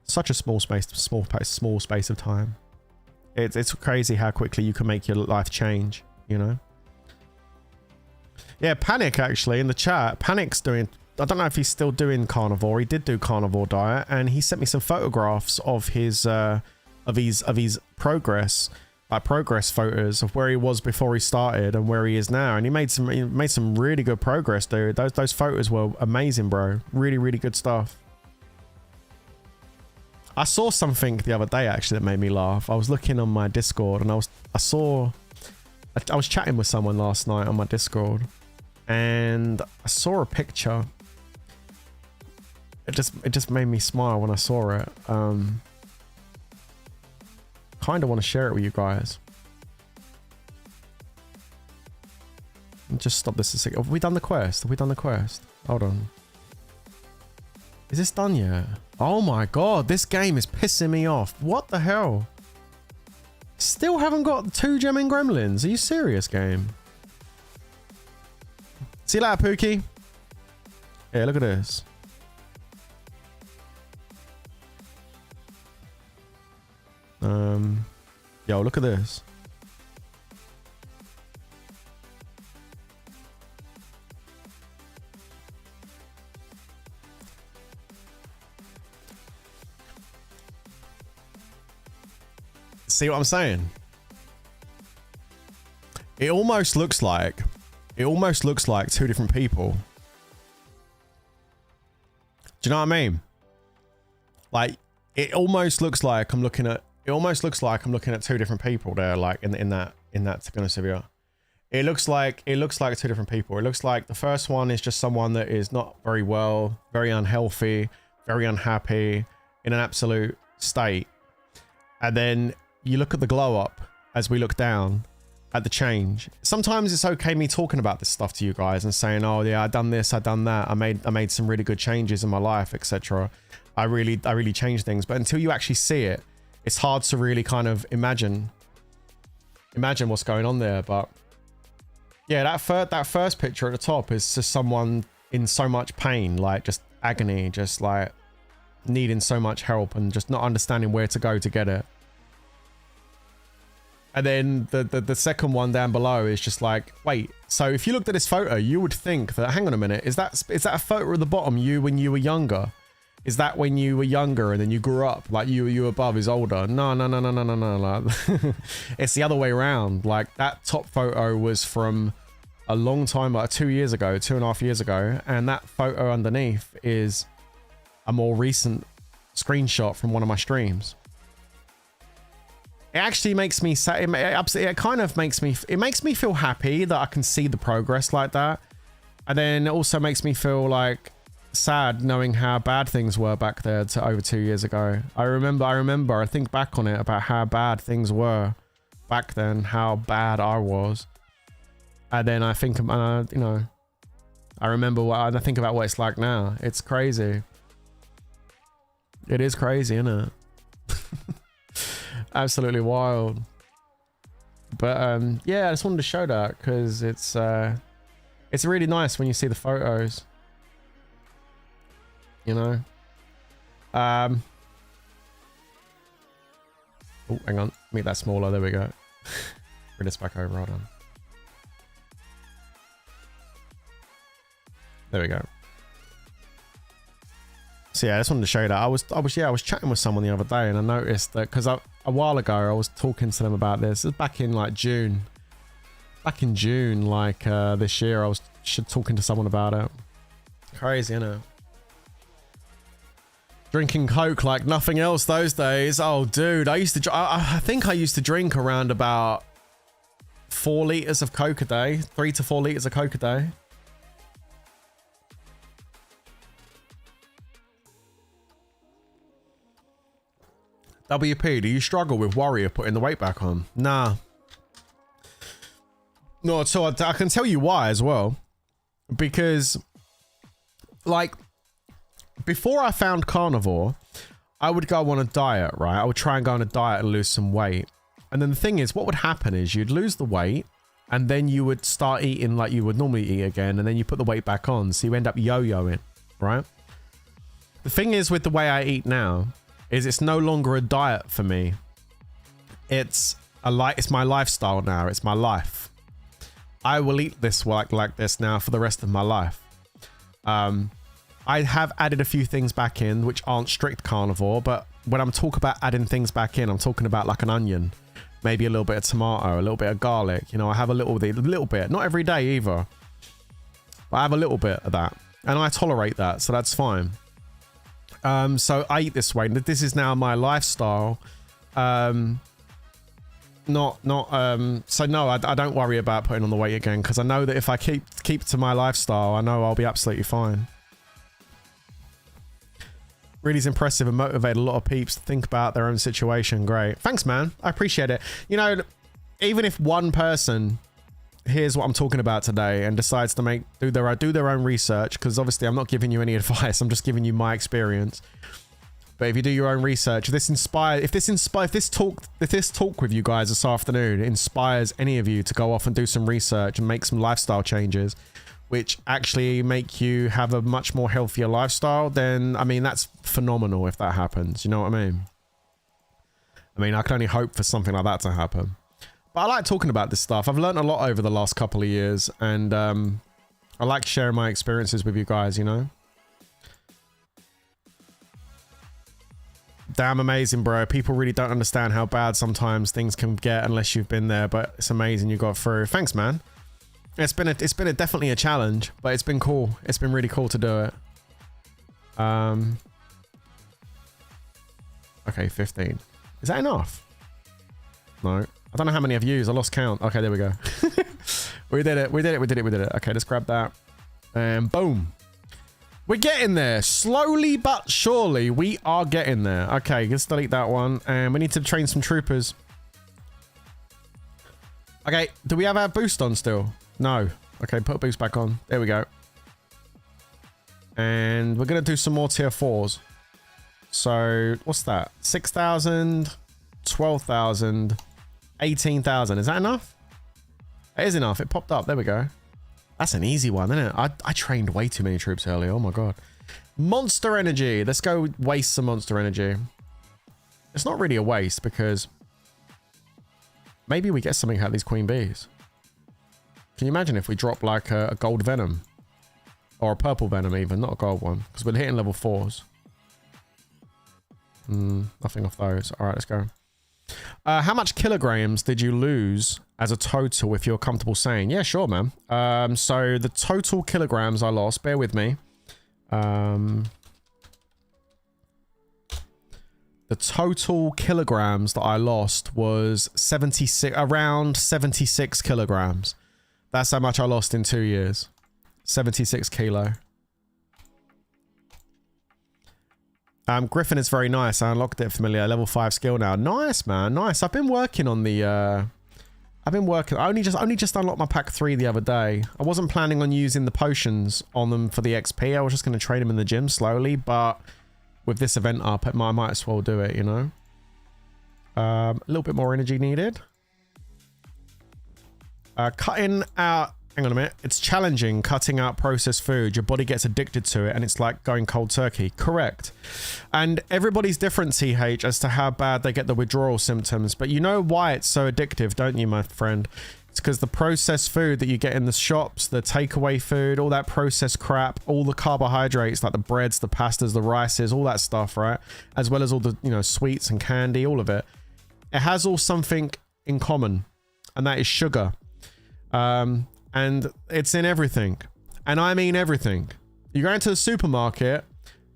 Such a small space of time. It's crazy how quickly you can make your life change, you know. Yeah, Panic actually in the chat. Panic's doing. I don't know if he's still doing carnivore. He did do carnivore diet, and he sent me some photographs of his progress. Like progress photos of where he was before he started and where he is now, and he made some really good progress, dude. Those photos were amazing, bro. Really good stuff. I saw something the other day actually that made me laugh. I was looking on my Discord and I was chatting with someone last night on my Discord, and I saw a picture, It just made me smile when I saw it. Kind of want to share it with you guys. Just stop this a second. Have we done the quest? Have we done the quest? Hold on. Is this done yet? Oh my god, this game is pissing me off. What the hell? Still haven't got 2 gemming gremlins. Are you serious, game? See you later, Pookie. Yeah, look at this. Yo, look at this. See what I'm saying? It almost looks like 2 different people. Do you know what I mean? Like, it almost looks like I'm looking at 2 different people there, like in that, to be honest with you. It looks like 2 different people. It looks like the first one is just someone that is not very well, very unhealthy, very unhappy, in an absolute state. And then you look at the glow up as we look down at the change. Sometimes it's okay me talking about this stuff to you guys and saying, oh yeah, I done this, I done that, I made some really good changes in my life, etc. I really changed things. But until you actually see it, it's hard to really kind of imagine what's going on there. But yeah, that first picture at the top is just someone in so much pain, like just agony, just like needing so much help and just not understanding where to go to get it. And then the second one down below is just like, wait, so if you looked at this photo, you would think that, hang on a minute, is that a photo at the bottom, you when you were younger? Is that when you were younger and then you grew up, like you above is older? No. Like, it's the other way around. Like, that top photo was from a long time, like 2 years ago, 2.5 years ago. And that photo underneath is a more recent screenshot from one of my streams. It actually makes me sad. It kind of makes me feel happy that I can see the progress like that. And then it also makes me feel like sad knowing how bad things were back there to over 2 years ago. I think back on it about how bad things were back then, how bad I was. And then I think, you know, I think about what it's like now. It's crazy. It is crazy, isn't it? Absolutely wild. But yeah, I just wanted to show that because it's really nice when you see the photos, you know. Oh, hang on, make that smaller. There we go. Bring this back over. Hold on. There we go. So yeah, I just wanted to show you that. I was chatting with someone the other day and I noticed that because a while ago I was talking to them about this. It was back in like June. Back in June, like this year, I was talking to someone about it. Crazy, innit? Drinking Coke like nothing else those days. Oh, dude, I think I used to drink around about 4 liters of Coke a day, 3 to 4 liters of Coke a day. WP, do you struggle with Warrior putting the weight back on? Nah. No, so I can tell you why as well. Because, like, before I found carnivore, I would go on a diet, right? I would try and go on a diet and lose some weight. And then the thing is, what would happen is you'd lose the weight and then you would start eating like you would normally eat again. And then you put the weight back on. So you end up yo-yoing, right? The thing is with the way I eat now is it's no longer a diet for me. It's my lifestyle now. It's my life. I will eat this like this now for the rest of my life. I have added a few things back in which aren't strict carnivore, but when I'm talking about adding things back in, I'm talking about like an onion, maybe a little bit of tomato, a little bit of garlic. You know, I have a little bit, not every day either, but I have a little bit of that and I tolerate that. So that's fine. So I eat this way. This is now my lifestyle. So no, I don't worry about putting on the weight again because I know that if I keep to my lifestyle, I know I'll be absolutely fine. Really is impressive and motivated a lot of peeps to think about their own situation. Great. Thanks, man. I appreciate it. You know, even if one person hears what I'm talking about today and decides to do their own research, because obviously I'm not giving you any advice, I'm just giving you my experience. But if you do your own research, if this talk with you guys this afternoon inspires any of you to go off and do some research and make some lifestyle changes, which actually make you have a much more healthier lifestyle, then I mean that's phenomenal if that happens. You know what I mean? I can only hope for something like that to happen. But I like talking about this stuff. I've learned a lot over the last couple of years, and I like sharing my experiences with you guys, you know? Damn amazing, bro. People really don't understand how bad sometimes things can get unless you've been there, but it's amazing you got through. Thanks, man. It's been definitely a challenge, but it's been cool. It's been really cool to do it. Okay, 15. Is that enough? No. I don't know how many I've used. I lost count. Okay, there we go. We did it. Okay, let's grab that. And boom. We're getting there. Slowly but surely, we are getting there. Okay, let's delete that one. And we need to train some troopers. Okay, do we have our boost on still? No. Okay, put boost back on. There we go. And we're going to do some more tier 4s. So, what's that? 6,000, 12,000, 18,000. Is that enough? It is enough. It popped up. There we go. That's an easy one, isn't it? I trained way too many troops earlier. Oh my god. Monster energy. Let's go waste some monster energy. It's not really a waste because maybe we get something out of these queen bees. Can you imagine if we drop like a gold venom? Or a purple venom even, not a gold one. Because we're hitting level 4s. Nothing off those. Alright, let's go. How much kilograms did you lose as a total, if you're comfortable saying? Yeah, sure, man. So the total kilograms I lost, bear with me. The total kilograms that I lost was around 76 kilograms. That's how much I lost in 2 years. 76 kilo. Griffin is very nice. I unlocked it familiar. Level 5 skill now. Nice, man. Nice. I've been working on the... I only just unlocked my pack 3 the other day. I wasn't planning on using the potions on them for the XP. I was just going to train them in the gym slowly, but with this event up, I might as well do it, you know? A little bit more energy needed. Cutting out... Hang on a minute. It's challenging cutting out processed food. Your body gets addicted to it and it's like going cold turkey. Correct. And everybody's different, TH, as to how bad they get the withdrawal symptoms. But you know why it's so addictive, don't you, my friend? It's because the processed food that you get in the shops, the takeaway food, all that processed crap, all the carbohydrates like the breads, the pastas, the rices, all that stuff, right? As well as all the, you know, sweets and candy, all of it. It has all something in common, and that is sugar. And it's in everything. And I mean everything. You go into the supermarket,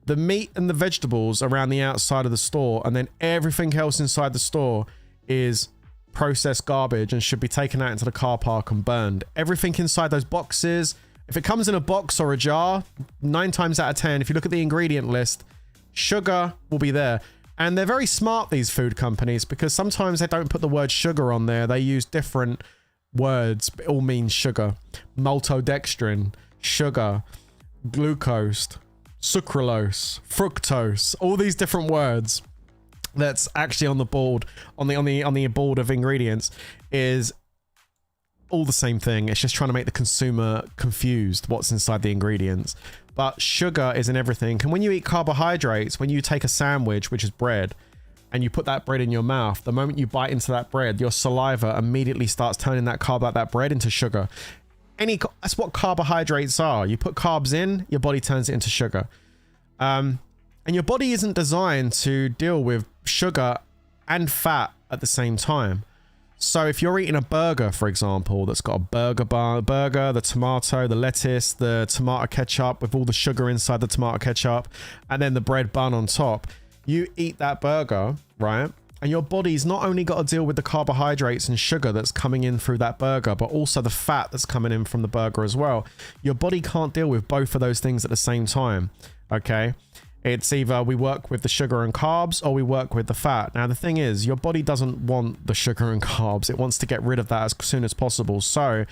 the meat and the vegetables around the outside of the store, and then everything else inside the store is processed garbage and should be taken out into the car park and burned. Everything inside those boxes, if it comes in a box or a jar, 9 times out of 10, if you look at the ingredient list, sugar will be there. And they're very smart, these food companies, because sometimes they don't put the word sugar on there. They use different words, but it all means sugar. Maltodextrin, sugar, glucose, sucralose, fructose, all these different words that's actually on the board, on the board of ingredients, is all the same thing. It's just trying to make the consumer confused what's inside the ingredients. But sugar is in everything. And when you eat carbohydrates, when you take a sandwich, which is bread, and you put that bread in your mouth, the moment you bite into that bread, your saliva immediately starts turning that carb out that bread into sugar. That's what carbohydrates are. You put carbs in, your body turns it into sugar. And your body isn't designed to deal with sugar and fat at the same time. So if you're eating a burger, for example, that's got a burger, the tomato, the lettuce, the tomato ketchup with all the sugar inside the tomato ketchup, and then the bread bun on top, you eat that burger, right? And your body's not only got to deal with the carbohydrates and sugar that's coming in through that burger, but also the fat that's coming in from the burger as well. Your body can't deal with both of those things at the same time, okay? It's either we work with the sugar and carbs or we work with the fat. Now, the thing is, your body doesn't want the sugar and carbs. It wants to get rid of that as soon as possible. So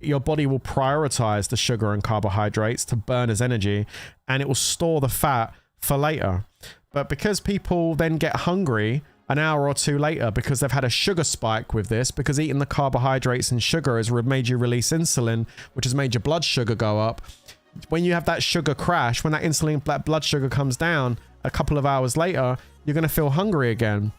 your body will prioritize the sugar and carbohydrates to burn as energy, and it will store the fat for later. But because people then get hungry an hour or two later because they've had a sugar spike with this, because eating the carbohydrates and sugar has made you release insulin, which has made your blood sugar go up. When you have that sugar crash, when that insulin, that blood sugar comes down a couple of hours later, you're going to feel hungry again,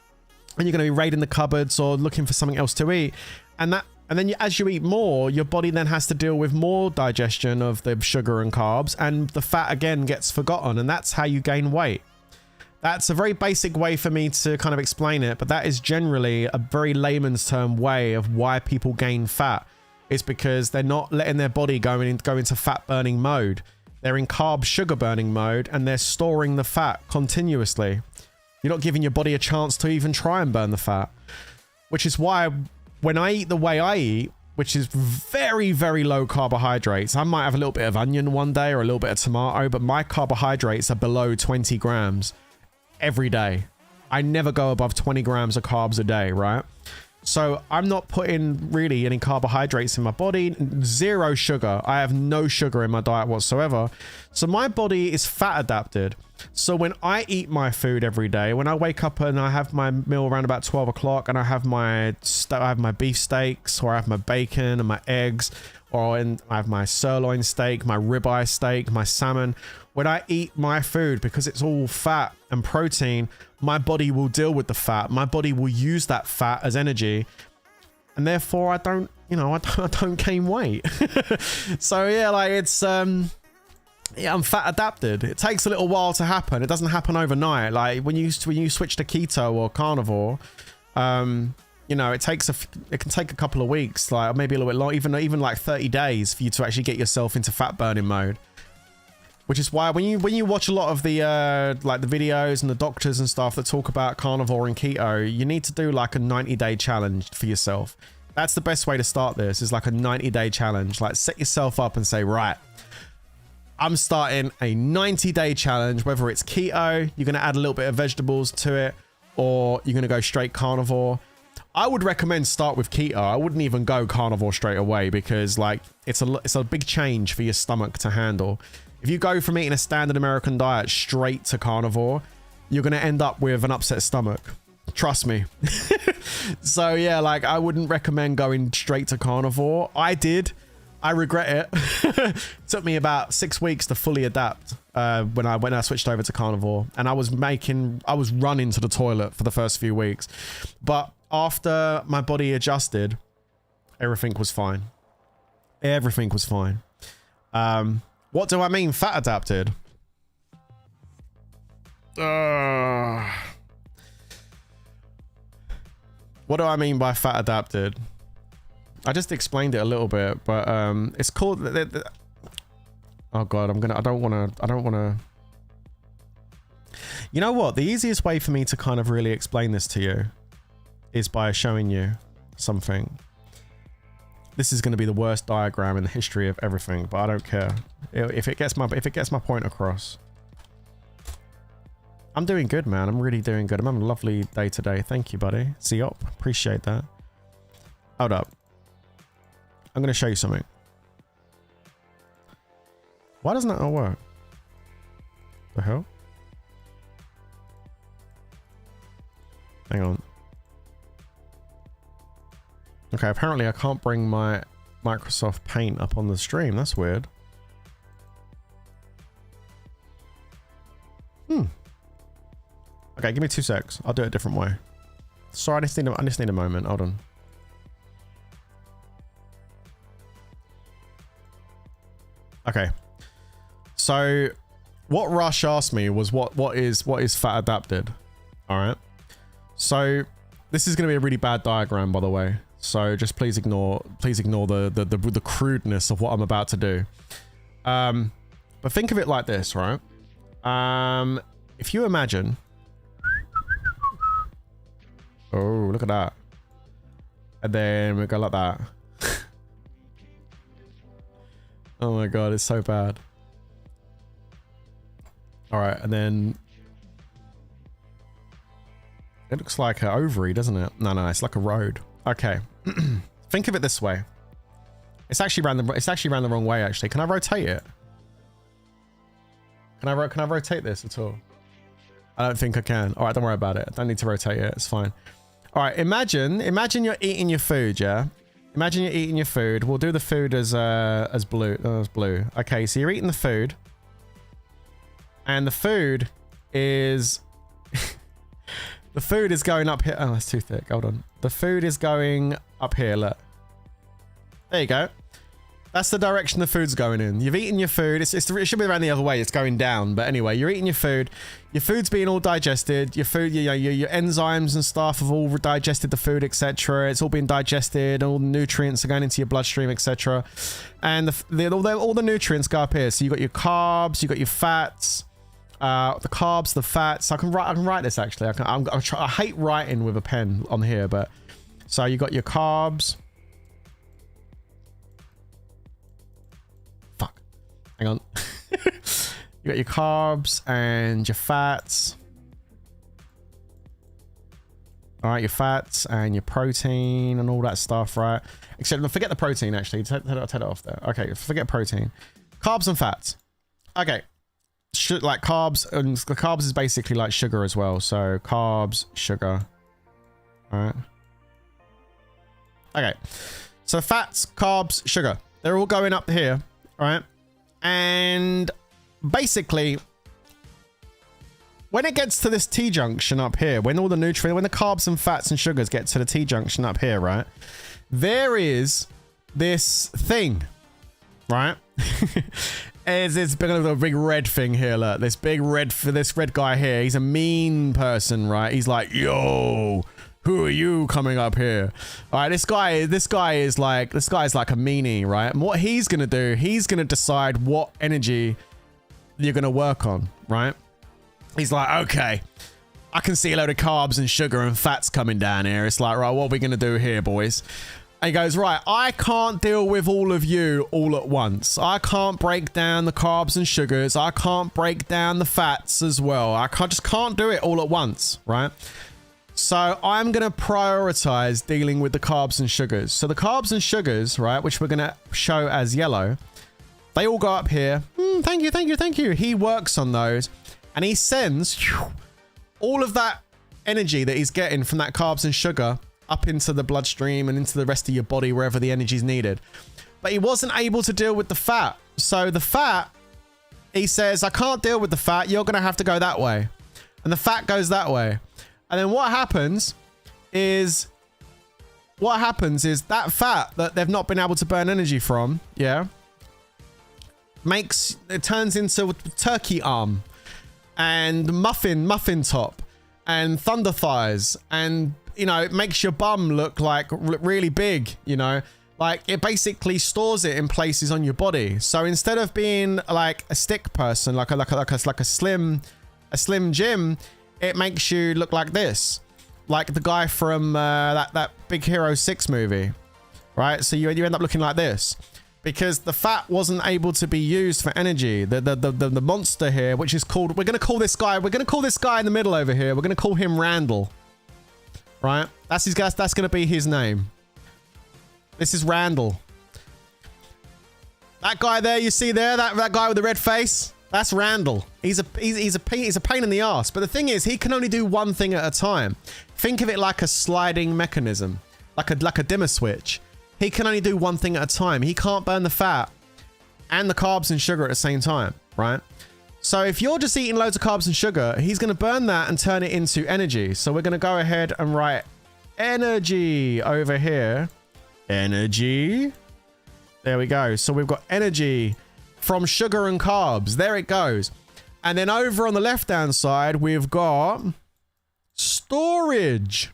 and you're going to be raiding the cupboards or looking for something else to eat. And then as you eat more, your body then has to deal with more digestion of the sugar and carbs, and the fat again gets forgotten, and that's how you gain weight. That's a very basic way for me to kind of explain it, but that is generally a very layman's term way of why people gain fat. Is because they're not letting their body go into fat burning mode. They're in carb sugar burning mode, and they're storing the fat continuously. You're not giving your body a chance to even try and burn the fat, which is why when I eat the way I eat, which is very, very low carbohydrates, I might have a little bit of onion one day or a little bit of tomato, but my carbohydrates are below 20 grams every day. I never go above 20 grams of carbs a day, right? So I'm not putting really any carbohydrates in my body, zero sugar. I have no sugar in my diet whatsoever. So my body is fat adapted. So when I eat my food every day, when I wake up and I have my meal around about 12 o'clock and I have my beef steaks, or I have my bacon and my eggs, I have my sirloin steak, my ribeye steak, my salmon. When I eat my food, because it's all fat and protein, my body will deal with the fat. My body will use that fat as energy, and therefore I don't gain weight. So yeah, like it's I'm fat adapted. It takes a little while to happen. It doesn't happen overnight. Like when you switch to keto or carnivore, it can take a couple of weeks, like maybe a little bit long, even like 30 days for you to actually get yourself into fat burning mode. Which is why when you watch a lot of the like the videos and the doctors and stuff that talk about carnivore and keto, you need to do like a 90-day challenge for yourself. That's the best way to start this, is like a 90-day challenge. Like set yourself up and say, right, I'm starting a 90-day challenge, whether it's keto, you're going to add a little bit of vegetables to it, or you're going to go straight carnivore. I would recommend start with keto. I wouldn't even go carnivore straight away, because like it's a big change for your stomach to handle. If you go from eating a standard American diet straight to carnivore, you're going to end up with an upset stomach. Trust me. So yeah, like I wouldn't recommend going straight to carnivore. I did. I regret it. It took me about 6 weeks to fully adapt when I switched over to carnivore, and I was running to the toilet for the first few weeks. But after my body adjusted, everything was fine. Everything was fine. What do I mean fat adapted? What do I mean by fat adapted? I just explained it a little bit, but it's called oh god, I don't want to. You know what? The easiest way for me to kind of really explain this to you is by showing you something. This is going to be the worst diagram in the history of everything, but I don't care. If it gets my point across. I'm doing good, man. I'm really doing good. I'm having a lovely day today. Thank you, buddy. Ziop. Appreciate that. Hold up. I'm going to show you something. Why doesn't that not work? The hell? Hang on. Okay, apparently I can't bring my Microsoft Paint up on the stream. That's weird. Okay, give me 2 secs. I'll do it a different way. Sorry, I just need a moment. Hold on. Okay. So what Rush asked me was what is fat adapted? All right. So this is going to be a really bad diagram, by the way. So just please ignore the crudeness of what I'm about to do. But think of it like this, right? If you imagine, oh, look at that. And then we go like that. Oh my god, it's so bad. All right, and then it looks like an ovary, doesn't it? No, it's like a road. Okay. Think of it this way. It's actually ran the wrong way, actually. Can I rotate it? Can I rotate this at all? I don't think I can. All right, don't worry about it. I don't need to rotate it. It's fine. All right, imagine you're eating your food, yeah? Imagine you're eating your food. We'll do the food as blue. As blue. Okay, so you're eating the food. And the food is... the food is going up here. Oh, that's too thick. Hold on. The food is going up here, look. There you go. That's the direction the food's going in. You've eaten your food. It should be around the other way. It's going down. But anyway, you're eating your food. Your food's being all digested. Your food, your enzymes and stuff have all digested the food, etc. It's all been digested. All the nutrients are going into your bloodstream, etc. And all the nutrients go up here. So you've got your carbs, you've got your fats. The carbs, the fats. I can write this actually. I hate writing with a pen on here, but so you got your carbs. Fuck. Hang on. You got your carbs and your fats. All right, your fats and your protein and all that stuff, right? Except forget the protein actually. Take it off there. Okay, forget protein. Carbs and fats. Okay. Like carbs, and the carbs is basically like sugar as well. So carbs, sugar. All right. Okay. So fats, carbs, sugar. They're all going up here, right? And basically, when it gets to this T junction up here, when all the nutrients, when the carbs and fats and sugars get to the T junction up here, right? There is this thing, right? It's a big red thing here. Look, this red guy here. He's a mean person, right? He's like, yo, who are you coming up here? All right, this guy is like a meanie, right? And what he's gonna do, he's gonna decide what energy you're gonna work on, right? He's like, okay, I can see a load of carbs and sugar and fats coming down here. It's like, right, what are we gonna do here, boys? And he goes, right, I can't deal with all of you all at once. I can't break down the carbs and sugars. I can't break down the fats as well. I just can't do it all at once, right? So I'm going to prioritize dealing with the carbs and sugars. So the carbs and sugars, right, which we're going to show as yellow, they all go up here. Thank you, thank you, thank you. He works on those and he sends all of that energy that he's getting from that carbs and sugar up into the bloodstream and into the rest of your body, wherever the energy is needed. But he wasn't able to deal with the fat. So the fat, he says, I can't deal with the fat. You're going to have to go that way. And the fat goes that way. And then what happens is that fat that they've not been able to burn energy from, yeah, it turns into turkey arm and muffin top and thunder thighs, and you know, it makes your bum look like really big, you know, like it basically stores it in places on your body. So instead of being like a stick person, like a slim Jim, it makes you look like this, like the guy from that Big Hero 6 movie, right? So you end up looking like this because the fat wasn't able to be used for energy. The monster here, which is called, we're gonna call this guy in the middle over here, we're gonna call him Randall. Right? That's going to be his name. This is Randall. That guy there, you see there? That guy with the red face? That's Randall. He's a pain in the ass. But the thing is, he can only do one thing at a time. Think of it like a sliding mechanism. Like a dimmer switch. He can only do one thing at a time. He can't burn the fat and the carbs and sugar at the same time. Right? So if you're just eating loads of carbs and sugar, he's going to burn that and turn it into energy. So we're going to go ahead and write energy over here. Energy. There we go. So we've got energy from sugar and carbs. There it goes. And then over on the left-hand side, we've got storage.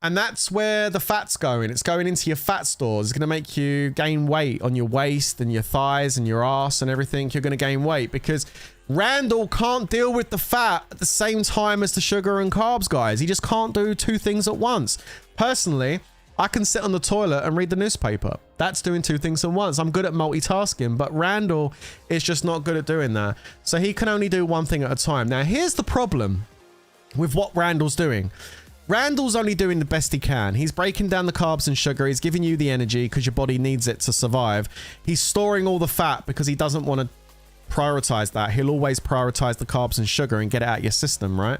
And that's where the fat's going. It's going into your fat stores. It's going to make you gain weight on your waist and your thighs and your ass and everything. You're going to gain weight because Randall can't deal with the fat at the same time as the sugar and carbs, guys. He just can't do two things at once. Personally, I can sit on the toilet and read the newspaper. That's doing two things at once. I'm good at multitasking, but Randall is just not good at doing that. So he can only do one thing at a time. Now, here's the problem with what Randall's doing. Randall's only doing the best he can. He's breaking down the carbs and sugar. He's giving you the energy because your body needs it to survive. He's storing all the fat because he doesn't want to prioritize that. He'll always prioritize the carbs and sugar and get it out of your system, right?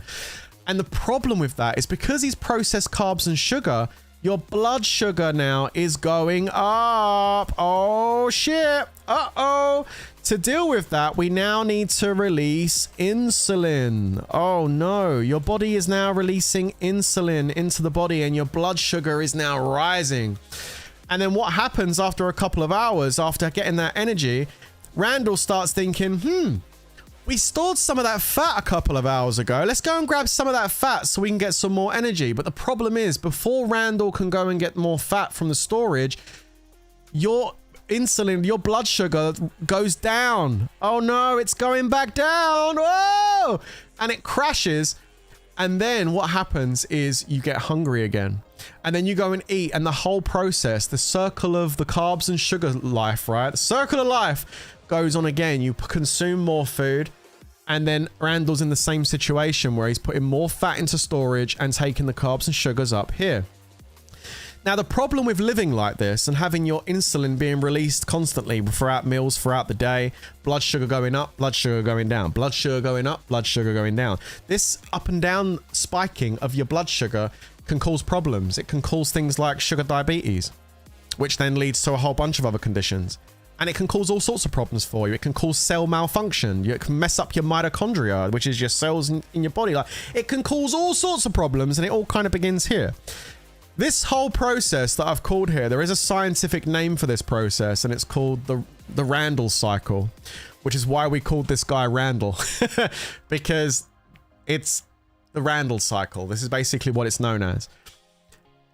And the problem with that is because he's processed carbs and sugar, your blood sugar now is going up. Oh, shit. Uh-oh. To deal with that, we now need to release insulin. Oh, no. Your body is now releasing insulin into the body and your blood sugar is now rising. And then what happens after a couple of hours, after getting that energy, Randall starts thinking, we stored some of that fat a couple of hours ago. Let's go and grab some of that fat so we can get some more energy. But the problem is, before Randall can go and get more fat from the storage, your insulin, your blood sugar goes down. Oh no, it's going back down. Oh! And it crashes. And then what happens is you get hungry again. And then you go and eat. And the whole process, the circle of the carbs and sugar life, right? The circle of life goes on again. You consume more food. And then Randall's in the same situation where he's putting more fat into storage and taking the carbs and sugars up here. Now, the problem with living like this and having your insulin being released constantly throughout meals, throughout the day, blood sugar going up, blood sugar going down, blood sugar going up, blood sugar going down. This up and down spiking of your blood sugar can cause problems. It can cause things like sugar diabetes, which then leads to a whole bunch of other conditions. And it can cause all sorts of problems for you. It can cause cell malfunction. It can mess up your mitochondria, which is your cells in your body. Like, it can cause all sorts of problems, and it all kind of begins here. This whole process that I've called here, there is a scientific name for this process, and it's called the Randall cycle, which is why we called this guy Randall, because it's the Randall cycle. This is basically what it's known as.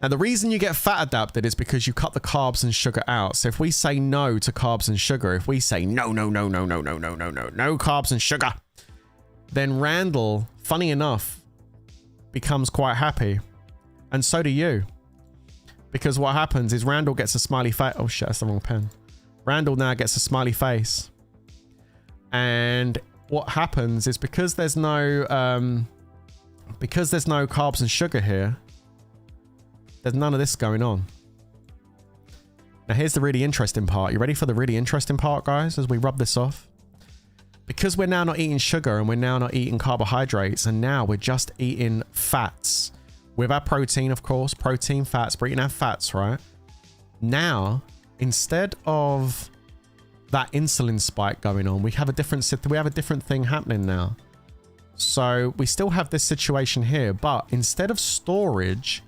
Now, the reason you get fat adapted is because you cut the carbs and sugar out. So if we say no to carbs and sugar, if we say no carbs and sugar, then Randall, funny enough, becomes quite happy. And so do you. Because what happens is Randall gets a smiley face. Oh shit, that's the wrong pen. Randall now gets a smiley face. And what happens is because there's no carbs and sugar here, there's none of this going on. Now here's the really interesting part. You ready for the really interesting part, guys, as we rub this off? Because we're now not eating sugar and we're now not eating carbohydrates, and now we're just eating fats. With our protein, of course, protein, fats, we're eating our fats, right? Now, instead of that insulin spike going on, we have a different thing happening now. So we still have this situation here, but instead of storage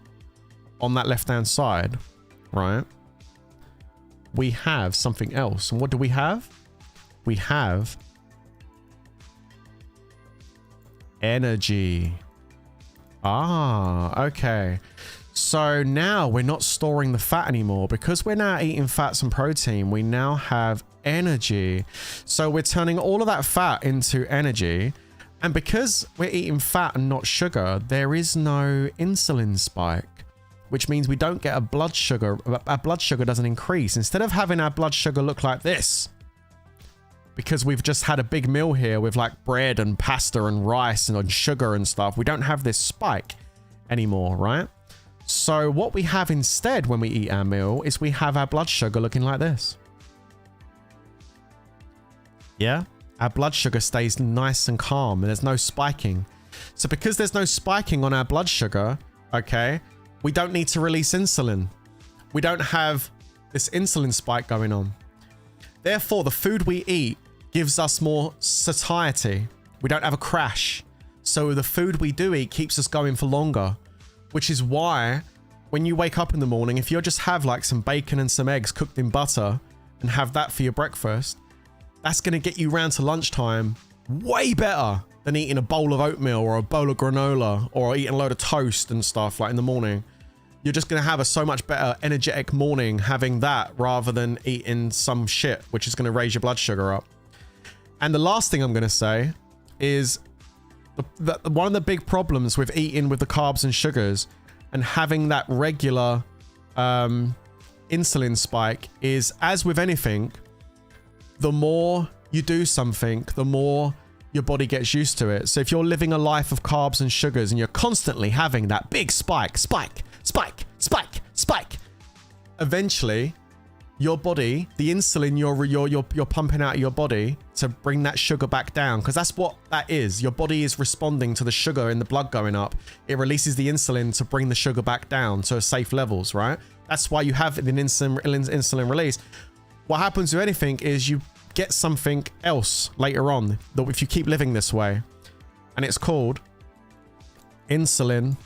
on that left-hand side, right, we have something else. And what do we have? We have energy. Ah, okay. So now we're not storing the fat anymore. Because we're now eating fats and protein, we now have energy. So we're turning all of that fat into energy. And because we're eating fat and not sugar, there is no insulin spike, which means we don't get a blood sugar. Our blood sugar doesn't increase. Instead of having our blood sugar look like this, because we've just had a big meal here with like bread and pasta and rice and sugar and stuff, we don't have this spike anymore, right? So what we have instead when we eat our meal is we have our blood sugar looking like this. Yeah? Our blood sugar stays nice and calm and there's no spiking. So because there's no spiking on our blood sugar, okay, we don't need to release insulin. We don't have this insulin spike going on. Therefore, the food we eat gives us more satiety. We don't have a crash. So the food we do eat keeps us going for longer, which is why when you wake up in the morning, if you just have like some bacon and some eggs cooked in butter and have that for your breakfast, that's going to get you round to lunchtime way better than eating a bowl of oatmeal or a bowl of granola or eating a load of toast and stuff like in the morning. You're just going to have a so much better energetic morning having that rather than eating some shit, which is going to raise your blood sugar up. And the last thing I'm going to say is one of the big problems with eating with the carbs and sugars and having that regular insulin spike is, as with anything, the more you do something, the more your body gets used to it. So if you're living a life of carbs and sugars and you're constantly having that big spike, eventually your body, the insulin you're pumping out of your body to bring that sugar back down, because that's what that is. Your body is responding to the sugar in the blood going up. It releases the insulin to bring the sugar back down to safe levels, right? That's why you have an insulin release. What happens with anything is you get something else later on that if you keep living this way, and it's called insulin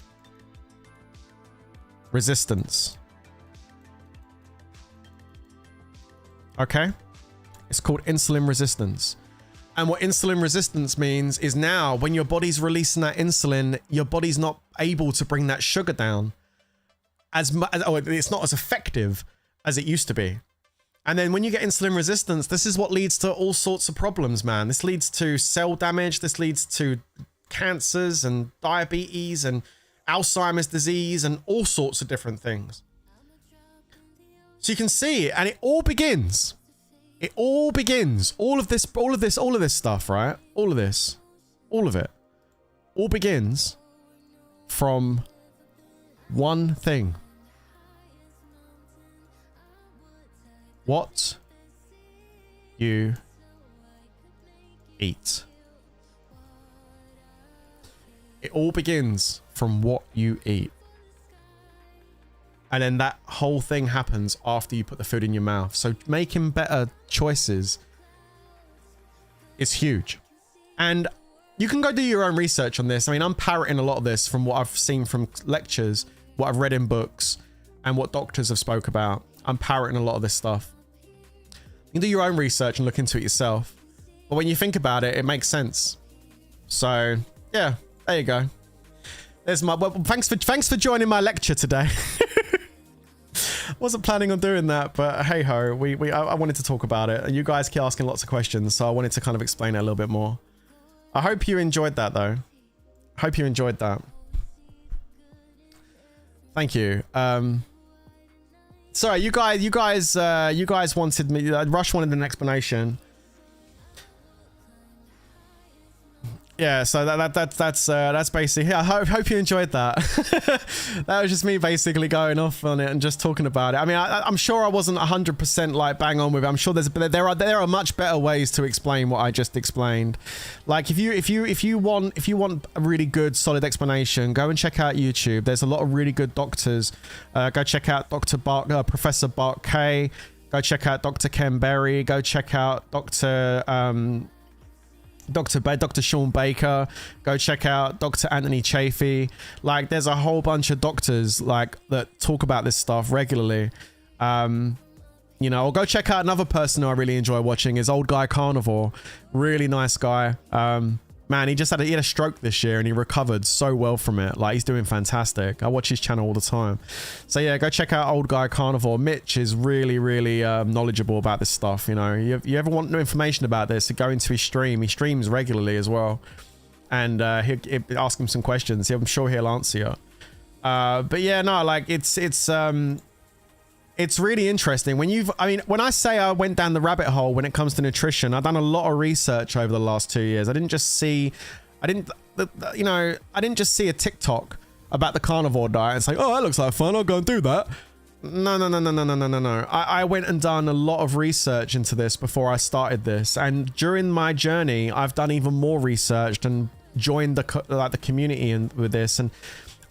resistance. Okay? It's called insulin resistance. And what insulin resistance means is now when your body's releasing that insulin, your body's not able to bring that sugar down as much, or it's not as effective as it used to be. And then when you get insulin resistance, this is what leads to all sorts of problems, man. This leads to cell damage. This leads to cancers and diabetes and Alzheimer's disease and all sorts of different things. So you can see, and it all begins. All of this stuff, right? All of it all begins from one thing. What you eat. It all begins from what you eat. And then that whole thing happens after you put the food in your mouth. So making better choices is huge. And you can go do your own research on this. I mean, I'm parroting a lot of this from what I've seen from lectures, what I've read in books, and what doctors have spoke about. I'm parroting a lot of this stuff. You can do your own research and look into it yourself. But when you think about it, it makes sense. So, yeah, there you go. There's my... Well, thanks for joining my lecture today. Wasn't planning on doing that, but hey ho, I wanted to talk about it, and you guys keep asking lots of questions, so I wanted to kind of explain it a little bit more. I hope you enjoyed that though. Hope you enjoyed that. Thank you. Sorry, you guys wanted me. Rush wanted an explanation. Yeah, so that's basically. Yeah, I hope you enjoyed that. That was just me basically going off on it and just talking about it. I mean, I'm sure I wasn't 100% like bang on with it. I'm sure there are much better ways to explain what I just explained. Like if you want a really good solid explanation, go and check out YouTube. There's a lot of really good doctors. Go check out Professor Bart K. Go check out Dr. Ken Berry. Go check out Dr. Sean Baker. Go check out Dr. Anthony Chafee. Like, there's a whole bunch of doctors like that talk about this stuff regularly. You know, or go check out another person who I really enjoy watching is Old Guy Carnivore. Really nice guy. Man, he had a stroke this year and he recovered so well from it. Like, he's doing fantastic. I watch his channel all the time. So yeah, go check out Old Guy Carnivore. Mitch is really knowledgeable about this stuff. You know, you ever want information about this, go into his stream. He streams regularly as well, and he'll ask him some questions. I'm sure he'll answer you. But yeah, no, like it's really interesting when I say I went down the rabbit hole when it comes to nutrition. I've done a lot of research over the last 2 years. I didn't just see a TikTok about the carnivore diet and say, oh, that looks like fun, I'll go and do that. No. I went and done a lot of research into this before I started this. And during my journey, I've done even more research and joined the community with this, and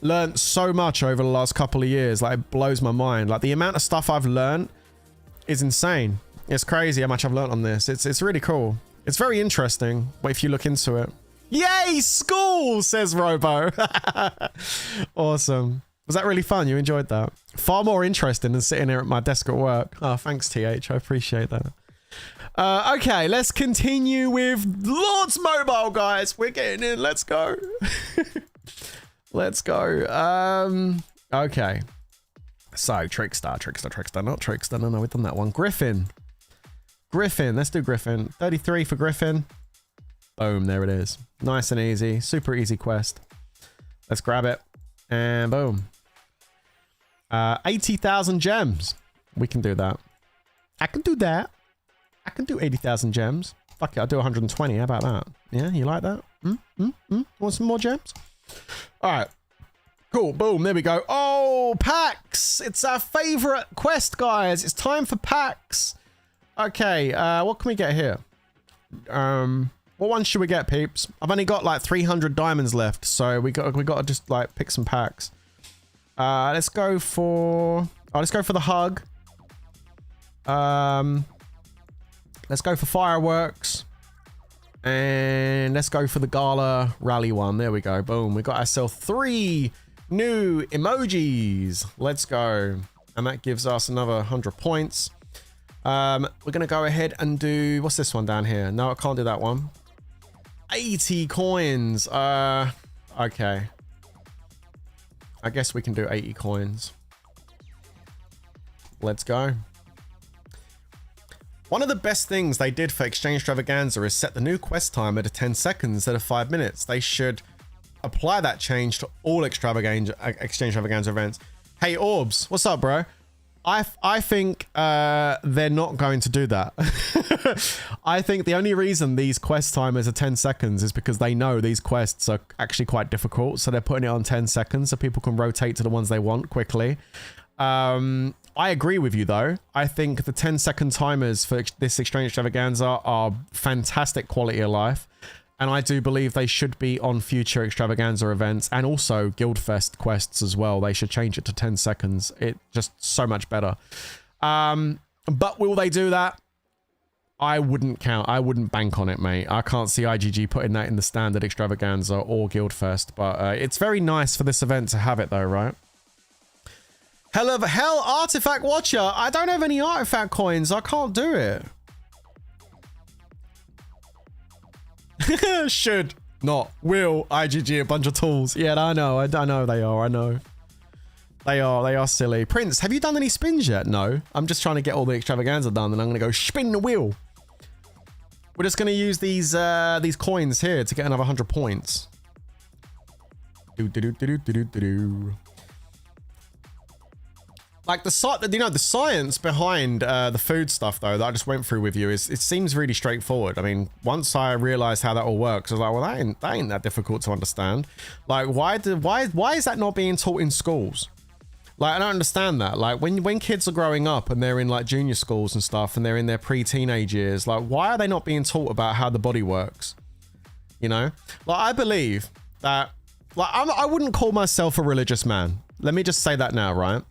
learned so much over the last couple of years. Like, it blows my mind. Like, the amount of stuff I've learned is insane. It's crazy how much I've learned on this. It's really cool. It's very interesting if you look into it. Yay, school, says Robo. Awesome. Was that really fun? You enjoyed that? Far more interesting than sitting here at my desk at work. Oh, thanks, TH. I appreciate that. Okay, let's continue with Lord's Mobile, guys. We're getting in. Let's go. Let's go. Okay. So, Trickster, not Trickster. No, we've done that one. Griffin. Let's do Griffin. 33 for Griffin. Boom, there it is. Nice and easy. Super easy quest. Let's grab it. And boom. 80,000 gems. We can do that. I can do that. I can do 80,000 gems. Fuck it, I'll do 120. How about that? Yeah, you like that? Want some more gems? All right. Cool. Boom. There we go. Oh, packs. It's our favorite quest, guys. It's time for packs. Okay. What can we get here? What one should we get, peeps? I've only got like 300 diamonds left, so we got to just like pick some packs. Let's go for the hug. Let's go for fireworks. And let's go for the gala rally one. There we go. Boom. We got ourselves 3 new emojis. Let's go. And that gives us another 100 points. We're going to go ahead and do... What's this one down here? No, I can't do that one. 80 coins. Okay. I guess we can do 80 coins. Let's go. One of the best things they did for Extravaganza is set the new quest timer to 10 seconds instead of 5 minutes. They should apply that change to all Extravaganza events. Hey, Orbs, what's up, bro? I think they're not going to do that. I think the only reason these quest timers are 10 seconds is because they know these quests are actually quite difficult. So they're putting it on 10 seconds so people can rotate to the ones they want quickly. I agree with you, though. I think the 10-second timers for this Extravaganza are fantastic quality of life. And I do believe they should be on future Extravaganza events and also Guildfest quests as well. They should change it to 10 seconds. It's just so much better. But will they do that? I wouldn't bank on it, mate. I can't see IGG putting that in the standard Extravaganza or Guildfest. But it's very nice for this event to have it, though, right? Hell, Artifact Watcher. I don't have any artifact coins. I can't do it. Should not. Will IGG a bunch of tools. Yeah, I know they are. I know. They are silly. Prince, have you done any spins yet? No. I'm just trying to get all the Extravaganza done and I'm going to go spin the wheel. We're just going to use these coins here to get another 100 points. Like the science behind the food stuff though that I just went through with you it seems really straightforward. I mean, once I realized how that all works, I was like, well, that ain't that difficult to understand. Like, why is that not being taught in schools? Like, I don't understand that. Like, when kids are growing up and they're in like junior schools and stuff and they're in their pre-teenage years, like, why are they not being taught about how the body works? You know, like, I believe that, like, I wouldn't call myself a religious man. Let me just say that now, right?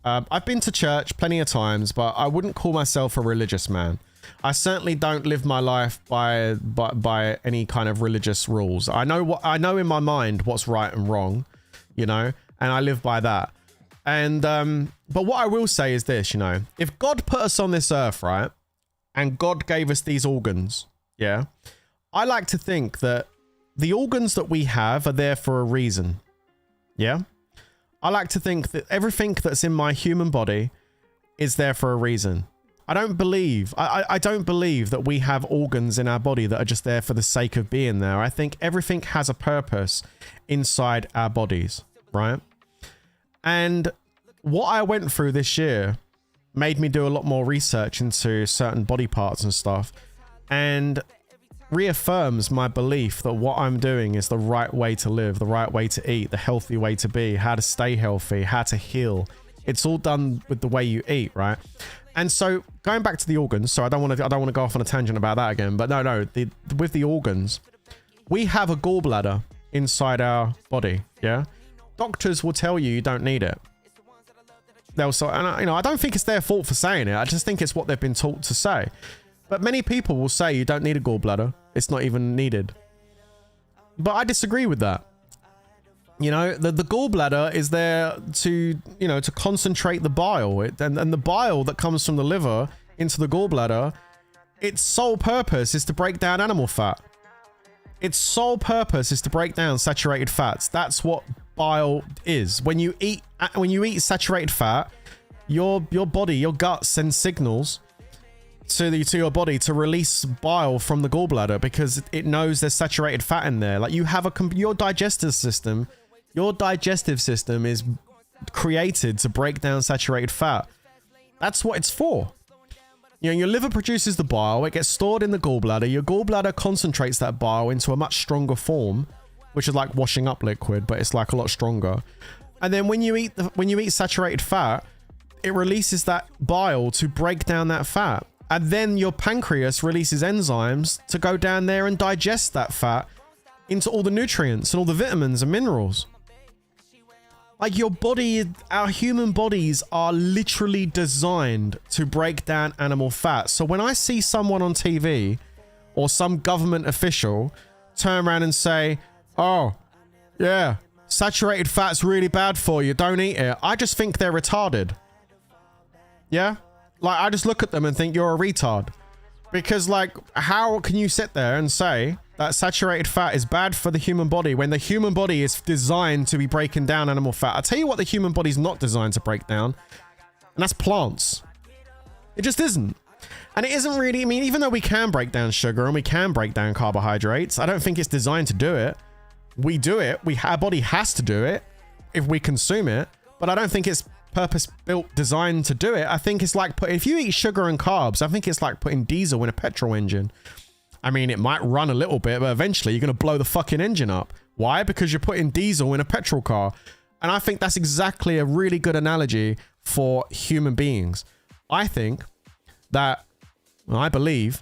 I've been to church plenty of times, but I wouldn't call myself a religious man. I certainly don't live my life by any kind of religious rules. I know in my mind what's right and wrong, you know, and I live by that. And but what I will say is this, you know, if God put us on this earth, right, and God gave us these organs, yeah, I like to think that the organs that we have are there for a reason. Yeah. I like to think that everything that's in my human body is there for a reason. I don't believe that we have organs in our body that are just there for the sake of being there. I think everything has a purpose inside our bodies, right? And what I went through this year made me do a lot more research into certain body parts and stuff, and reaffirms my belief that what I'm doing is the right way to live, the right way to eat, the healthy way to be, how to stay healthy, how to heal. It's all done with the way you eat, right? And so going back to the organs, so I don't want to go off on a tangent about that again, but no, with the organs, we have a gallbladder inside our body, yeah? Doctors will tell you don't need it. They'll say, and you know, I don't think it's their fault for saying it. I just think it's what they've been taught to say. But many people will say you don't need a gallbladder. It's not even needed. But I disagree with that. You know, the gallbladder is there to, you know, to concentrate the bile. And the bile that comes from the liver into the gallbladder, its sole purpose is to break down animal fat. Its sole purpose is to break down saturated fats. That's what bile is. When you eat saturated fat, your body, your gut sends signals to your body to release bile from the gallbladder because it knows there's saturated fat in there. Like, you have your digestive system is created to break down saturated fat. That's what it's for. You know, your liver produces the bile, it gets stored in the gallbladder, your gallbladder concentrates that bile into a much stronger form, which is like washing up liquid, but it's like a lot stronger. And then when you eat saturated fat, it releases that bile to break down that fat. And then your pancreas releases enzymes to go down there and digest that fat into all the nutrients and all the vitamins and minerals. Like your body, our human bodies are literally designed to break down animal fat. So when I see someone on TV or some government official turn around and say, oh, yeah, saturated fat's really bad for you, don't eat it, I just think they're retarded. Yeah? Like, I just look at them and think you're a retard. Because, like, how can you sit there and say that saturated fat is bad for the human body when the human body is designed to be breaking down animal fat? I'll tell you what the human body's not designed to break down, and that's plants. It just isn't. And it isn't really, I mean, even though we can break down sugar and we can break down carbohydrates, I don't think it's designed to do it. We do it. Our body has to do it if we consume it, but I don't think it's purpose-built, designed to do it. I think it's like if you eat sugar and carbs, I think it's like putting diesel in a petrol engine. I mean, it might run a little bit, but eventually you're going to blow the fucking engine up. Why? Because you're putting diesel in a petrol car. And I think that's exactly a really good analogy for human beings. I think that, I believe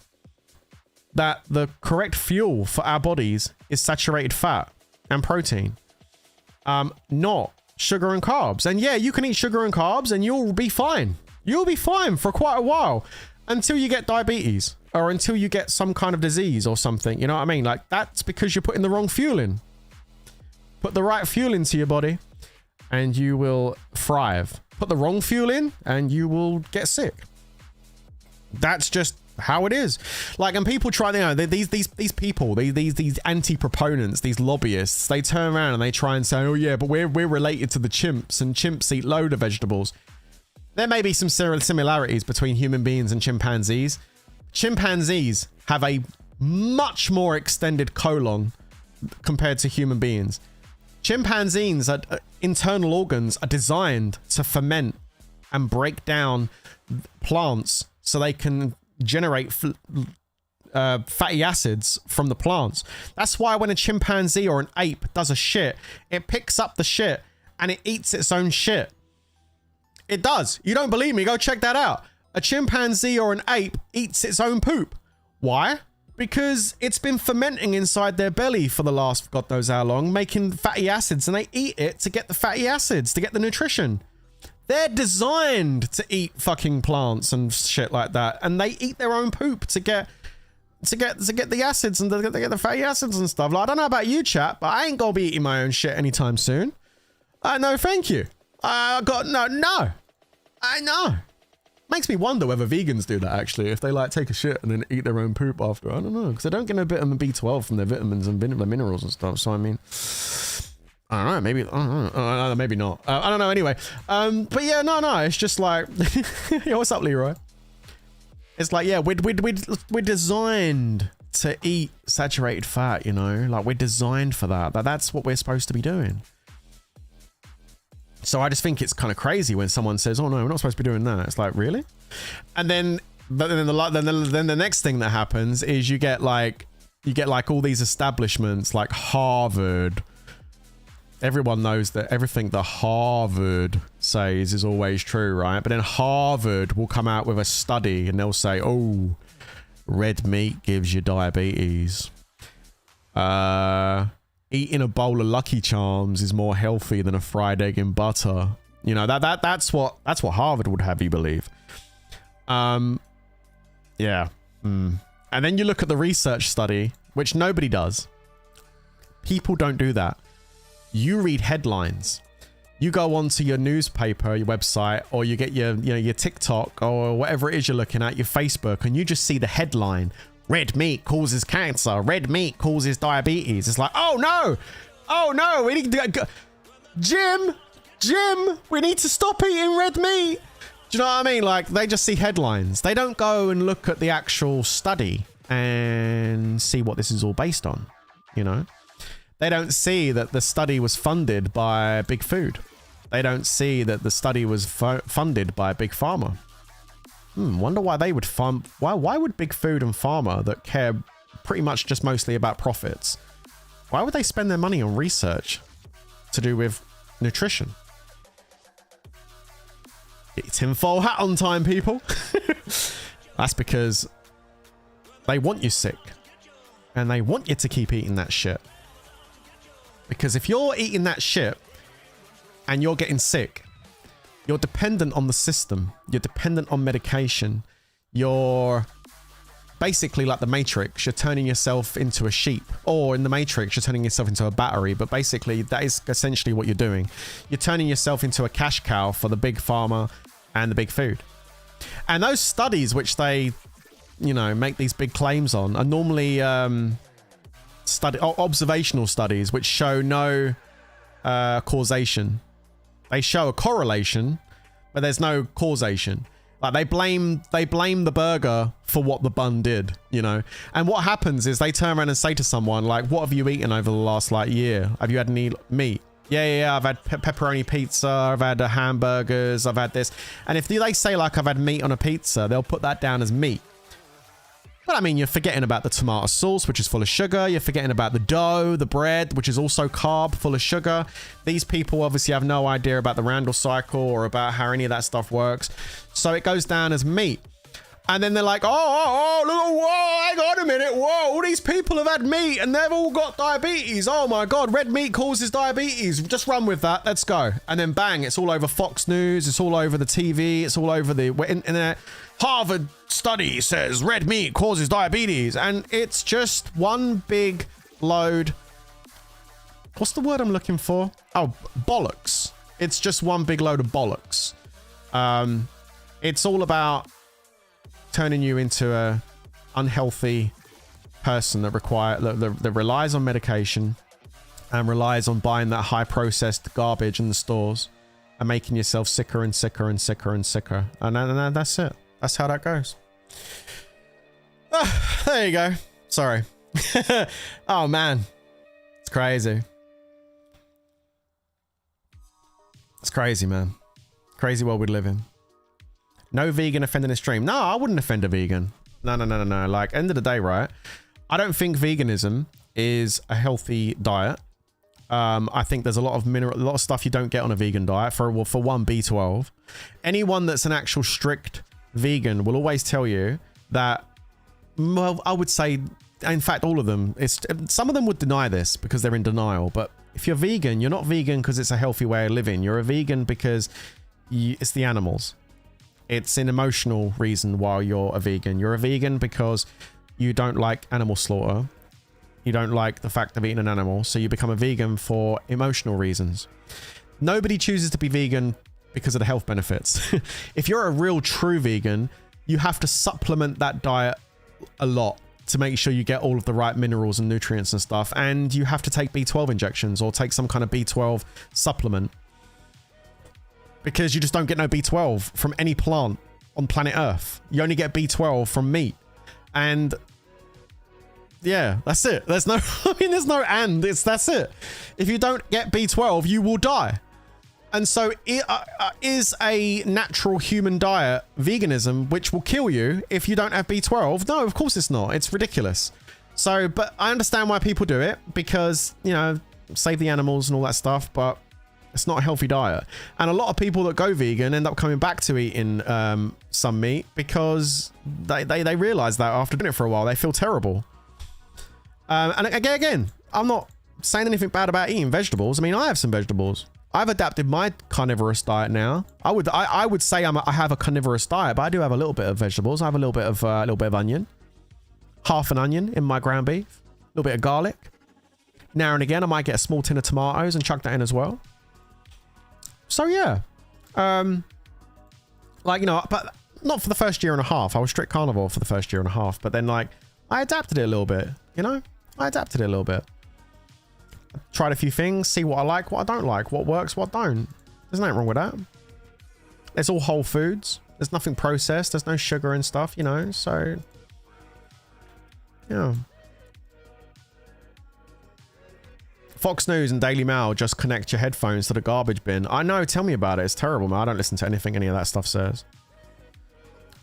that the correct fuel for our bodies is saturated fat and protein, not sugar and carbs. And yeah, you can eat sugar and carbs and you'll be fine. You'll be fine for quite a while until you get diabetes or until you get some kind of disease or something. You know what I mean? Like, that's because you're putting the wrong fuel in. Put the right fuel into your body and you will thrive. Put the wrong fuel in and you will get sick. That's just how it is. Like, and people try, you know, these people, these anti-proponents, these lobbyists, they turn around and they try and say, oh yeah, but we're related to the chimps and chimps eat load of vegetables. There may be some similarities between human beings and chimpanzees. Chimpanzees have a much more extended colon compared to human beings. Chimpanzees' internal organs are designed to ferment and break down plants so they can generate fatty acids from the plants. That's why when a chimpanzee or an ape does a shit, it picks up the shit and it eats its own shit. It does. You don't believe me? Go check that out. A chimpanzee or an ape eats its own poop. Why? Because it's been fermenting inside their belly for the last God knows how long, making fatty acids, and they eat it to get the fatty acids, to get the nutrition. They're designed to eat fucking plants and shit like that, and they eat their own poop to get the acids and to get the fatty acids and stuff. Like, I don't know about you, chap, but I ain't gonna be eating my own shit anytime soon. No, thank you. I know. Makes me wonder whether vegans do that, actually, if they like take a shit and then eat their own poop after. I don't know, because they don't get a bit of B12 from their vitamins and their minerals and stuff. So I mean, I don't know, maybe, I don't know, maybe not. I don't know anyway. But yeah, no, it's just like, yo, what's up, Leroy? It's like, yeah, we're designed to eat saturated fat, you know, like we're designed for that. That's what we're supposed to be doing. So I just think it's kind of crazy when someone says, oh no, we're not supposed to be doing that. It's like, really? And then the next thing that happens is you get like all these establishments like Harvard. Everyone knows that everything that Harvard says is always true, right? But then Harvard will come out with a study and they'll say, oh, red meat gives you diabetes. Eating a bowl of Lucky Charms is more healthy than a fried egg in butter. You know, that's what Harvard would have you believe. Yeah. And then you look at the research study, which nobody does. People don't do that. You read headlines. You go onto your newspaper, your website, or you get your TikTok or whatever it is you're looking at, your Facebook, and you just see the headline. Red meat causes cancer. Red meat causes diabetes. It's like, oh no, we need to go. Jim, we need to stop eating red meat. Do you know what I mean? Like, they just see headlines. They don't go and look at the actual study and see what this is all based on, you know? They don't see that the study was funded by Big Food. They don't see that the study was funded by Big Pharma. Wonder why they would fund. Why would Big Food and Pharma, that care pretty much just mostly about profits, why would they spend their money on research to do with nutrition? Get your tinfoil hat on time, people. That's because they want you sick. And they want you to keep eating that shit. Because if you're eating that shit and you're getting sick, you're dependent on the system. You're dependent on medication. You're basically like the Matrix. You're turning yourself into a sheep. Or in the Matrix, you're turning yourself into a battery. But basically, that is essentially what you're doing. You're turning yourself into a cash cow for the Big Pharma and the Big Food. And those studies which they, you know, make these big claims on are normally observational studies which show no causation. They show a correlation, but there's no causation. Like they blame the burger for what the bun did, you know. And what happens is they turn around and say to someone like, "What have you eaten over the last like year? Have you had any meat?" Yeah, I've had pepperoni pizza, I've had hamburgers, I've had this. And if they say like I've had meat on a pizza, they'll put that down as meat. But I mean, you're forgetting about the tomato sauce, which is full of sugar. You're forgetting about the dough, the bread, which is also carb, full of sugar. These people obviously have no idea about the Randall cycle or about how any of that stuff works. So it goes down as meat. And then they're like, look, whoa, hang on a minute. Whoa, all these people have had meat and they've all got diabetes. Oh my God, red meat causes diabetes. Just run with that. Let's go. And then bang, it's all over Fox News. It's all over the TV. It's all over the internet. Harvard study says red meat causes diabetes. And it's just one big load. What's the word I'm looking for? Oh, bollocks. It's just one big load of bollocks. It's all about turning you into a unhealthy person that relies on medication and relies on buying that high processed garbage in the stores and making yourself sicker and sicker and sicker and sicker. And that's it. That's how that goes. There you go. Sorry. Oh man. It's crazy. It's crazy, man. Crazy world we live in. No vegan offending the stream. No, I wouldn't offend a vegan. No. Like, end of the day, right? I don't think veganism is a healthy diet. I think there's a lot of stuff you don't get on a vegan diet. For one, B12. Anyone that's an actual strict vegan will always tell you that. Well, I would say, in fact, all of them. Some of them would deny this because they're in denial. But if you're vegan, you're not vegan because it's a healthy way of living. You're a vegan because it's the animals. It's an emotional reason why you're a vegan. You're a vegan because you don't like animal slaughter. You don't like the fact of eating an animal. So you become a vegan for emotional reasons. Nobody chooses to be vegan because of the health benefits. If you're a real true vegan, you have to supplement that diet a lot to make sure you get all of the right minerals and nutrients and stuff. And you have to take B12 injections or take some kind of B12 supplement. Because you just don't get no B12 from any plant on planet Earth. You only get B12 from meat. And yeah, that's it. There's no, there's no and. That's it. If you don't get B12, you will die. And so it is a natural human diet, veganism, which will kill you if you don't have B12. No, of course it's not. It's ridiculous. So, but I understand why people do it because, you know, save the animals and all that stuff, but it's not a healthy diet. And a lot of people that go vegan end up coming back to eating some meat because they realize that after doing it for a while, they feel terrible. And again, I'm not saying anything bad about eating vegetables. I mean, I have some vegetables. I've adapted my carnivorous diet now. I would say I have a carnivorous diet, but I do have a little bit of vegetables. I have a little bit of onion, half an onion in my ground beef, a little bit of garlic. Now and again, I might get a small tin of tomatoes and chuck that in as well. So yeah, like, you know, but not for the first year and a half. I was strict carnivore for the first year and a half, but then like I adapted it a little bit, you know, I adapted it a little bit. I tried a few things, see what I like, what I don't like, what works, what don't. There's nothing wrong with that. It's all whole foods. There's nothing processed. There's no sugar and stuff, you know, so yeah. Fox News and Daily Mail just connect your headphones to the garbage bin. I know, tell me about it. It's terrible, man. I don't listen to anything any of that stuff says.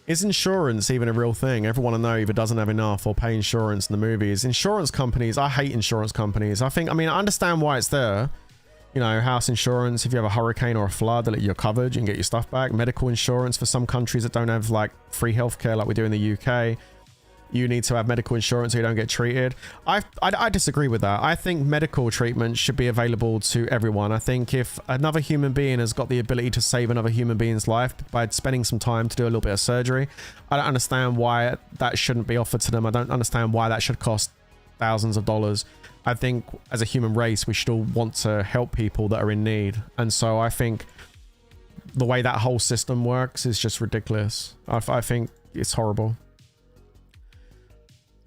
Is insurance even a real thing? Everyone I know either doesn't have enough or pay insurance in the movies. Insurance companies, I hate insurance companies. I understand why it's there. You know, house insurance, if you have a hurricane or a flood, you're covered, you can get your stuff back. Medical insurance for some countries that don't have like free healthcare like we do in the UK. You need to have medical insurance so you don't get treated. I disagree with that. I think medical treatment should be available to everyone. I think if another human being has got the ability to save another human being's life by spending some time to do a little bit of surgery, I don't understand why that shouldn't be offered to them. I don't understand why that should cost thousands of dollars. I think as a human race, we should all want to help people that are in need. And so I think the way that whole system works is just ridiculous. I think it's horrible.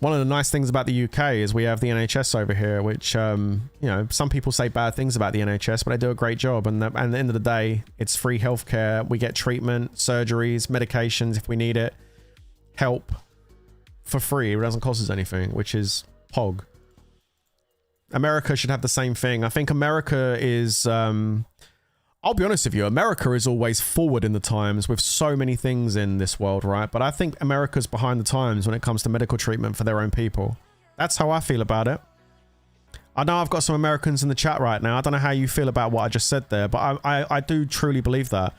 One of the nice things about the UK is we have the NHS over here, which, you know, some people say bad things about the NHS, but they do a great job. And at the end of the day, it's free healthcare. We get treatment, surgeries, medications if we need it, help for free. It doesn't cost us anything, which is pog. America should have the same thing. I think America is... I'll be honest with you, America is always forward in the times with so many things in this world, right? But I think America's behind the times when it comes to medical treatment for their own people. That's how I feel about it. I know I've got some Americans in the chat right now. I don't know how you feel about what I just said there, but I do truly believe that.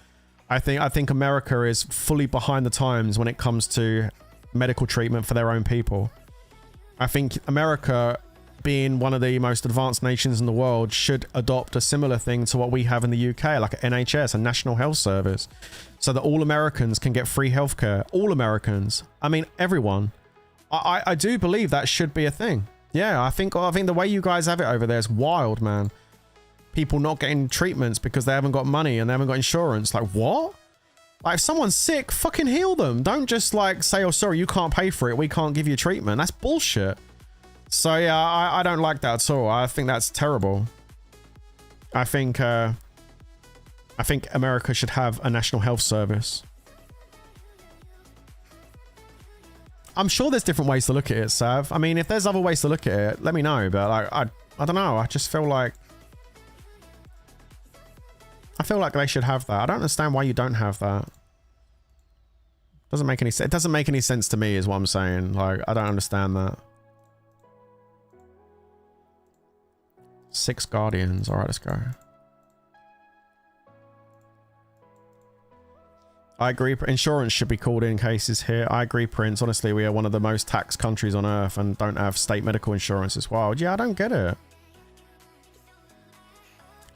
I think America is fully behind the times when it comes to medical treatment for their own people. I think America, being one of the most advanced nations in the world, should adopt a similar thing to what we have in the UK, like an NHS, a National Health Service, so that all Americans can get free healthcare. All Americans. I mean, everyone. I do believe that should be a thing. Yeah, I think the way you guys have it over there is wild, man. People not getting treatments because they haven't got money and they haven't got insurance. Like, what? Like, if someone's sick, fucking heal them. Don't just like say, oh, sorry, you can't pay for it, we can't give you treatment. That's bullshit. So yeah, I don't like that at all. I think that's terrible. I think America should have a National Health Service. I'm sure there's different ways to look at it, Sav. I mean, if there's other ways to look at it, let me know. But like, I don't know. I just feel like they should have that. I don't understand why you don't have that. Doesn't make any sense. It doesn't make any sense to me, is what I'm saying. Like, I don't understand that. 6 Guardians. All right, let's go. I agree. Insurance should be called in cases here. I agree, Prince. Honestly, we are one of the most taxed countries on earth and don't have state medical insurance as well. Yeah, I don't get it.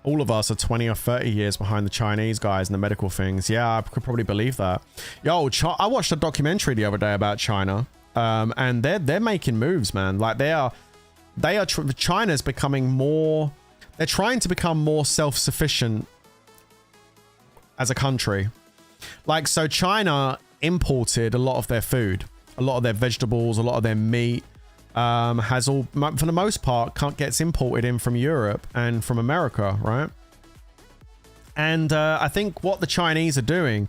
All of us are 20 or 30 years behind the Chinese guys in the medical things. Yeah, I could probably believe that. Yo, I watched a documentary the other day about China, and they're making moves, man. Like China's becoming more, they're trying to become more self-sufficient as a country. Like, so China imported a lot of their food, a lot of their vegetables, a lot of their meat, has all, for the most part, gets imported in from Europe and from America, right? And I think what the Chinese are doing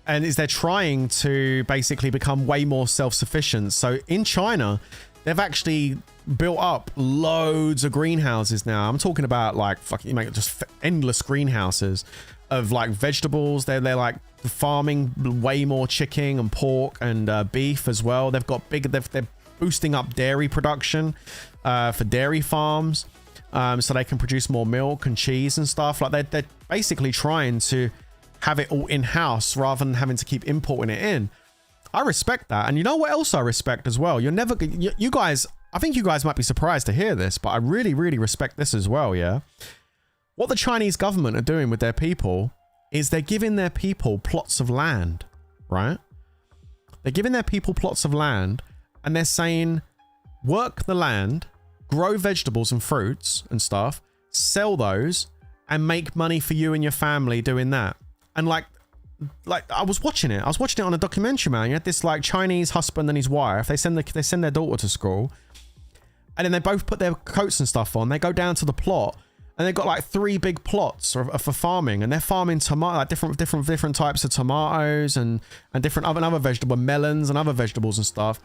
is they're trying to basically become way more self-sufficient. So in China, they've actually built up loads of greenhouses now. I'm talking about like fucking just endless greenhouses of like vegetables. They're like farming way more chicken and pork and beef as well. They've got they're boosting up dairy production for dairy farms, so they can produce more milk and cheese and stuff. Like they're basically trying to have it all in-house rather than having to keep importing it in. I respect that. And you know what else I respect as well? You're never, you guys, I think you guys might be surprised to hear this, but I really, really respect this as well, yeah? What the Chinese government are doing with their people is they're giving their people plots of land, right? They're giving their people plots of land and they're saying, work the land, grow vegetables and fruits and stuff, sell those and make money for you and your family doing that. And like I was watching it on a documentary, man. You had this like Chinese husband and his wife. They send their daughter to school, and then they both put their coats and stuff on. They go down to the plot, and they've got like 3 big plots for farming, and they're farming tomato, like different types of tomatoes and different other vegetable melons and other vegetables and stuff.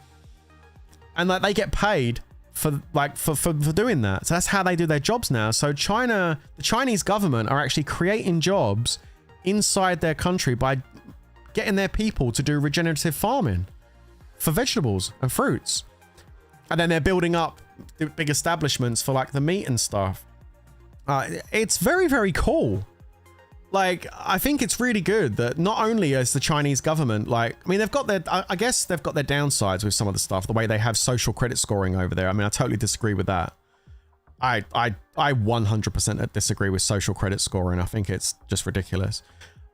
And like they get paid for doing that. So that's how they do their jobs now. So the Chinese government are actually creating jobs inside their country by getting their people to do regenerative farming for vegetables and fruits. And then they're building up big establishments for like the meat and stuff. It's very, very cool. Like, I think it's really good that not only is the Chinese government, like, I mean, they've got their, I guess they've got their downsides with some of the stuff, the way they have social credit scoring over there. I mean, I totally disagree with that. I 100% disagree with social credit scoring. I think it's just ridiculous.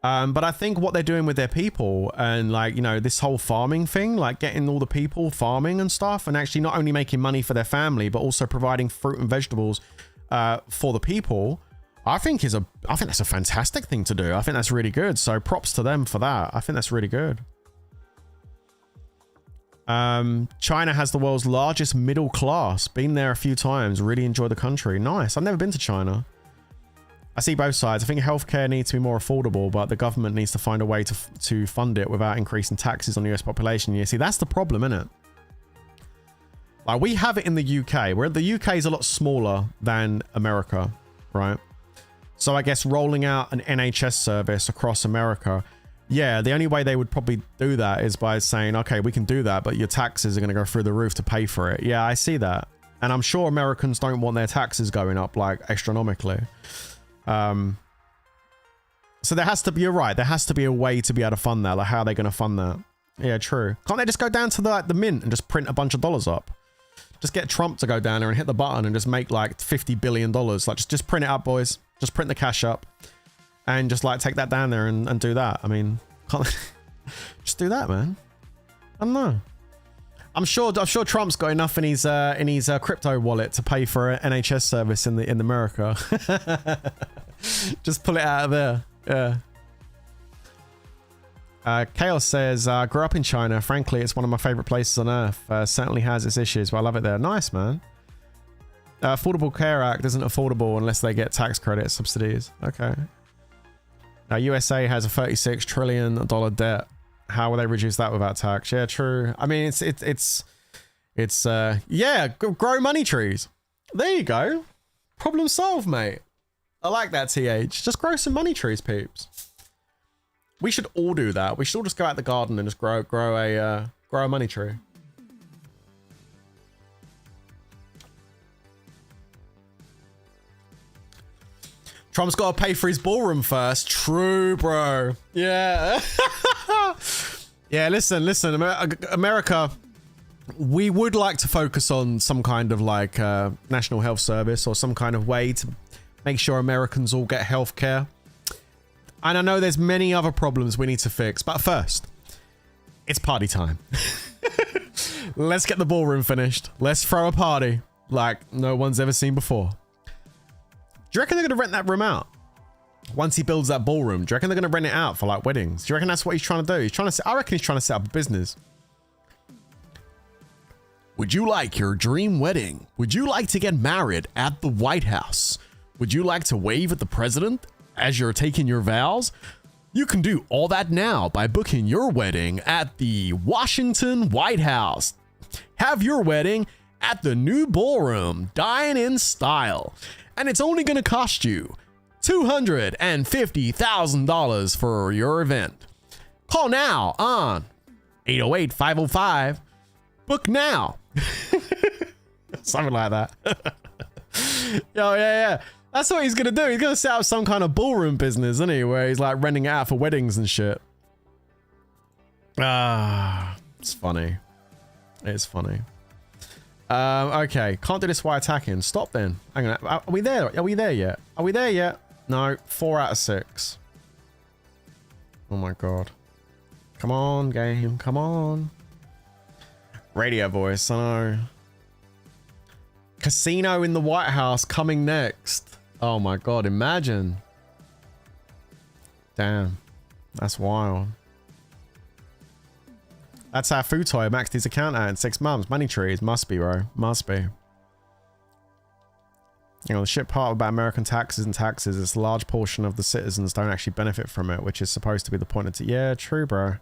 But I think what they're doing with their people and like, you know, this whole farming thing, like getting all the people farming and stuff and actually not only making money for their family, but also providing fruit and vegetables for the people, I think that's a fantastic thing to do. I think that's really good. So props to them for that. I think that's really good. China has the world's largest middle class. Been there a few times. Really enjoy the country. Nice. I've never been to China. I see both sides. I think healthcare needs to be more affordable, but the government needs to find a way to fund it without increasing taxes on the US population. You see, that's the problem, isn't it? Like, we have it in the UK, where the UK is a lot smaller than America, right? So I guess rolling out an NHS service across America, yeah, the only way they would probably do that is by saying, okay, we can do that, but your taxes are going to go through the roof to pay for it. Yeah, I see that. And I'm sure Americans don't want their taxes going up like astronomically. So there has to be, you're right, there has to be a way to be able to fund that. Like, how are they going to fund that? Yeah, true. Can't they just go down to the mint and just print a bunch of dollars up? Just get Trump to go down there and hit the button and just make like $50 billion. Like, just print it up, boys. Just print the cash up and just like take that down there and do that. I mean, can't just do that, man. I don't know. I'm sure Trump's got enough in his crypto wallet to pay for an NHS service in America. Just pull it out of there. Yeah. Chaos says, grew up in China. Frankly, it's one of my favorite places on earth. Certainly has its issues, but I love it there. Nice, man. Affordable Care Act isn't affordable unless they get tax credit subsidies. Okay. Now, USA has a $36 trillion debt. How will they reduce that without tax? Yeah, true. I mean, yeah, grow money trees. There you go. Problem solved, mate. I like that, TH. Just grow some money trees, peeps. We should all do that. We should all just go out the garden and just grow a money tree. Trump's got to pay for his ballroom first. True, bro. Yeah. Yeah, listen, America, we would like to focus on some kind of like national health service or some kind of way to make sure Americans all get health care. And I know there's many other problems we need to fix, but first, it's party time. Let's get the ballroom finished. Let's throw a party like no one's ever seen before. Do you reckon they're going to rent that room out? Once he builds that ballroom, do you reckon they're going to rent it out for like weddings? Do you reckon that's what he's trying to do? I reckon he's trying to set up a business. Would you like your dream wedding? Would you like to get married at the White House? Would you like to wave at the president as you're taking your vows? You can do all that now by booking your wedding at the Washington White House. Have your wedding at the new ballroom, dine in style. And it's only going to cost you $250,000 for your event. Call now on 808-505. Book now. Something like that. Yo, yeah. That's what he's going to do. He's going to set up some kind of ballroom business, isn't he? Where he's like renting it out for weddings and shit. It's funny. It's funny. Okay, can't do this while attacking. Stop then. Hang on. Are we there? Are we there yet? Are we there yet? No. 4 out of 6. Oh my god. Come on, game. Come on. Radio voice. I know. Casino in the White House coming next. Oh my god. Imagine. Damn. That's wild. That's how Futoy maxed his account out in 6 months. Money trees. Must be, bro. Must be. You know, the shit part about American taxes is a large portion of the citizens don't actually benefit from it, which is supposed to be the point of it. Yeah, true, bro.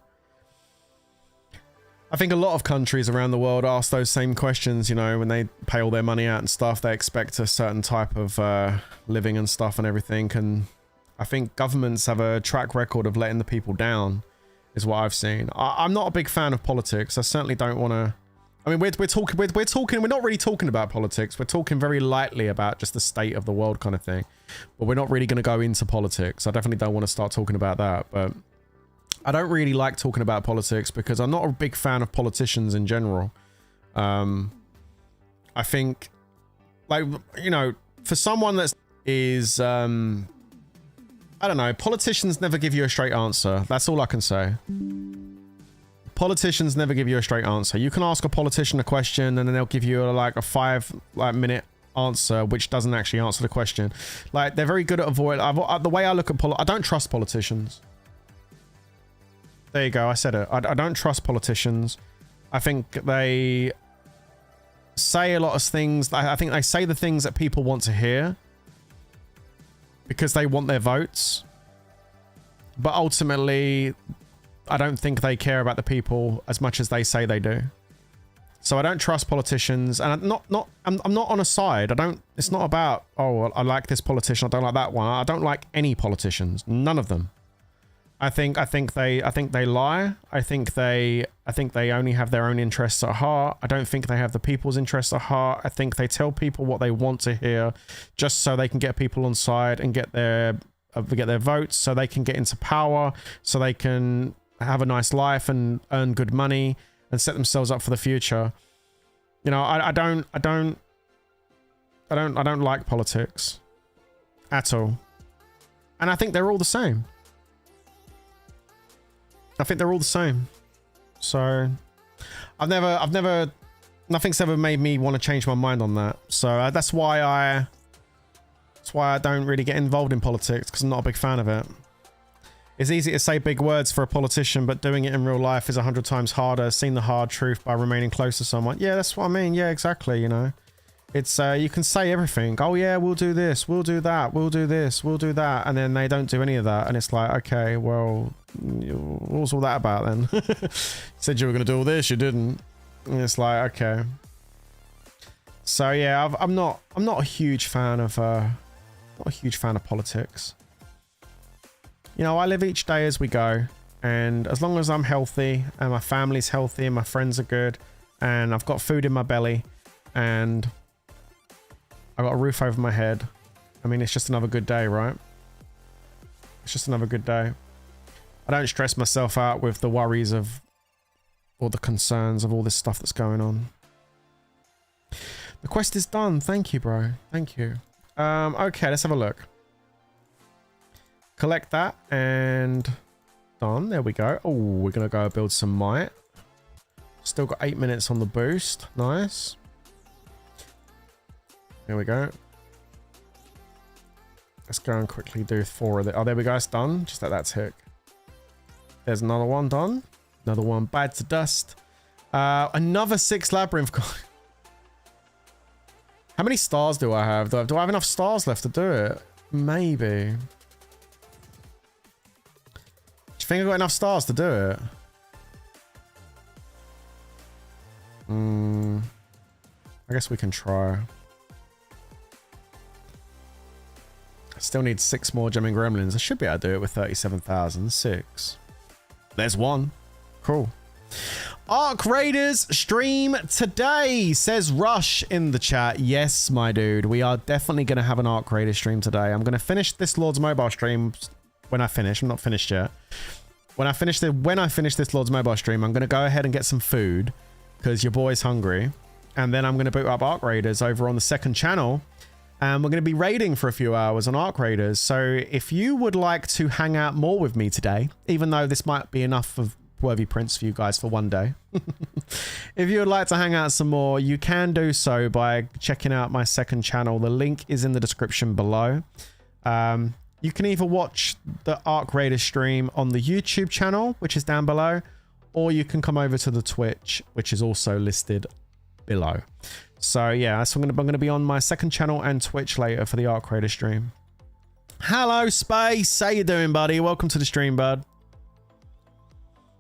I think a lot of countries around the world ask those same questions, you know, when they pay all their money out and stuff, they expect a certain type of living and stuff and everything. And I think governments have a track record of letting the people down, is what I've seen. I'm not a big fan of politics. I certainly don't want to. I mean, we're not really talking about politics. We're talking very lightly about just the state of the world kind of thing. But we're not really going to go into politics. I definitely don't want to start talking about that. But I don't really like talking about politics because I'm not a big fan of politicians in general. I think, like, you know, for someone that is, I don't know, politicians never give you a straight answer. That's all I can say. Politicians never give you a straight answer. You can ask a politician a question and then they'll give you like a 5-minute answer which doesn't actually answer the question. Like, they're very good at avoiding. The way I look at I don't trust politicians. There you go, I said it. I don't trust politicians. I think they say a lot of things. I think they say the things that people want to hear because they want their votes. But ultimately, I don't think they care about the people as much as they say they do. So I don't trust politicians, and I'm not on a side. It's not about, oh, I like this politician, I don't like that one. I don't like any politicians. None of them. I think they lie. I think they only have their own interests at heart. I don't think they have the people's interests at heart. I think they tell people what they want to hear just so they can get people on side and get their votes, so they can get into power, so they can have a nice life and earn good money and set themselves up for the future. You know, I don't like politics at all. And I think they're all the same. I think they're all the same. So nothing's ever made me want to change my mind on that. So that's why I don't really get involved in politics, because I'm not a big fan of it. It's easy to say big words for a politician, but doing it in real life is 100 times harder. Seeing the hard truth by remaining close to someone. Yeah, that's what I mean. Yeah, exactly. You know, it's you can say everything. Oh yeah, we'll do this, we'll do that, we'll do this, we'll do that, and then they don't do any of that, and it's like, okay, well, what was all that about then? You said you were going to do all this, you didn't. And it's like, okay. So yeah, I'm not a huge fan of politics. You know, I live each day as we go, and as long as I'm healthy and my family's healthy and my friends are good and I've got food in my belly and I've got a roof over my head, I mean, it's just another good day, right? It's just another good day. I don't stress myself out with the worries of, or the concerns of all this stuff that's going on. The quest is done. Thank you, bro. Thank you. Okay, let's have a look. Collect that and done. There we go. Oh, we're going to go build some might. Still got 8 minutes on the boost. Nice. There we go. Let's go and quickly do 4 of it. Oh, there we go. It's done. Just let that tick. There's another one done. Another one bad to dust. Another 6 labyrinth. How many stars do I have? Do I have enough stars left to do it? Maybe. Do you think I've got enough stars to do it? I guess we can try. I still need 6 more gemming gremlins. I should be able to do it with 37,006. There's one. Cool. Arc Raiders stream today, says Rush in the chat. Yes, my dude. We are definitely going to have an Arc Raiders stream today. I'm going to finish this Lord's Mobile stream when I finish. I'm not finished yet. When I finish this Lord's Mobile stream, I'm going to go ahead and get some food because your boy's hungry. And then I'm going to boot up Arc Raiders over on the second channel. And we're going to be raiding for a few hours on Arc Raiders. So if you would like to hang out more with me today, even though this might be enough of Worthy Prince for you guys for one day. If you would like to hang out some more, you can do so by checking out my second channel. The link is in the description below. You can either watch the Arc Raider stream on the YouTube channel, which is down below, or you can come over to the Twitch, which is also listed below. So yeah, so I'm going to be on my second channel and Twitch later for the Arc Raider stream. Hello, Space. How you doing, buddy? Welcome to the stream, bud.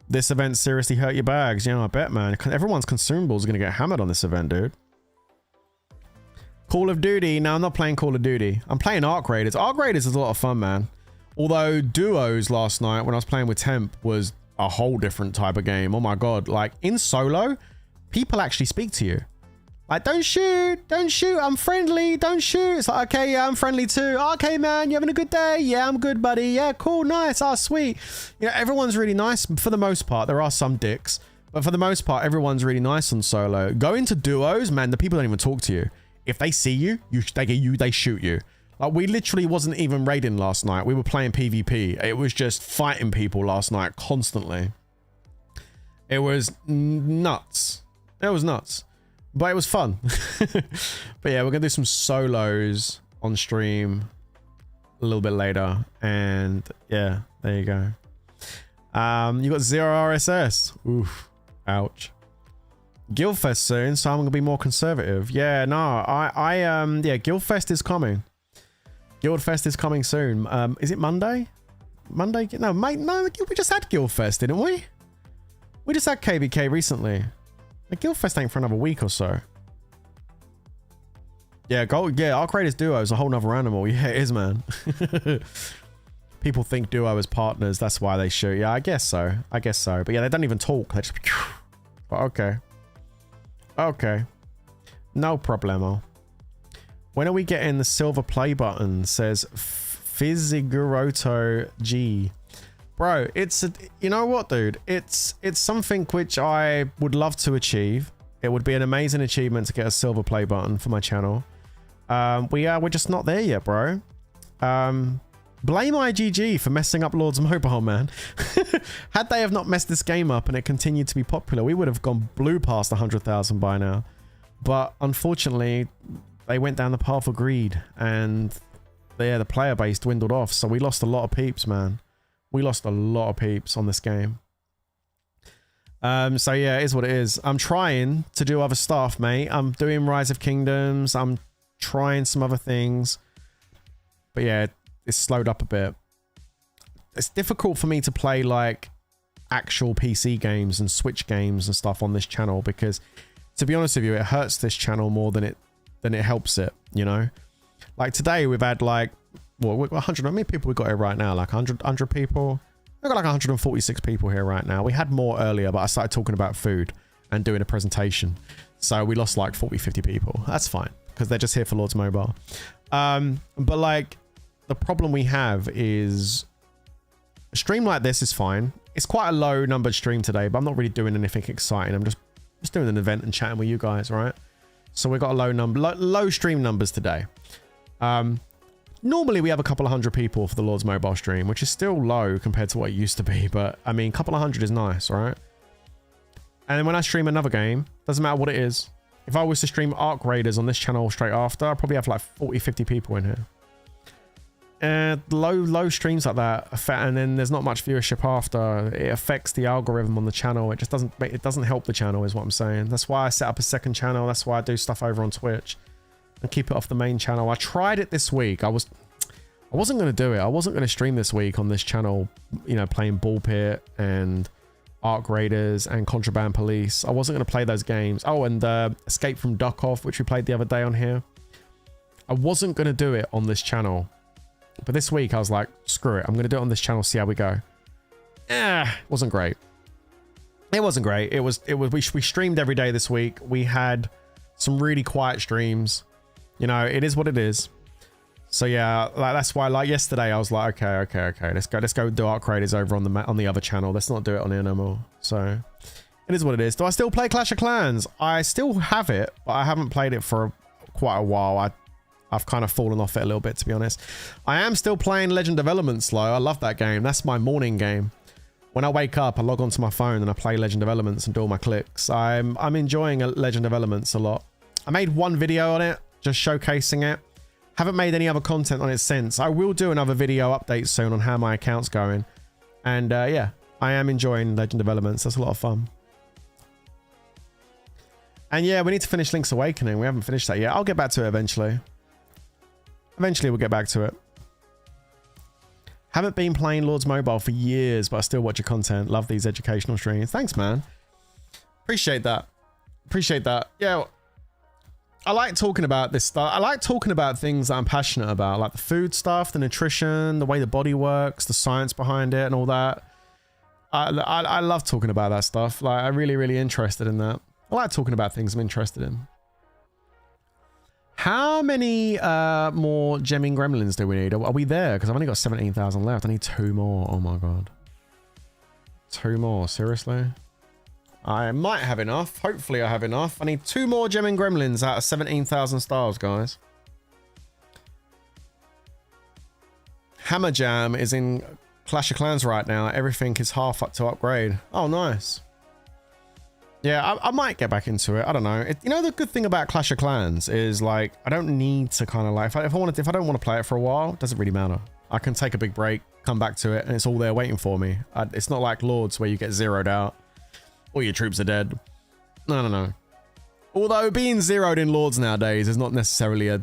This event seriously hurt your bags. Yeah, I bet, man. Everyone's consumables are going to get hammered on this event, dude. Call of Duty. No, I'm not playing Call of Duty. I'm playing Arc Raiders. Arc Raiders is a lot of fun, man. Although duos last night when I was playing with Temp was a whole different type of game. Oh my God. Like in solo, people actually speak to you. Like, don't shoot, I'm friendly, don't shoot. It's like, okay, yeah, I'm friendly too. Okay, man, you having a good day? Yeah, I'm good, buddy. Yeah, cool, nice, oh, sweet. You know, everyone's really nice for the most part. There are some dicks, but for the most part, everyone's really nice on solo. Go into duos, man, the people don't even talk to you. If they see you, they shoot you. Like, we literally wasn't even raiding last night. We were playing PvP. It was just fighting people last night constantly. It was nuts. It was nuts. But it was fun. But yeah, we're going to do some solos on stream a little bit later. And yeah, there you go. You got 0 RSS. Oof. Ouch. Guildfest soon, so I'm going to be more conservative. Yeah, no, yeah, Guildfest is coming. Guildfest is coming soon. Is it Monday? Monday? No, mate, no, we just had Guildfest, didn't we? We just had KVK recently. The Guildfest ain't for another week or so. Yeah, Arc Raiders Duo is a whole nother animal. Yeah, it is, man. People think Duo is partners. That's why they shoot. Yeah, I guess so. I guess so. But yeah, they don't even talk. They just... But okay. Okay. No problemo. When are we getting the silver play button? Says Fiziguroto G. Bro, it's you know what, dude? It's something which I would love to achieve. It would be an amazing achievement to get a silver play button for my channel. We're just not there yet, bro. Blame IGG for messing up Lords Mobile, man. Had they have not messed this game up and it continued to be popular, we would have gone blue past 100,000 by now. But unfortunately, they went down the path of greed and yeah, the player base dwindled off. So we lost a lot of peeps, man. We lost a lot of peeps on this game. So yeah, it is what it is. I'm trying to do other stuff, mate. I'm doing Rise of Kingdoms. I'm trying some other things. But yeah, it's slowed up a bit. It's difficult for me to play like actual PC games and Switch games and stuff on this channel because, to be honest with you, it hurts this channel more than it helps it, you know? Like today we've had like, well, we've got 100, how many people we got here right now? Like 100 people? We've got like 146 people here right now. We had more earlier, but I started talking about food and doing a presentation. So we lost like 40, 50 people. That's fine, because they're just here for Lords Mobile. But like, the problem we have is a stream like this is fine. It's quite a low numbered stream today, but I'm not really doing anything exciting. I'm just doing an event and chatting with you guys, right? So we got a low stream numbers today. Normally we have a couple of hundred people for the Lords Mobile stream, which is still low compared to what it used to be. But I mean, a couple of hundred is nice, right? And then when I stream another game, doesn't matter what it is. If I was to stream Arc Raiders on this channel straight after, I'd probably have like 40, 50 people in here. And low streams like that affect, and then there's not much viewership after. It affects the algorithm on the channel. It just doesn't help the channel, is what I'm saying. That's why I set up a second channel. That's why I do stuff over on Twitch and keep it off the main channel. I tried it this week. I wasn't going to do it. I wasn't going to stream this week on this channel, you know, playing Ball Pit and Arc Raiders and Contraband Police. I wasn't going to play those games. Oh, and Escape from Duck Off, which we played the other day on here. I wasn't going to do it on this channel. But this week I was like, screw it. I'm going to do it on this channel, see how we go. Wasn't great. It wasn't great. We streamed every day this week. We had some really quiet streams. You know, it is what it is. So yeah, like that's why, like yesterday, I was like, okay. Let's go do Arc Raiders over on the other channel. Let's not do it on here no more. So it is what it is. Do I still play Clash of Clans? I still have it, but I haven't played it for quite a while. I've kind of fallen off it a little bit, to be honest. I am still playing Legend of Elements, though. I love that game. That's my morning game. When I wake up, I log onto my phone and I play Legend of Elements and do all my clicks. I'm enjoying Legend of Elements a lot. I made one video on it, just showcasing it. Haven't made any other content on it since. I will do another video update soon on how my account's going. And yeah, I am enjoying Legend of Elements. That's a lot of fun. And yeah, we need to finish Link's Awakening. We haven't finished that yet. I'll get back to it eventually. Eventually we'll get back to it. Haven't been playing Lords Mobile for years, but I still watch your content. Love these educational streams. Thanks, man. Appreciate that. Appreciate that. Yeah, I like talking about this stuff. I like talking about things that I'm passionate about, like the food stuff, the nutrition, the way the body works, the science behind it and all that. I love talking about that stuff. Like, I'm really, really interested in that. I like talking about things I'm interested in. How many more gemming gremlins do we need? Are we there? Because I've only got 17,000 left. I need 2 more. Oh my god. 2 more, seriously? I might have enough. Hopefully I have enough. I need 2 more gemming gremlins out of 17,000 stars, guys. Hammer Jam is in Clash of Clans right now. Everything is half up to upgrade. Oh, nice. Yeah, I might get back into it. I don't know. You know, the good thing about Clash of Clans is, like, I don't need to kind of, like, if I don't want to play it for a while, it doesn't really matter. I can take a big break, come back to it, and it's all there waiting for me. It's not like Lords where you get zeroed out. All your troops are dead. No. Although being zeroed in Lords nowadays is not necessarily a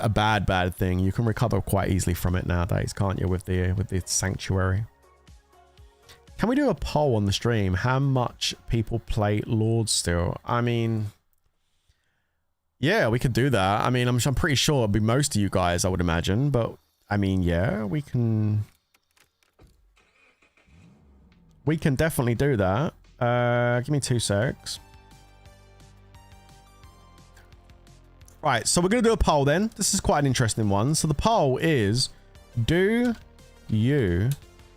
bad thing. You can recover quite easily from it nowadays, can't you, with the Sanctuary? Can we do a poll on the stream? How much people play Lords still? I mean, yeah, we could do that. I mean, I'm pretty sure it'd be most of you guys, I would imagine. But I mean, yeah, we can definitely do that. Give me 2 secs. Right, so we're going to do a poll then. This is quite an interesting one. So the poll is, do you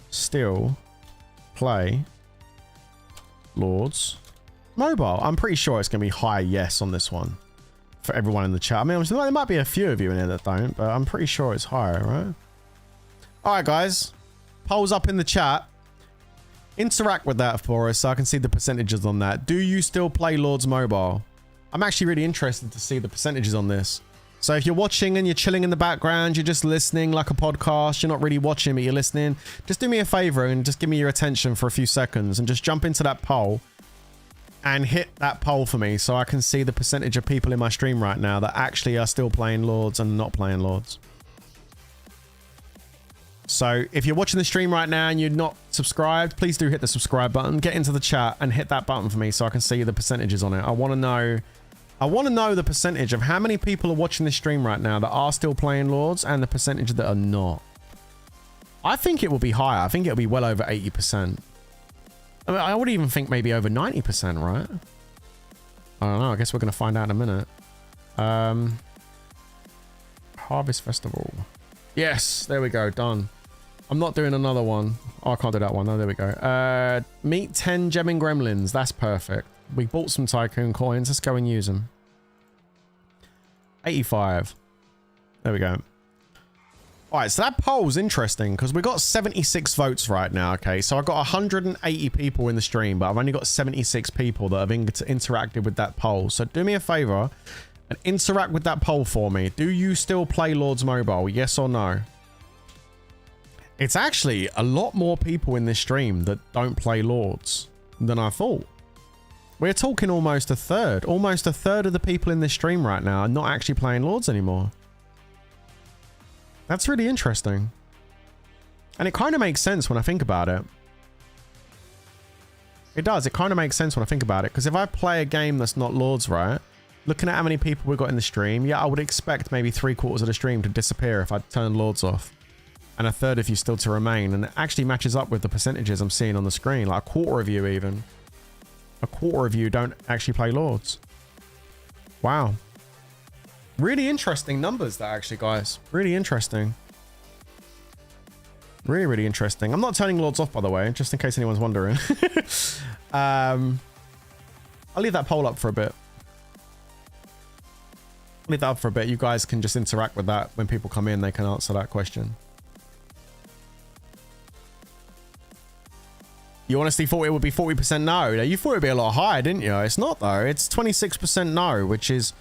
still play Lords Mobile? I'm pretty sure it's going to be high yes on this one for everyone in the chat. I mean, there might be a few of you in there that don't, but I'm pretty sure it's higher, right? All right, guys. Polls up in the chat. Interact with that for us so I can see the percentages on that. Do you still play Lords Mobile? I'm actually really interested to see the percentages on this. So if you're watching and you're chilling in the background, you're just listening like a podcast, you're not really watching but you're listening, just do me a favor and just give me your attention for a few seconds and just jump into that poll and hit that poll for me so I can see the percentage of people in my stream right now that actually are still playing Lords and not playing Lords. So if you're watching the stream right now and you're not subscribed, please do hit the subscribe button, get into the chat and hit that button for me so I can see the percentages on it. I want to know the percentage of how many people are watching this stream right now that are still playing Lords and the percentage that are not. I think it will be higher. I think it'll be well over 80%. I mean, I would even think maybe over 90%, right? I don't know. I guess we're going to find out in a minute. Harvest Festival. Yes, there we go. Done. I'm not doing another one. Oh, I can't do that one. No, there we go. Meet 10 gemming gremlins. That's perfect. We bought some tycoon coins. Let's go and use them. 85. There we go. All right, so that poll's interesting because we got 76 votes right now. Okay, so I got 180 people in the stream, but I've only got 76 people that have interacted with that poll. So do me a favor and interact with that poll for me. Do you still play Lords Mobile? Yes or no? It's actually a lot more people in this stream that don't play Lords than I thought. We're talking almost a third. Almost a third of the people in this stream right now are not actually playing Lords anymore. That's really interesting. And it kind of makes sense when I think about it. It does. It kind of makes sense when I think about it. Because if I play a game that's not Lords, right? Looking at how many people we've got in the stream, yeah, I would expect maybe 3/4 of the stream to disappear if I turn Lords off. And a third of you still to remain. And it actually matches up with the percentages I'm seeing on the screen. Like a quarter of you even. A quarter of you don't actually play Lords. Wow. Really interesting numbers that actually, guys. Really interesting. Really, really interesting. I'm not turning Lords off, by the way, just in case anyone's wondering. I'll leave that poll up for a bit. Leave that up for a bit. You guys can just interact with that. When people come in, they can answer that question. You honestly thought it would be 40% no? You thought it would be a lot higher, didn't you? It's not, though. It's 26% no, which is,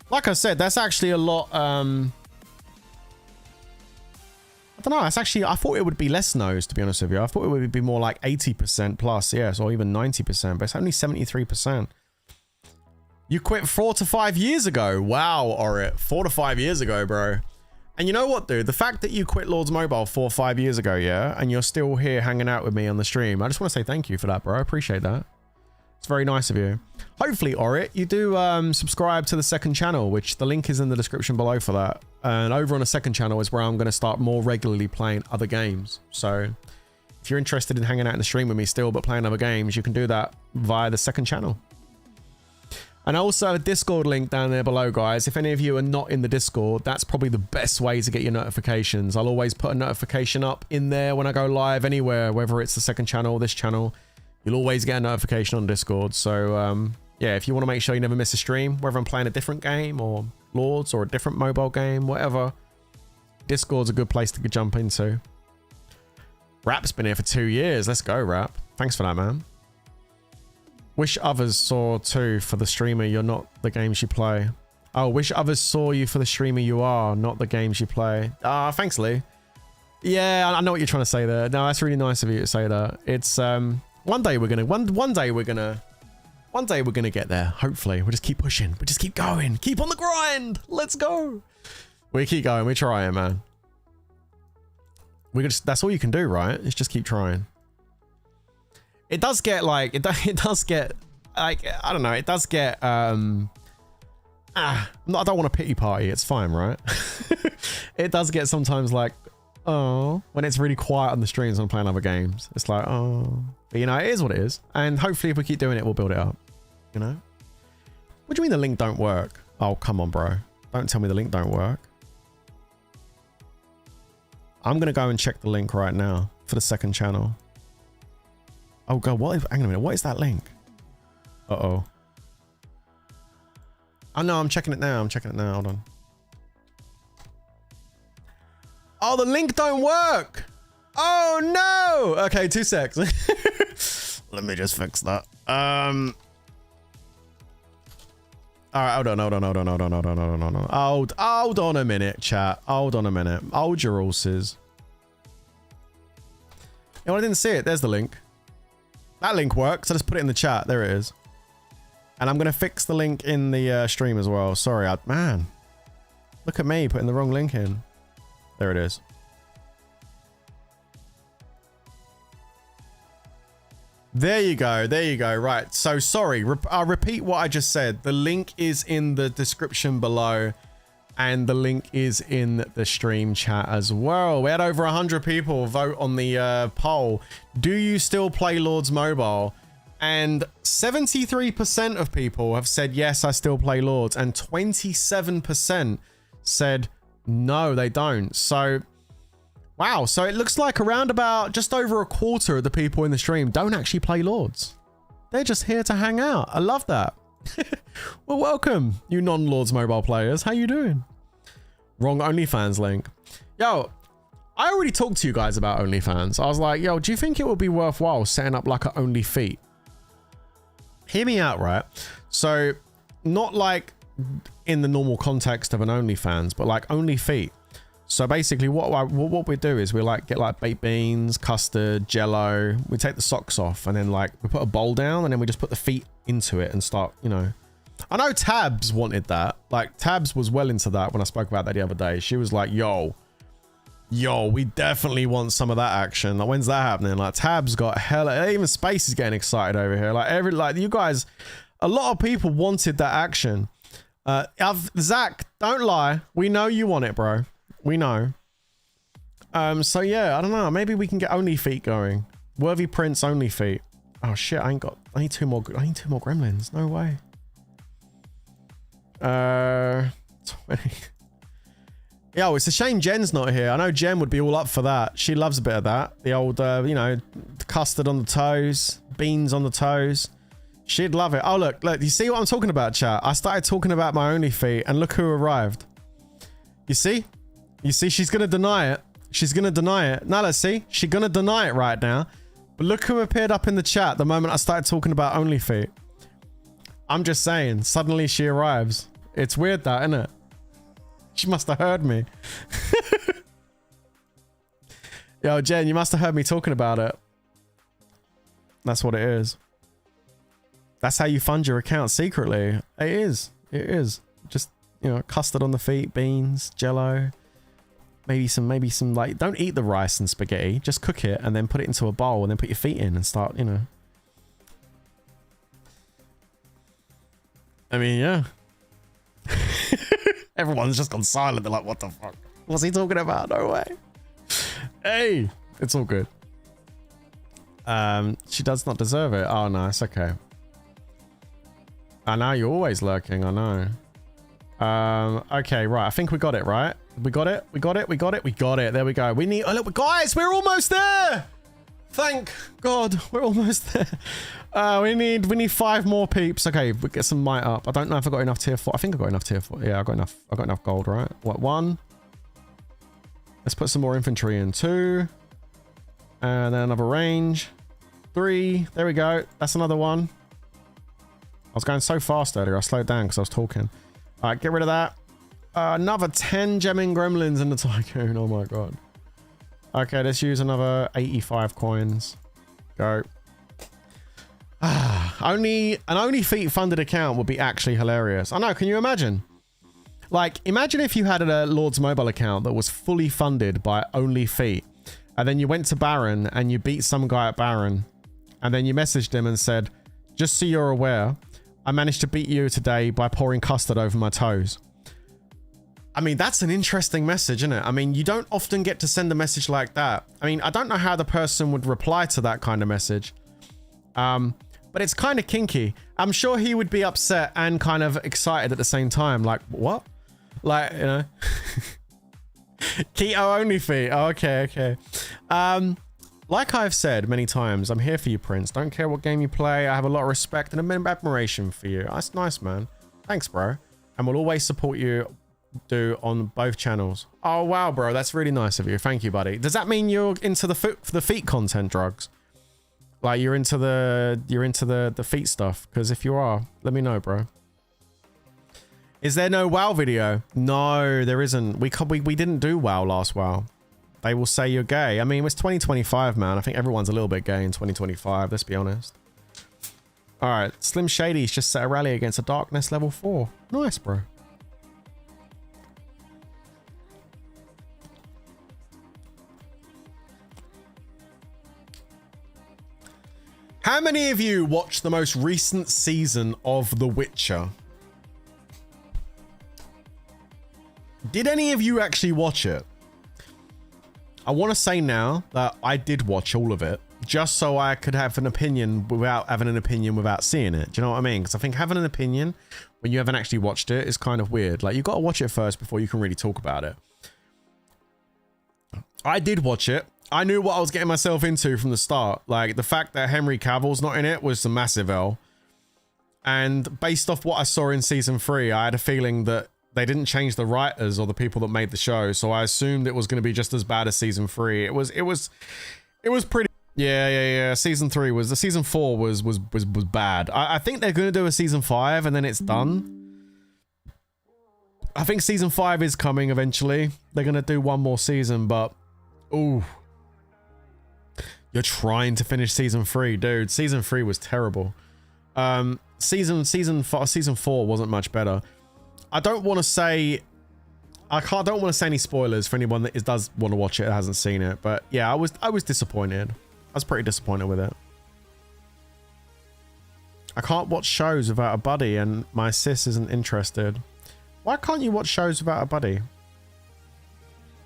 like I said, that's actually a lot. I don't know. That's actually, I thought it would be less no's, to be honest with you. I thought it would be more like 80% plus, yes, or even 90%, but it's only 73%. You quit 4 to 5 years ago. Wow, Orit. 4 to 5 years ago, bro. And you know what, dude? The fact that you quit Lords Mobile 4 or 5 years ago, yeah, and you're still here hanging out with me on the stream, I just want to say thank you for that, bro. I appreciate that. It's very nice of you. Hopefully, Orit, you do subscribe to the second channel, which the link is in the description below for that. And over on the second channel is where I'm going to start more regularly playing other games. So if you're interested in hanging out in the stream with me still, but playing other games, you can do that via the second channel. And also a Discord link down there below, guys. If any of you are not in the Discord, that's probably the best way to get your notifications. I'll always put a notification up in there when I go live anywhere, whether it's the second channel or this channel. You'll always get a notification on Discord. So, yeah, if you want to make sure you never miss a stream, whether I'm playing a different game or Lords or a different mobile game, whatever, Discord's a good place to jump into. Rap's been here for 2 years. Let's go, Rap. Thanks for that, man. Wish others saw too for the streamer you're not the games you play. Oh, wish others saw you for the streamer you are, not the games you play. Ah, thanks, Lee. Yeah, I know what you're trying to say there. No, that's really nice of you to say that. It's one day we're gonna get there. Hopefully, we'll just keep pushing. We just keep going. Keep on the grind. Let's go. We keep going. We're trying, man. That's all you can do, right? Is just keep trying. It does get like it does get like I don't know. It does get I don't want a pity party. It's fine, right? It does get sometimes like, oh, when it's really quiet on the streams when I'm playing other games. It's like, oh, but you know, it is what it is. And hopefully if we keep doing it, we'll build it up, you know? What do you mean the link don't work? Oh, come on, bro. Don't tell me the link don't work. I'm going to go and check the link right now for the second channel. Oh, God, hang on a minute. What is that link? Uh-oh. Oh, no, I'm checking it now. Hold on. Oh, the link don't work. Oh, no. Okay, 2 secs. Let me just fix that. All right, hold on a minute, chat. Hold on a minute. Hold your horses. Oh, I didn't see it. There's the link. That link works. So let's put it in the chat. There it is. And I'm going to fix the link in the stream as well. Sorry, man. Look at me putting the wrong link in. There it is. There you go. There you go. Right. So sorry. I'll repeat what I just said. The link is in the description below. And the link is in the stream chat as well. We had over 100 people vote on the poll. Do you still play Lords Mobile? And 73% of people have said, yes, I still play Lords. And 27% said, no, they don't. So, wow. So it looks like around about just over a quarter of the people in the stream don't actually play Lords. They're just here to hang out. I love that. Well, welcome, you non-Lords Mobile players. How you doing? Wrong OnlyFans link. Yo, I already talked to you guys about OnlyFans. I was like, yo, do you think it would be worthwhile setting up like an Only Feet? Hear me out, right? So, not like in the normal context of an OnlyFans, but like Only Feet. So basically what we do is we like get like baked beans, custard, jello. We take the socks off and then like we put a bowl down and then we just put the feet into it and start, you know. I know Tabs wanted that. Like Tabs was well into that when I spoke about that the other day. She was like, yo, we definitely want some of that action. Like when's that happening? Like Tabs got hella, even Space is getting excited over here. Like you guys, a lot of people wanted that action. Zach, don't lie. We know you want it, bro. We know. So yeah, I don't know. Maybe we can get Only Feet going. Worthy Prince Only Feet. Oh shit, I need two more gremlins. No way. 20. Yo, it's a shame Jen's not here. I know Jen would be all up for that. She loves a bit of that. The old, you know, custard on the toes, beans on the toes. She'd love it. Oh, look, you see what I'm talking about, chat? I started talking about my Only Feet and look who arrived. You see? You see, she's going to deny it. She's going to deny it. Now, let's see. She's going to deny it right now. But look who appeared up in the chat the moment I started talking about Only Feet. I'm just saying, suddenly she arrives. It's weird that, isn't it? She must have heard me. Yo, Jen, you must have heard me talking about it. That's what it is. That's how you fund your account secretly. It is. It is. Just, you know, custard on the feet, beans, jello. maybe some like, don't eat the rice and spaghetti, just cook it and then put it into a bowl and then put your feet in and start, you know. I mean, yeah. Everyone's just gone silent. They're like, what the fuck? What's he talking about? No way. Hey, it's all good. She does not deserve it. Oh, no, it's okay. I know, you're always lurking. I know. Okay, right. I think we got it, right? We got it. We got it. We got it. We got it. There we go. We need a little bit. Guys, we're almost there. Thank God, we're almost there. We need 5 more peeps. Okay, we get some might up. I don't know if I got enough tier 4. I think I got enough tier 4. Yeah, I got enough gold, right? What, 1? Let's put some more infantry in. 2. And then another range. 3. There we go. That's another one. I was going so fast earlier. I slowed down because I was talking. All right, get rid of that. Another 10 gemming gremlins in the tycoon. Oh my God. Okay, let's use another 85 coins. Go. An only feet funded account would be actually hilarious. I know, can you imagine? Like, imagine if you had a Lord's Mobile account that was fully funded by only feet, and then you went to Baron and you beat some guy at Baron, and then you messaged him and said, just so you're aware, I managed to beat you today by pouring custard over my toes. I mean, that's an interesting message, isn't it? I mean, you don't often get to send a message like that. I mean, I don't know how the person would reply to that kind of message. But it's kind of kinky. I'm sure he would be upset and kind of excited at the same time. Like, what? Like, you know. Keto only feet. Oh, okay, okay. Like I've said many times, I'm here for you, Prince. Don't care what game you play. I have a lot of respect and a bit of admiration for you. That's nice, man. Thanks, bro. And we'll always support you on both channels. Oh, wow, bro. That's really nice of you. Thank you, buddy. Does that mean you're into the feet content, Drugs? Like you're into the feet stuff? Because if you are, let me know, bro. Is there no WoW video? No, there isn't. We didn't do WoW last WoW. They will say you're gay. I mean, it's 2025, man. I think everyone's a little bit gay in 2025. Let's be honest. All right, Slim Shady's just set a rally against a Darkness level 4. Nice, bro. How many of you watched the most recent season of The Witcher? Did any of you actually watch it? I want to say now that I did watch all of it, just so I could have an opinion without having an opinion without seeing it. Do you know what I mean? Because I think having an opinion when you haven't actually watched it is kind of weird. Like, you got to watch it first before you can really talk about it. I did watch it. I knew what I was getting myself into from the start. Like, the fact that Henry Cavill's not in it was a massive L. And based off what I saw in season 3, I had a feeling that they didn't change the writers or the people that made the show. So I assumed it was going to be just as bad as season 3. It was pretty. Yeah. Season 4 was bad. I think they're going to do a season 5 and then it's done. I think season 5 is coming eventually. They're going to do one more season, but ooh. You're trying to finish season 3, dude. Season 3 was terrible. Season 4 wasn't much better. I don't want to say any spoilers for anyone that does want to watch it and hasn't seen it, but yeah, I was disappointed. I was pretty disappointed with it. I can't watch shows without a buddy, and my sis isn't interested. Why can't you watch shows without a buddy?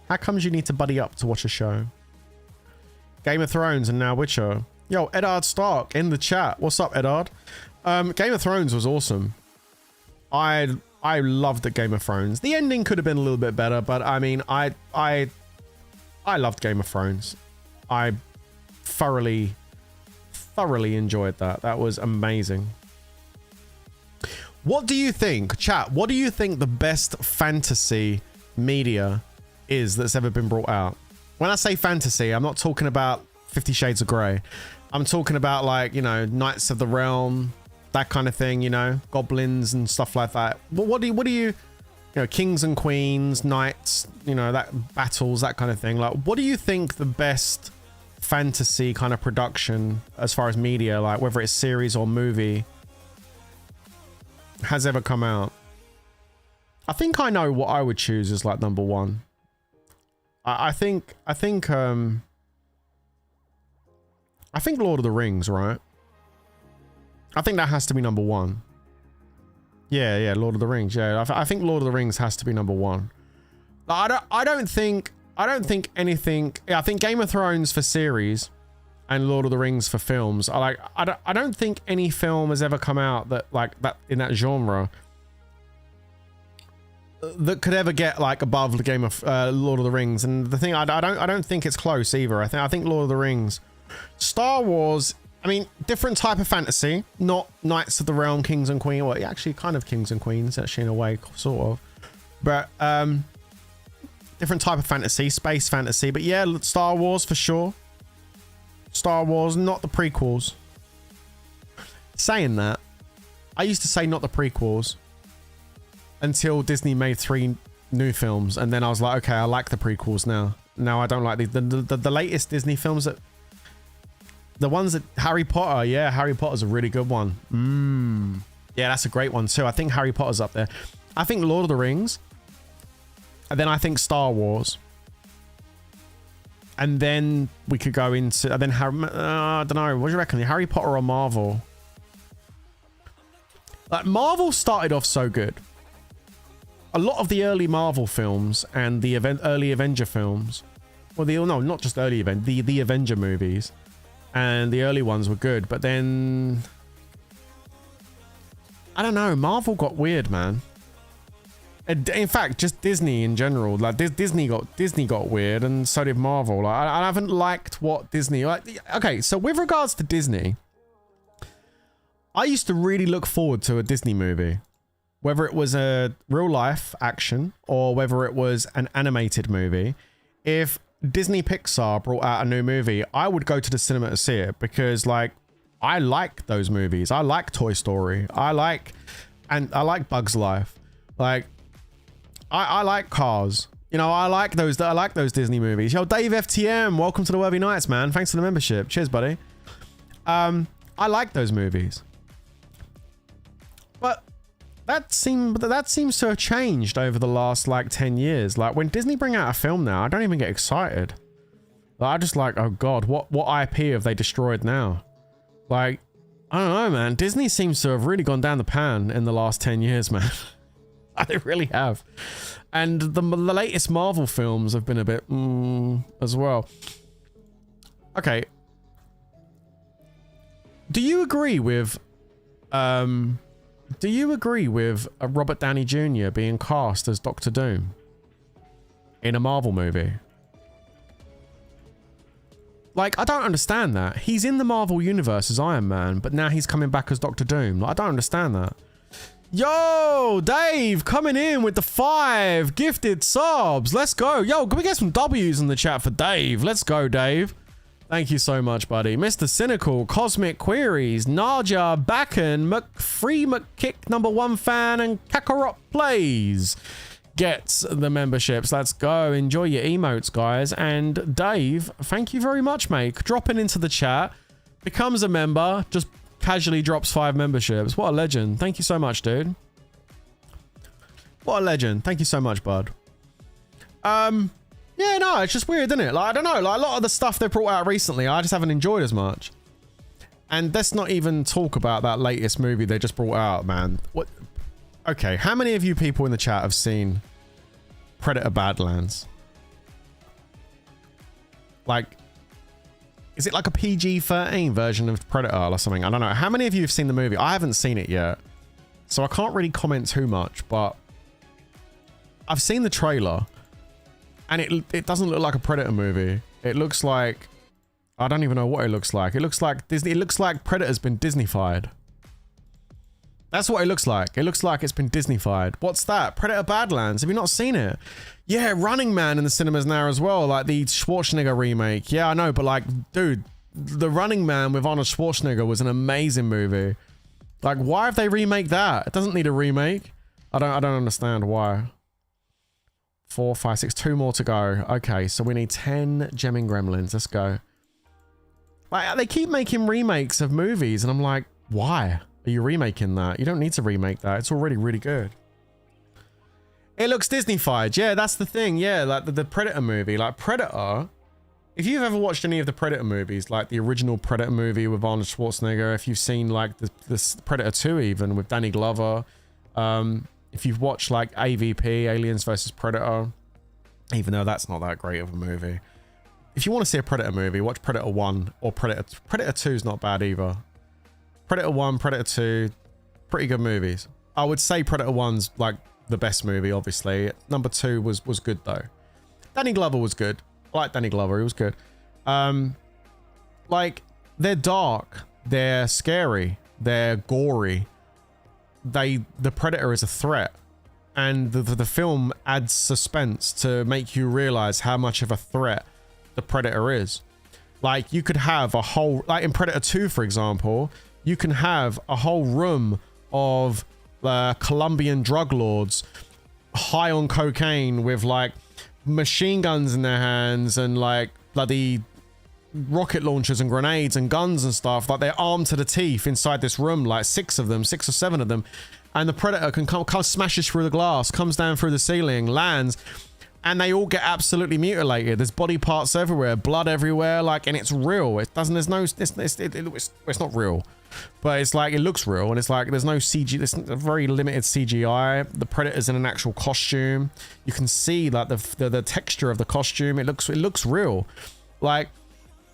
How comes you need to buddy up to watch a show? Game of Thrones and now Witcher. Yo, Edard Stark in the chat. What's up, Edard? Game of Thrones was awesome. I loved the Game of Thrones. The ending could have been a little bit better, but I mean, I loved Game of Thrones. I thoroughly enjoyed that. That was amazing. What do you think, chat? What do you think the best fantasy media is that's ever been brought out? When I say fantasy, I'm not talking about 50 Shades of Grey. I'm talking about, like, you know, Knights of the Realm, that kind of thing, you know, goblins and stuff like that. What do you know, kings and queens, knights, you know, that battles, that kind of thing. Like, what do you think the best fantasy kind of production as far as media, like whether it's series or movie, has ever come out? I think I know what I would choose as like number 1. I think Lord of the Rings, right? I think that has to be number one. Yeah, Lord of the Rings. Yeah, I think Lord of the Rings has to be number one. I don't think anything. Yeah, I think Game of Thrones for series and Lord of the Rings for films. I don't think any film has ever come out that like that in that genre that could ever get like above the game of Lord of the Rings. And the thing, I don't think it's close either. I think Lord of the Rings. Star Wars, I mean, different type of fantasy, not Knights of the Realm, Kings and Queens. Well, actually kind of Kings and Queens, actually, in a way, sort of. But different type of fantasy, space fantasy. But yeah, Star Wars for sure. Star Wars, not the prequels. Saying that, I used to say not the prequels until Disney made 3 new films. And then I was like, okay, I like the prequels now. Now I don't like the latest Disney films that... The ones that Harry Potter, yeah, Harry Potter's a really good one. Yeah, that's a great one too. I think Harry Potter's up there. I think Lord of the Rings. And then I think Star Wars. And then we could go into... And then I don't know. What do you reckon? Harry Potter or Marvel? Like, Marvel started off so good. A lot of the early Marvel films and the early Avenger films... Well, no, not just early the Avenger movies. And the early ones were good, but then I don't know. Marvel got weird, man. In fact, just Disney in general. Like Disney got weird, and so did Marvel. Like, I haven't liked what Disney. Like, okay, so with regards to Disney, I used to really look forward to a Disney movie, whether it was a real life action or whether it was an animated movie. If Disney Pixar brought out a new movie, I would go to the cinema to see it because, like, I like those movies. I like Toy Story. I like Bug's Life. Like, I like Cars. You know, I like those Disney movies. Yo, Dave FTM, welcome to the Worthy Nights, man. Thanks for the membership. Cheers, buddy. I like those movies. But that seems to have changed over the last like 10 years. Like, when Disney bring out a film now, I don't even get excited. Like, I just like, oh god, what IP have they destroyed now? Like, I don't know, man. Disney seems to have really gone down the pan in the last 10 years, man. They really have. And the latest Marvel films have been a bit as well. Okay. Do you agree with Robert Downey Jr. being cast as Doctor Doom in a Marvel movie? Like, I don't understand that. He's in the Marvel universe as Iron Man, but now he's coming back as Doctor Doom. Like, I don't understand that. Yo, Dave, coming in with the 5 gifted subs. Let's go. Yo, can we get some W's in the chat for Dave? Let's go, Dave. Thank you so much, buddy. Mr. Cynical, Cosmic Queries, Naja, Backen, Free McKick #1 fan, and Kakarot Plays gets the memberships. Let's go. Enjoy your emotes, guys. And Dave, thank you very much, mate. Dropping into the chat, becomes a member, just casually drops 5 memberships. What a legend. Thank you so much, dude. What a legend. Thank you so much, bud. Yeah, no, it's just weird, isn't it? Like, I don't know. Like, a lot of the stuff they brought out recently, I just haven't enjoyed as much. And let's not even talk about that latest movie they just brought out, man. What? Okay, how many of you people in the chat have seen Predator Badlands? Like, is it like a PG-13 version of Predator or something? I don't know. How many of you have seen the movie? I haven't seen it yet, so I can't really comment too much, but I've seen the trailer. And it doesn't look like a Predator movie. It looks like... I don't even know what it looks like. It looks like Disney... It looks like Predator's been Disneyfied. That's what it looks like. It looks like it's been Disneyfied. What's that? Predator Badlands. Have you not seen it? Yeah, Running Man in the cinemas now as well. Like the Schwarzenegger remake. Yeah, I know. But like, dude, the Running Man with Arnold Schwarzenegger was an amazing movie. Like, why have they remake that? It doesn't need a remake. I don't understand why. 4, 5, 6, 2 more to go. Okay, so we need 10 Gemming Gremlins. Let's go. Like, they keep making remakes of movies, and I'm like, why are you remaking that? You don't need to remake that. It's already really good. It looks Disney-fied. Yeah, that's the thing. Yeah, like the Predator movie. Like Predator, if you've ever watched any of the Predator movies, like the original Predator movie with Arnold Schwarzenegger, if you've seen like the Predator 2 even with Danny Glover, if you've watched like AVP, Aliens vs. Predator, even though that's not that great of a movie. If you want to see a Predator movie, watch Predator 1 or Predator 2 is not bad either. Predator 1, Predator 2, pretty good movies. I would say Predator 1's like the best movie, obviously. Number 2 was good though. Danny Glover was good. I like Danny Glover, he was good. Like, they're dark, they're scary, they're gory. The Predator is a threat. And the film adds suspense to make you realize how much of a threat the Predator is. Like, you could have a whole, like in Predator 2, for example, you can have a whole room of Colombian drug lords high on cocaine with like machine guns in their hands and like bloody rocket launchers and grenades and guns and stuff. Like, they're armed to the teeth inside this room, like 6 or 7 of them. And the Predator can come smashes through the glass, comes down through the ceiling, lands, and they all get absolutely mutilated. There's body parts everywhere, blood everywhere, like, and it's real. It doesn't, there's no, it's not real, but it's like, it looks real, and it's like, there's no CG, there's a very limited CGI. The Predator's in an actual costume. You can see like the texture of the costume. It looks real. Like,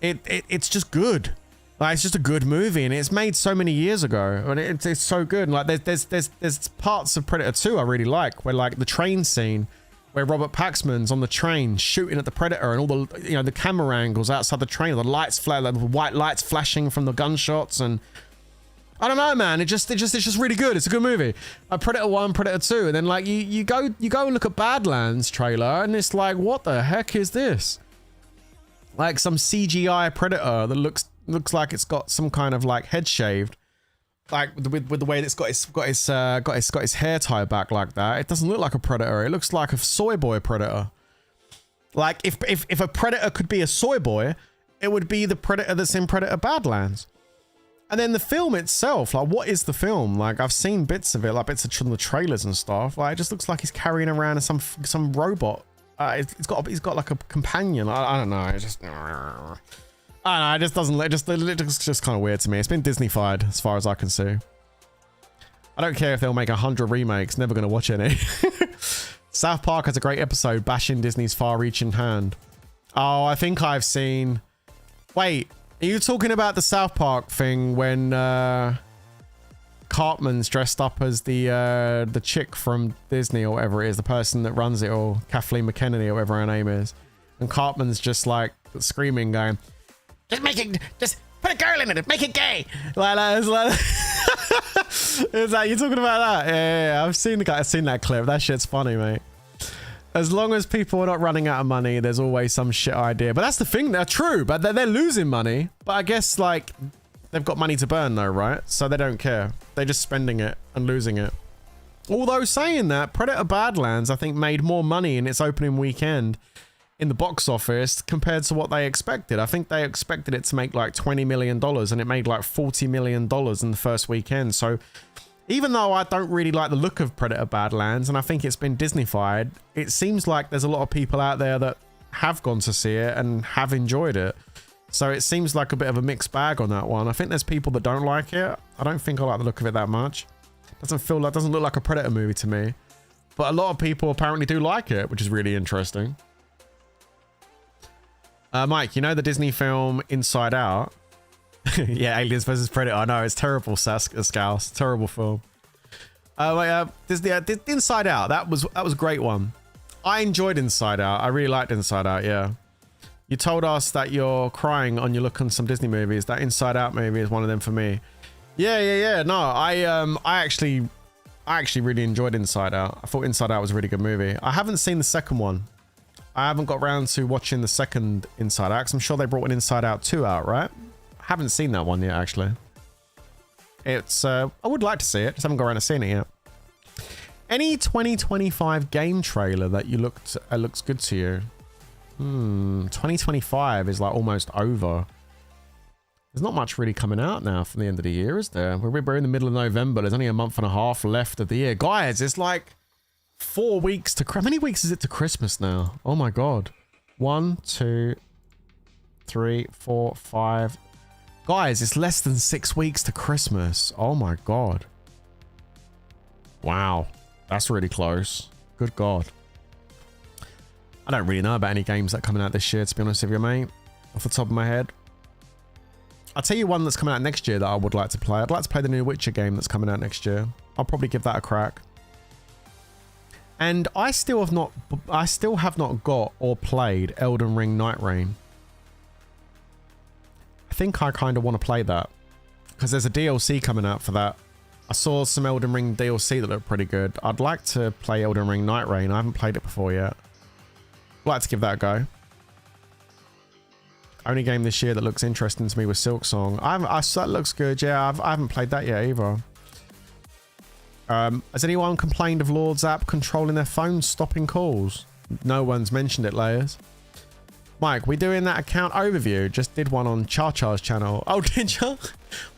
it's just good. Like, it's just a good movie, and it's made so many years ago, and it's so good. And like, there's parts of Predator 2 I really like, where like the train scene, where Robert Paxman's on the train shooting at the Predator, and all the, you know, the camera angles outside the train, the lights like the white lights flashing from the gunshots, and I don't know, man. It's just really good. It's a good movie. Predator 1, Predator 2, and then like you go and look at Badlands trailer, and it's like, what the heck is this? Like some CGI Predator that looks like it's got some kind of like head shaved, like with the way that it's got his hair tied back like that. It doesn't look like a Predator. It looks like a soy boy Predator. Like, if a Predator could be a soy boy, it would be the Predator that's in Predator Badlands. And then the film itself, like, what is the film? Like, I've seen bits of it, like bits of the trailers and stuff. Like, it just looks like he's carrying around some robot. He's got like a companion. I don't know. It just, I don't know. It just doesn't. It looks just kind of weird to me. It's been Disney-fied as far as I can see. I don't care if they'll make 100 remakes. Never gonna watch any. South Park has a great episode bashing Disney's far-reaching hand. Oh, I think I've seen. Wait, are you talking about the South Park thing when Cartman's dressed up as the chick from Disney or whatever it is, the person that runs it all, Kathleen McKennedy or whatever her name is, and Cartman's just like screaming, going, just put a girl in it, make it gay. Like that. Is that, you talking about that? Yeah, I've seen that clip. That shit's funny, mate. As long as people are not running out of money, there's always some shit idea. But that's the thing, they're true, but they're losing money. But I guess, like, they've got money to burn though, right? So they don't care. They're just spending it and losing it. Although saying that, Predator Badlands, I think, made more money in its opening weekend in the box office compared to what they expected. I think they expected it to make like $20 million, and it made like $40 million in the first weekend. So even though I don't really like the look of Predator Badlands, and I think it's been Disney-fied, it seems like there's a lot of people out there that have gone to see it and have enjoyed it. So it seems like a bit of a mixed bag on that one. I think there's people that don't like it. I don't think I like the look of it that much. Doesn't look like a Predator movie to me. But a lot of people apparently do like it, which is really interesting. Mike, you know the Disney film Inside Out? Yeah, Aliens vs Predator. I know, it's terrible, Scouse. Terrible film. Disney, Inside Out. That was a great one. I enjoyed Inside Out. I really liked Inside Out. Yeah. You told us that you're crying on your look on some Disney movies. That Inside Out movie is one of them for me. Yeah. No, I actually really enjoyed Inside Out. I thought Inside Out was a really good movie. I haven't seen the second one. I haven't got around to watching the second Inside Out, 'cause I'm sure they brought an Inside Out 2 out, right? I haven't seen that one yet, actually. It's, I would like to see it, just haven't got around to seeing it yet. Any 2025 game trailer that you looks good to you? 2025 is like almost over. There's not much really coming out now from the end of the year, is there? We're in the middle of November. There's only a month and a half left of the year. Guys, it's like 4 weeks to... How many weeks is it to Christmas now? Oh my god. 1, 2, 3, 4, 5. Guys, it's less than 6 weeks to Christmas. Oh my god. Wow. That's really close. Good god. I don't really know about any games that are coming out this year, to be honest with you, mate. Off the top of my head. I'll tell you one that's coming out next year that I would like to play. I'd like to play the new Witcher game that's coming out next year. I'll probably give that a crack. And I still have not got or played Elden Ring Night Reign. I think I kind of want to play that because there's a DLC coming out for that. I saw some Elden Ring DLC that looked pretty good. I'd like to play Elden Ring Night Reign. I haven't played it before yet. I'd like to give that a go. Only game this year that looks interesting to me was Silksong. That looks good. Yeah, I haven't played that yet either. Has anyone complained of Lord's app controlling their phones stopping calls? No one's mentioned it, Layers. Mike, we doing that account overview? Just did one on Char's channel. Oh, did you?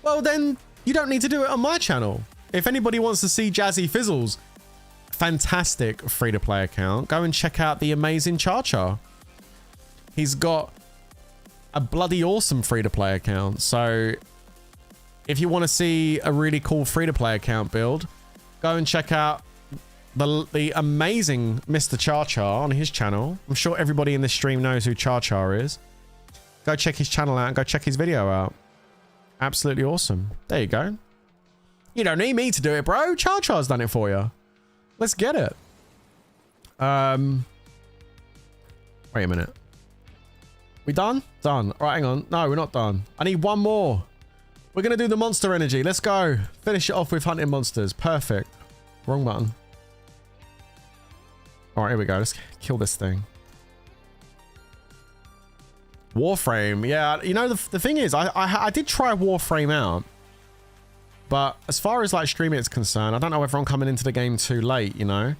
Well, then you don't need to do it on my channel. If anybody wants to see Jazzy Fizzle's fantastic free-to-play account, go and check out the amazing Char. He's got a bloody awesome free-to-play account. So if you want to see a really cool free-to-play account build, go and check out the amazing Mr. Char on his channel. I'm sure everybody in this stream knows who Char is. Go check his channel out and go check his video out. Absolutely awesome. There you go. You don't need me to do it, bro. Char's done it for you. Let's get it. Wait a minute. We done? Done. All right, hang on. No, we're not done. I need one more. We're going to do the monster energy. Let's go. Finish it off with hunting monsters. Perfect. Wrong button. All right, here we go. Let's kill this thing. Warframe. Yeah, you know, the thing is, I did try Warframe out. But as far as like streaming is concerned, I don't know whether I'm coming into the game too late, you know?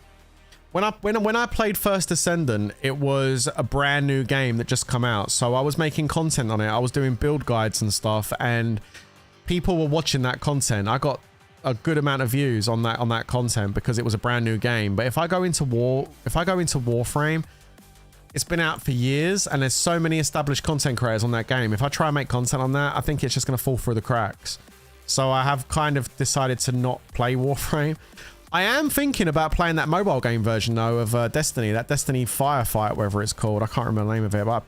When I played First Ascendant, it was a brand new game that just come out. So I was making content on it. I was doing build guides and stuff, and people were watching that content. I got a good amount of views on that content because it was a brand new game. But if I go into Warframe, it's been out for years and there's so many established content creators on that game. If I try and make content on that, I think it's just going to fall through the cracks. So I have kind of decided to not play Warframe. I am thinking about playing that mobile game version though of Destiny, that Destiny Firefight, whatever it's called. I can't remember the name of it, but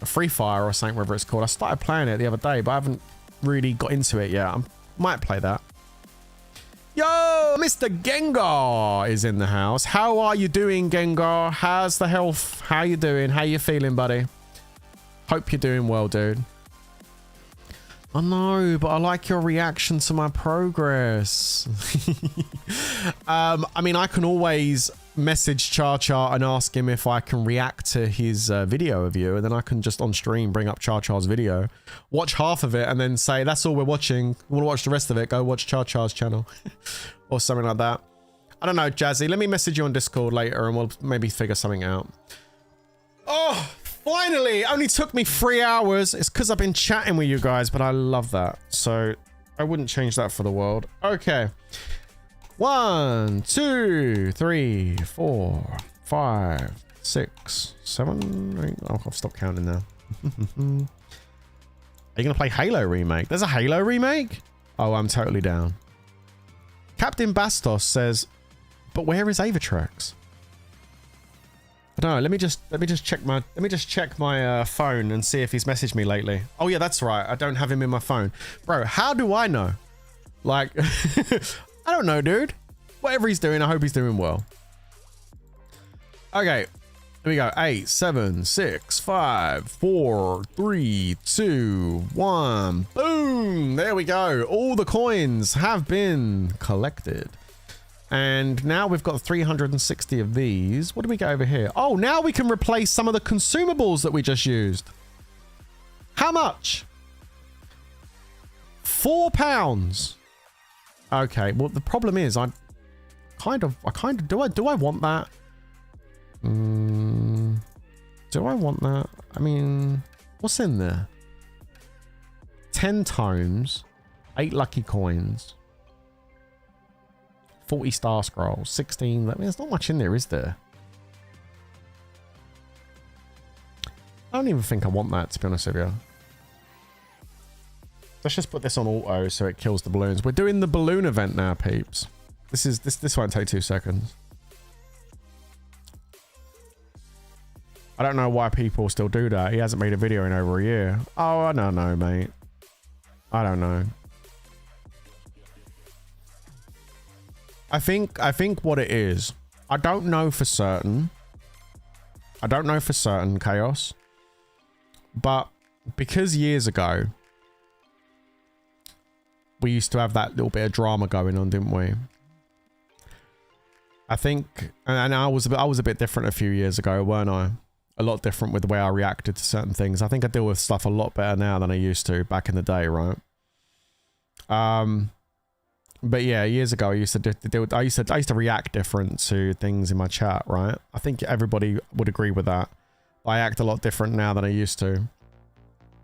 a Free Fire or something, whatever it's called. I started playing it the other day, but I haven't really got into it yet. I might play that. Yo, Mr. Gengar is in the house. How are you doing, Gengar? How's the health? How you doing? How you feeling, buddy? Hope you're doing well, dude. I know, but I like your reaction to my progress. I mean, I can always message Char and ask him if I can react to his video of you, and then I can just on stream bring up Char's video, watch half of it, and then say, that's all we're watching. Want to watch the rest of it? Go watch Char's channel. Or something like that. I don't know, Jazzy. Let me message you on Discord later, and we'll maybe figure something out. Oh! Finally, it only took me 3 hours. It's because I've been chatting with you guys, but I love that. So I wouldn't change that for the world. Okay. 1, 2, 3, 4, 5, 6, 7, 8. Oh, I've stopped counting now. Are you going to play Halo Remake? There's a Halo Remake? Oh, I'm totally down. Captain Bastos says, but where is Avatrax? I don't know. Let me just check my phone and see if he's messaged me lately. Oh yeah, that's right. I don't have him in my phone, bro. How do I know? Like, I don't know, dude. Whatever he's doing, I hope he's doing well. Okay, here we go. 8, 7, 6, 5, 4, 3, 2, 1. Boom! There we go. All the coins have been collected. And now we've got 360 of these. What do we get over here? Oh, now we can replace some of the consumables that we just used. How much? £4. Okay, well the problem is I kind of do I want that? Do I want that? I mean, what's in there? 10 tomes, 8 lucky coins, 40 star scrolls, 16. I mean, there's not much in there, is there? I don't even think I want that, to be honest with you. Let's just put this on auto so it kills the balloons. We're doing the balloon event now, peeps. This won't take 2 seconds. I don't know why people still do that. He hasn't made a video in over a year. Oh, I don't know, mate. I don't know. I think what it is, I don't know for certain. I don't know for certain, Chaos. But because years ago, we used to have that little bit of drama going on, didn't we? I think, and I was a bit different a few years ago, weren't I? A lot different with the way I reacted to certain things. I think I deal with stuff a lot better now than I used to back in the day, right? But yeah, years ago I used to react different to things in my chat, right? I think everybody would agree with that. I act a lot different now than I used to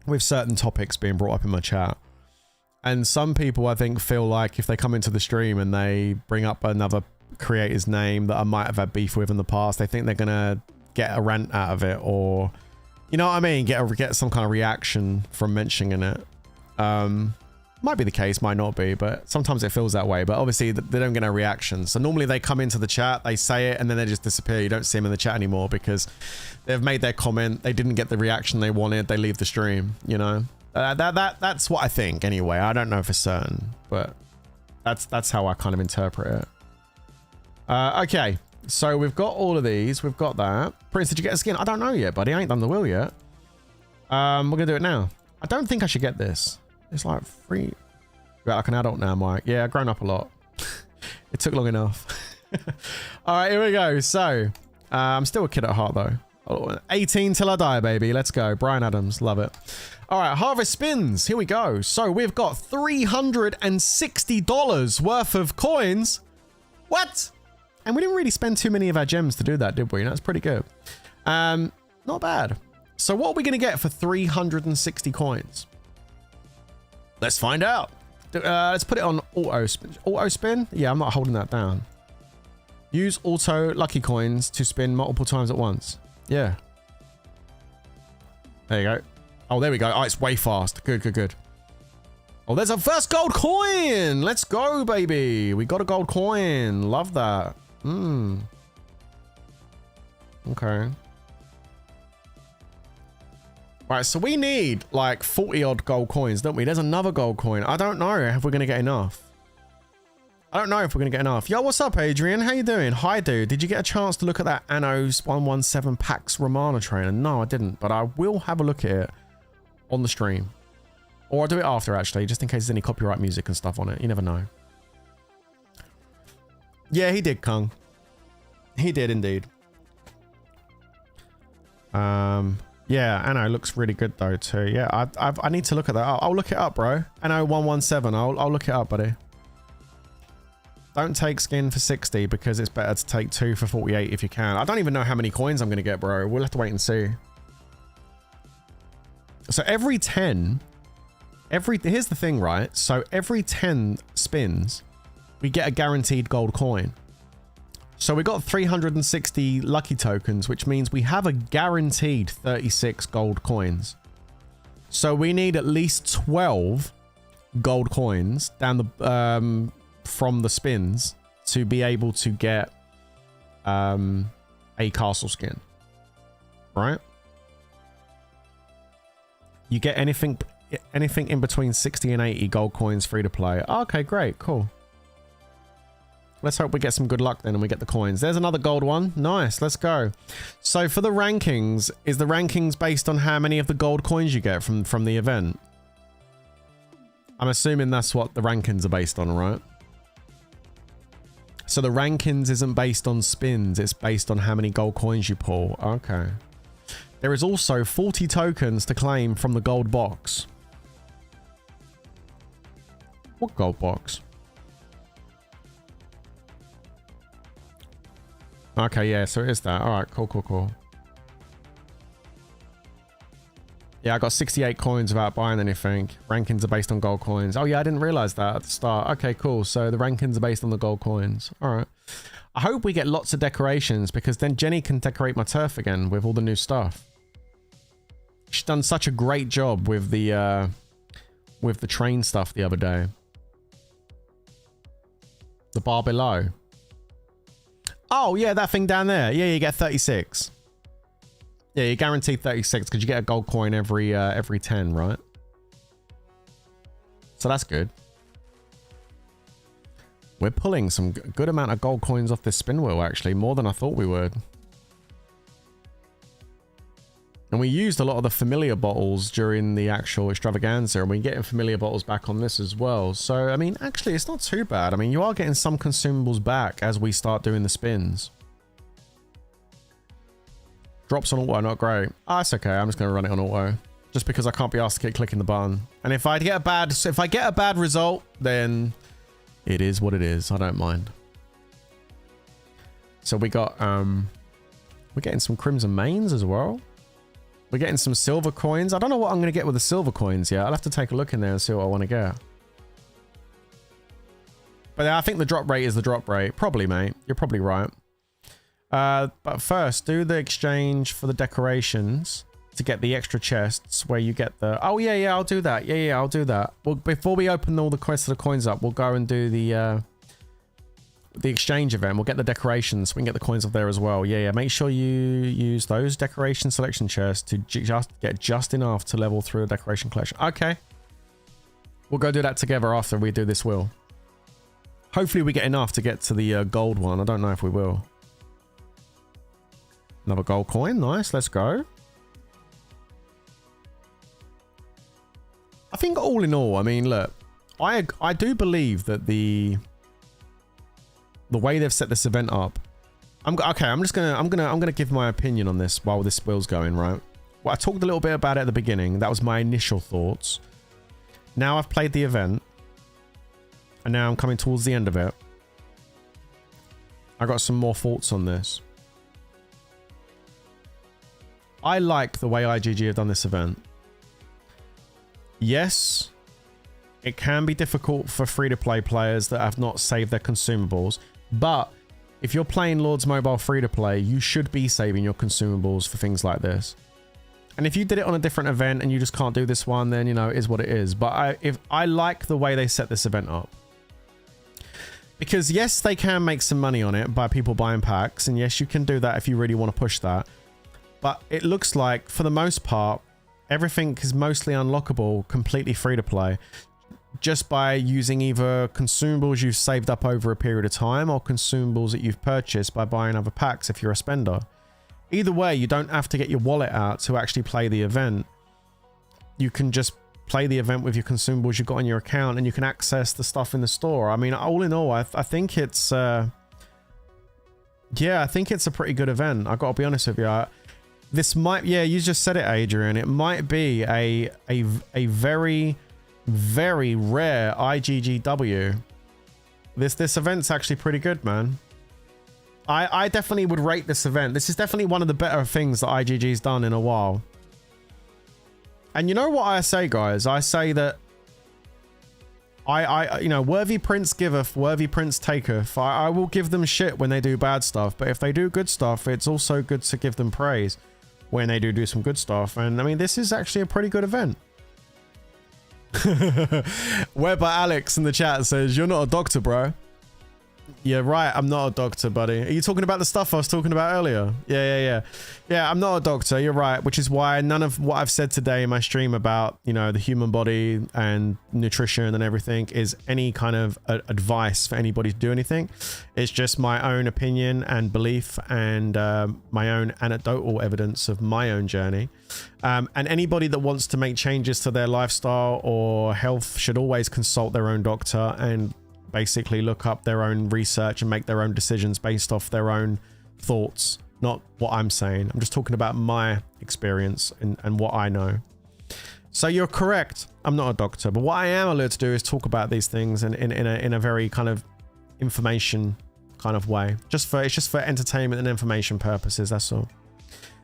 with certain topics being brought up in my chat. And some people, I think, feel like if they come into the stream and they bring up another creator's name that I might have had beef with in the past, they think they're gonna get a rant out of it, or you know what I mean, get some kind of reaction from mentioning it. Might be the case, might not be, but sometimes it feels that way. But obviously they don't get no reaction, so normally they come into the chat, they say it, and then they just disappear. You don't see them in the chat anymore because they've made their comment, they didn't get the reaction they wanted, they leave the stream, you know. That's what I think anyway. I don't know for certain, but that's how I kind of interpret it. Okay, so we've got all of these. We've got that. Prince, did you get a skin? I don't know yet, buddy. I ain't done the wheel yet. We're gonna do it now. I don't think I should get this. It's like free. You're like an adult now, Mike. Yeah, I've grown up a lot. It took long enough. All right, here we go. So I'm still a kid at heart though. 18 till I die, baby. Let's go. Brian Adams, love it. All right, harvest spins. Here we go. So we've got $360 worth of coins. What? And we didn't really spend too many of our gems to do that, did we? That's pretty good. Not bad. So what are we going to get for 360 coins? Let's find out. Let's put it on auto spin. Auto spin? Yeah, I'm not holding that down. Use auto lucky coins to spin multiple times at once. Yeah. There you go. Oh, there we go. Oh, it's way fast. Good, good, good. Oh, there's a first gold coin. Let's go, baby. We got a gold coin. Love that. Okay. Right, so we need like 40 odd gold coins, don't we? There's another gold coin. I don't know if we're going to get enough. I don't know if we're going to get enough. Yo, what's up, Adrian? How you doing? Hi, dude. Did you get a chance to look at that Anno's 117 Pax Romana trainer? No, I didn't, but I will have a look at it on the stream. Or I'll do it after, actually, just in case there's any copyright music and stuff on it. You never know. Yeah, he did, Kung. He did indeed. Yeah, Anno looks really good though too. Yeah, I need to look at that. I'll look it up, bro. Anno 117. I'll look it up, buddy. Don't take skin for 60 because it's better to take 2 for 48 if you can. I don't even know how many coins I'm gonna get, bro. We'll have to wait and see. So every 10, here's the thing, right? So every 10 spins, we get a guaranteed gold coin. So we got 360 lucky tokens, which means we have a guaranteed 36 gold coins. So we need at least 12 gold coins down the from the spins to be able to get a castle skin, right? You get anything in between 60 and 80 gold coins free to play. Okay, great, cool. Let's hope we get some good luck then and we get the coins. There's another gold one. Nice, let's go. So for the rankings, is the rankings based on how many of the gold coins you get from the event? I'm assuming that's what the rankings are based on, right? So the rankings isn't based on spins, it's based on how many gold coins you pull. Okay. There is also 40 tokens to claim from the gold box. What gold box? Okay, yeah, so it is that. All right, cool, cool, cool. Yeah, I got 68 coins without buying anything. Rankings are based on gold coins. Oh yeah, I didn't realize that at the start. Okay, cool. So the rankings are based on the gold coins. All right. I hope we get lots of decorations because then Jenny can decorate my turf again with all the new stuff. She's done such a great job with the train stuff the other day. The bar below. Oh yeah, that thing down there. Yeah, you get 36. Yeah, you're guaranteed 36 because you get a gold coin every 10, right? So that's good. We're pulling some good amount of gold coins off this spin wheel, actually. More than I thought we would. And we used a lot of the familiar bottles during the actual extravaganza, and we're getting familiar bottles back on this as well. So, I mean, actually, it's not too bad. I mean, you are getting some consumables back as we start doing the spins. Drops on auto, not great. Oh, that's okay. I'm just going to run it on auto. Just because I can't be asked to keep clicking the button. And if I get a bad result, then it is what it is. I don't mind. So we got, we're getting some crimson mains as well. We're getting some silver coins. I don't know what I'm going to get with the silver coins yet. I'll have to take a look in there and see what I want to get. But I think the drop rate is the drop rate. Probably, mate. You're probably right. But first, do the exchange for the decorations to get the extra chests where you get the... Oh, yeah, I'll do that. Yeah, I'll do that. Well, before we open all the rest of the coins up, we'll go and do the exchange event. We'll get the decorations. We can get the coins off there as well. Yeah. Make sure you use those decoration selection chests to get just enough to level through the decoration collection. Okay. We'll go do that together after we do this wheel. Hopefully we get enough to get to the gold one. I don't know if we will. Another gold coin. Nice. Let's go. I think all in all, I mean, look, I do believe that the way they've set this event up, I'm gonna give my opinion on this while this wheel's going, right? Well, I talked a little bit about it at the beginning. That was my initial thoughts. Now I've played the event, and now I'm coming towards the end of it. I got some more thoughts on this. I like the way IGG have done this event. Yes, it can be difficult for free-to-play players that have not saved their consumables. But if you're playing Lords Mobile free-to-play, you should be saving your consumables for things like this. And if you did it on a different event and you just can't do this one, then, you know, it is what it is. But I like the way they set this event up. Because yes, they can make some money on it by people buying packs. And yes, you can do that if you really want to push that. But it looks like, for the most part, everything is mostly unlockable, completely free-to-play. Just by using either consumables you've saved up over a period of time or consumables that you've purchased by buying other packs if you're a spender. Either way, you don't have to get your wallet out to actually play the event. You can just play the event with your consumables you've got on your account, and you can access the stuff in the store. I mean, all in all, I think it's... yeah, I think it's a pretty good event. I've got to be honest with you. This might... Yeah, you just said it, Adrian. It might be a very... very rare IGGW. This event's actually pretty good, man. I definitely would rate this event. This is definitely one of the better things that IGG's done in a while. And you know what I say, guys? I say that you know, worthy prince giveth, worthy prince taketh. I will give them shit when they do bad stuff, but if they do good stuff, it's also good to give them praise when they do some good stuff. And I mean, this is actually a pretty good event. Webber Alex in the chat says, you're not a doctor, bro. Yeah, right, I'm not a doctor, buddy. Are you talking about the stuff I was talking about earlier? Yeah, I'm not a doctor, you're right, which is why none of what I've said today in my stream about, you know, the human body and nutrition and everything is any kind of advice for anybody to do anything. It's just my own opinion and belief and my own anecdotal evidence of my own journey. And anybody that wants to make changes to their lifestyle or health should always consult their own doctor and basically look up their own research and make their own decisions based off their own thoughts, not what I'm saying. I'm just talking about my experience and what I know. So you're correct. I'm not a doctor, but what I am allowed to do is talk about these things in a very kind of information kind of way. It's just for entertainment and information purposes. That's all.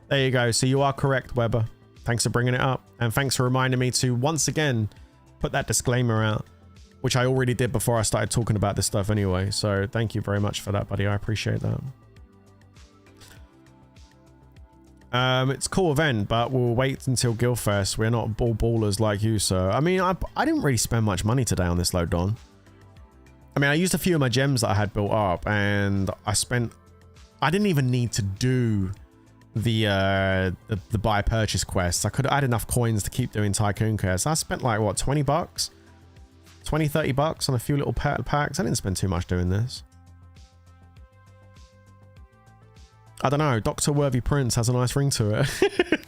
There you go. So you are correct, Weber. Thanks for bringing it up. And thanks for reminding me to once again put that disclaimer out, which I already did before I started talking about this stuff anyway. So thank you very much for that, buddy. I appreciate that. It's a cool event, but we'll wait until Guildfest. We're not ballers like you, sir. I mean, I didn't really spend much money today on this load, Don. I mean, I used a few of my gems that I had built up, and I didn't even need to do the buy purchase quests. I had enough coins to keep doing Tycoon quests. I spent like, what, 20 bucks? 20, 30 bucks on a few little packs. I didn't spend too much doing this. I don't know. Dr. Worthy Prince has a nice ring to it.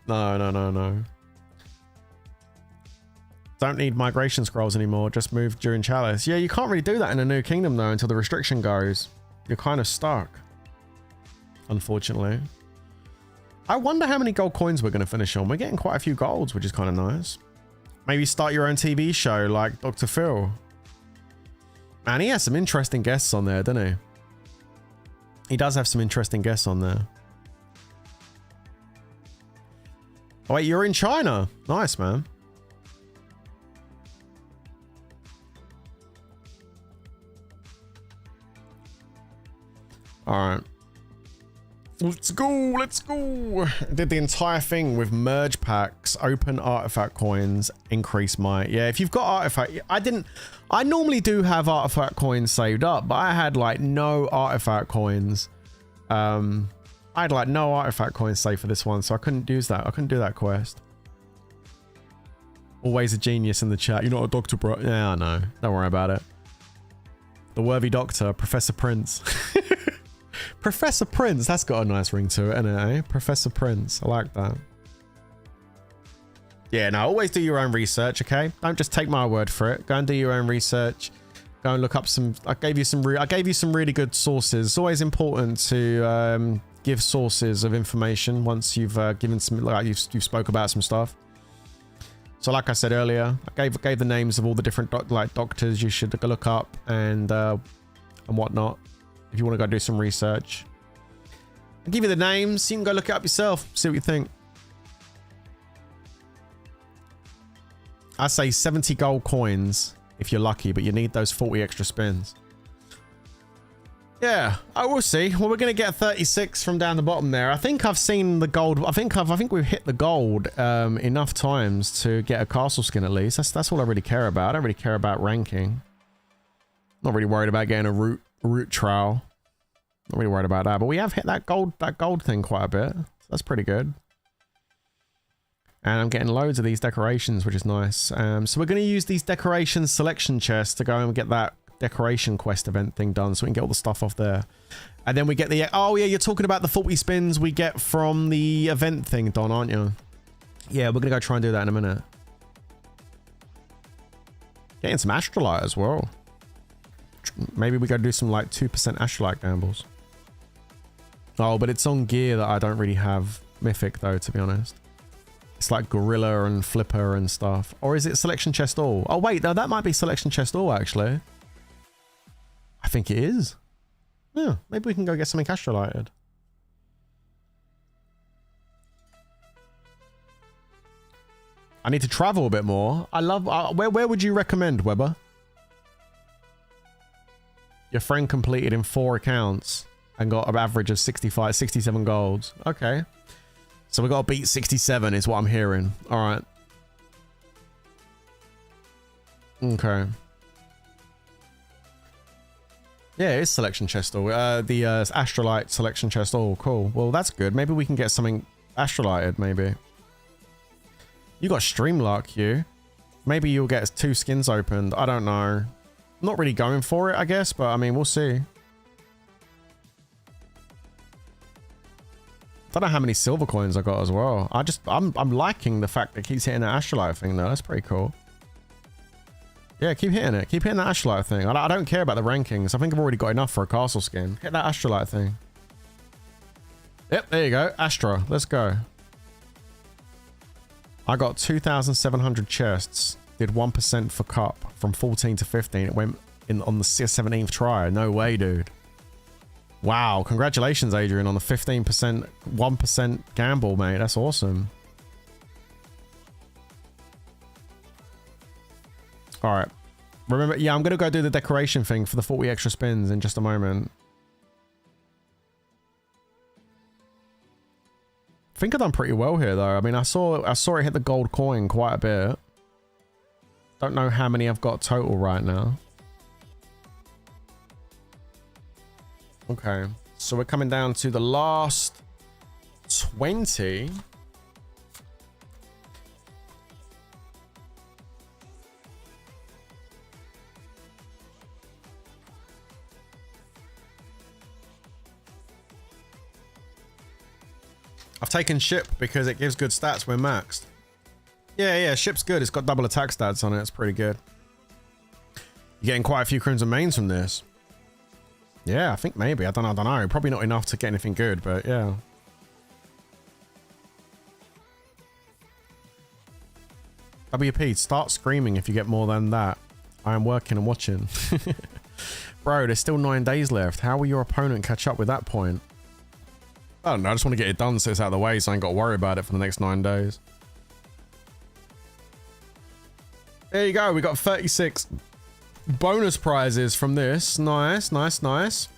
No. Don't need migration scrolls anymore. Just move during Chalice. Yeah, you can't really do that in a new kingdom though until the restriction goes. You're kind of stuck, unfortunately. I wonder how many gold coins we're going to finish on. We're getting quite a few golds, which is kind of nice. Maybe start your own TV show like Dr. Phil. Man, he has some interesting guests on there, doesn't he? He does have some interesting guests on there. Oh, wait, you're in China. Nice, man. All right. Let's go. Let's go. I did the entire thing with merge packs, open artifact coins, increase my... Yeah, if you've got artifact... I normally do have artifact coins saved up, but I had like no artifact coins. I had like no artifact coins saved for this one, so I couldn't use that. I couldn't do that quest. Always a genius in the chat. You're not a doctor, bro. Yeah, I know. Don't worry about it. The worthy doctor, Professor Prince. Professor Prince. That's got a nice ring to it, isn't it, eh? Professor Prince. I like that. Yeah, no, always do your own research, okay? Don't just take my word for it. Go and do your own research. Go and look up some... I gave you some really good sources. It's always important to give sources of information once you've given some... Like you've spoke about some stuff. So like I said earlier, I gave the names of all the different doctors you should look up and whatnot. If you want to go do some research. I'll give you the names. You can go look it up yourself. See what you think. I say 70 gold coins if you're lucky, but you need those 40 extra spins. Yeah, I will see. Well, we're going to get 36 from down the bottom there. I think I've seen the gold. I think we've hit the gold enough times to get a castle skin at least. That's all I really care about. I don't really care about ranking. Not really worried about getting a root trowel. Not really worried about that, but we have hit that gold thing quite a bit. So that's pretty good. And I'm getting loads of these decorations, which is nice. So we're going to use these decoration selection chests to go and get that decoration quest event thing done so we can get all the stuff off there. And then we get the... Oh, yeah, you're talking about the 40 spins we get from the event thing, Don, aren't you? Yeah, we're going to go try and do that in a minute. Getting some astrolite as well. Maybe we go do some like 2% astrolite gambles. Oh, but it's on gear that I don't really have mythic though, to be honest. It's like gorilla and flipper and stuff. Or is it selection chest all? Oh wait, no, that might be selection chest all actually. I think it is. Yeah, maybe we can go get something astrolighted. I need to travel a bit more. I love... where would you recommend, Weber? Your friend completed in 4 accounts and got an average of 67 golds. Okay. So we got to beat 67 is what I'm hearing. All right. Okay. Yeah, it is selection chest all. The astrolite selection chest all. Cool. Well, that's good. Maybe we can get something astrolighted, maybe. You got stream luck, you. Maybe you'll get 2 skins opened. I don't know. Not really going for it, I guess, but I mean, we'll see. Don't know how many silver coins I got as well. I'm liking the fact that it keeps hitting that astrolite thing though. That's pretty cool. Yeah, keep hitting it. Keep hitting that astrolite thing. I don't care about the rankings. I think I've already got enough for a castle skin. Hit that astrolite thing. Yep, there you go. Astra. Let's go. I got 2,700 chests. Did 1% for cup from 14 to 15. It went in on the 17th try. No way, dude. Wow. Congratulations, Adrian, on the 15%, 1% gamble, mate. That's awesome. All right. Remember, yeah, I'm going to go do the decoration thing for the 40 extra spins in just a moment. I think I've done pretty well here, though. I mean, I saw it hit the gold coin quite a bit. Don't know how many I've got total right now. Okay. So we're coming down to the last 20. I've taken ship because it gives good stats when maxed. Yeah, ship's good. It's got double attack stats on it. It's pretty good. You're getting quite a few crimson mains from this. Yeah, I think maybe. I don't know. Probably not enough to get anything good, but yeah. WP, start screaming if you get more than that. I am working and watching. Bro, there's still 9 days left. How will your opponent catch up with that point? I don't know. I just want to get it done so it's out of the way so I ain't got to worry about it for the next 9 days. There you go. We got 36 bonus prizes from this. Nice, nice, nice.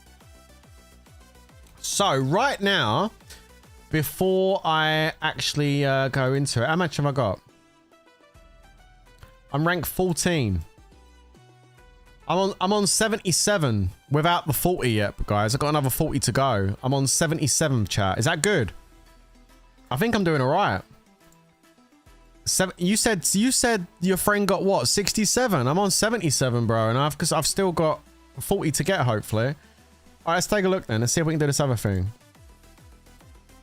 So right now, before I actually go into it, how much have I got? I'm ranked 14. I'm on 77 without the 40 yet, guys. I've got another 40 to go. I'm on 77, chat. Is that good? I think I'm doing all right. You said your friend got what? 67. I'm on 77, bro, and I've still got 40 to get, hopefully. All right, let's take a look then. Let's see if we can do this other thing.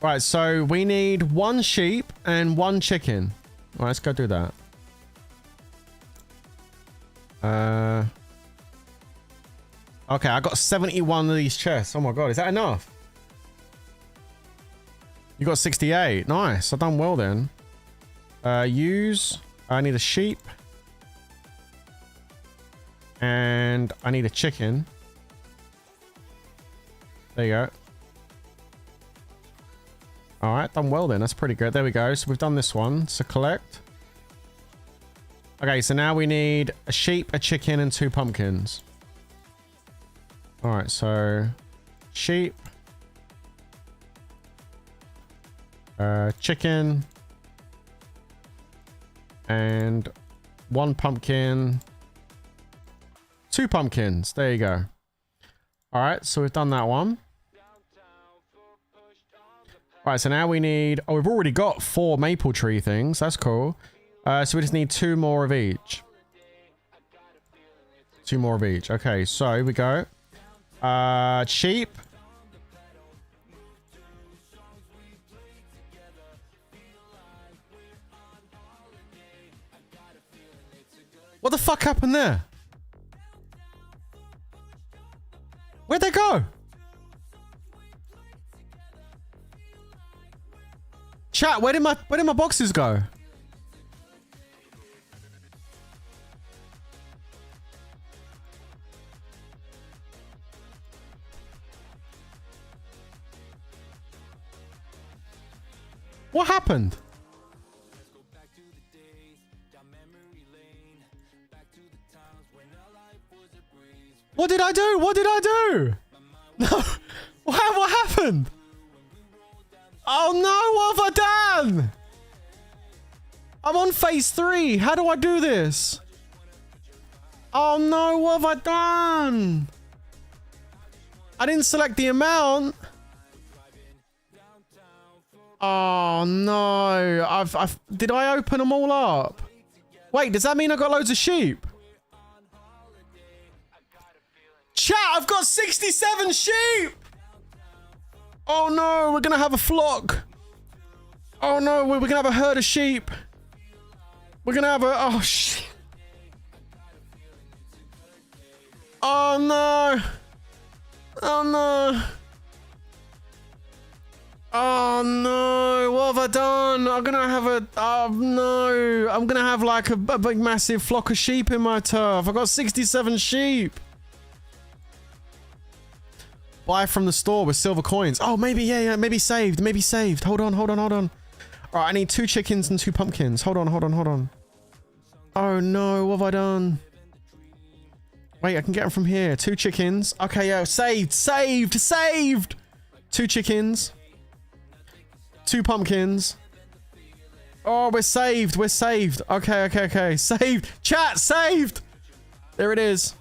All right, so we need 1 sheep and 1 chicken. All right, let's go do that. Okay, I got 71 of these chests. Oh my god, is that enough? You got 68. Nice. I've done well then. Use. I need a sheep. And I need a chicken. There you go. Alright, done well then. That's pretty good. There we go. So we've done this one. So collect. Okay, so now we need a sheep, a chicken, and 2 pumpkins. Alright, so sheep, chicken, and 1 pumpkin, 2 pumpkins. There you go. Alright, so we've done that one. Alright, so now we need... Oh, we've already got 4 maple tree things. That's cool. So we just need 2 more of each. 2 more of each. Okay, so here we go. Sheep. What the fuck happened there? Where'd they go? Chat, where did my boxes go? What happened? What did I do? What did I do? No. What happened? Oh no, what have I done? I'm on phase 3. How do I do this? Oh no, what have I done? I didn't select the amount. Oh no, did I open them all up? Wait, does that mean I got loads of sheep? Chat, I've got 67 sheep! Oh no, we're gonna have a flock. Oh no, we're gonna have a herd of sheep. We're gonna have a... Oh shit. Oh no. Oh no. Oh no, what have I done? I'm gonna have a... Oh no. I'm gonna have like a big massive flock of sheep in my turf. I got 67 sheep. Buy from the store with silver coins. Oh, maybe, yeah, maybe saved. Maybe saved. Hold on. All right, I need 2 chickens and 2 pumpkins. Hold on. Oh no, what have I done? Wait, I can get them from here. 2 chickens. Okay, yeah, saved. 2 chickens. 2 pumpkins. Oh, we're saved. Okay. Saved. Chat, saved. There it is.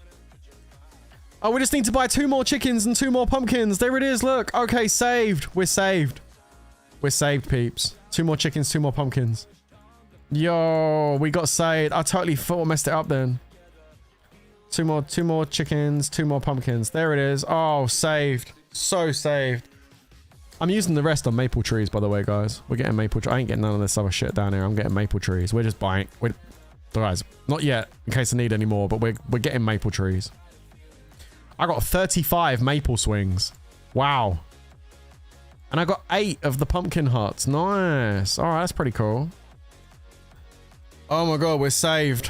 Oh, we just need to buy 2 more chickens and 2 more pumpkins. There it is, look. Okay, saved. We're saved. We're saved, peeps. 2 more chickens, 2 more pumpkins. Yo, we got saved. I totally thought I messed it up then. 2 more chickens, 2 more pumpkins. There it is. Oh, saved. So saved. I'm using the rest on maple trees, by the way, guys. We're getting maple trees. I ain't getting none of this other shit down here. I'm getting maple trees. We're just buying. Guys, not yet, in case I need any more, but we're getting maple trees. I got 35 maple swings. Wow. And I got 8 of the pumpkin huts. Nice. All right, that's pretty cool. Oh my god, we're saved.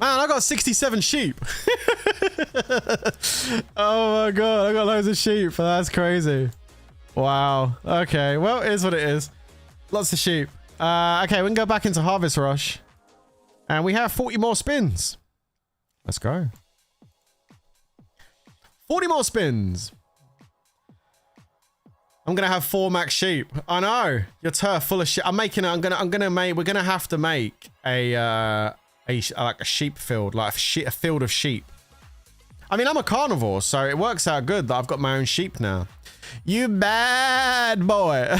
Man, I got 67 sheep. Oh my god, I got loads of sheep. That's crazy. Wow. Okay, well, it is what it is. Lots of sheep. Okay, we can go back into Harvest Rush. And we have 40 more spins. Let's go. 40 more spins. I'm gonna have 4 max sheep. I know. Your turf full of shit. I'm making it. We're gonna have to make a sheep field, like a field of sheep. I mean, I'm a carnivore, so it works out good that I've got my own sheep now. You bad boy.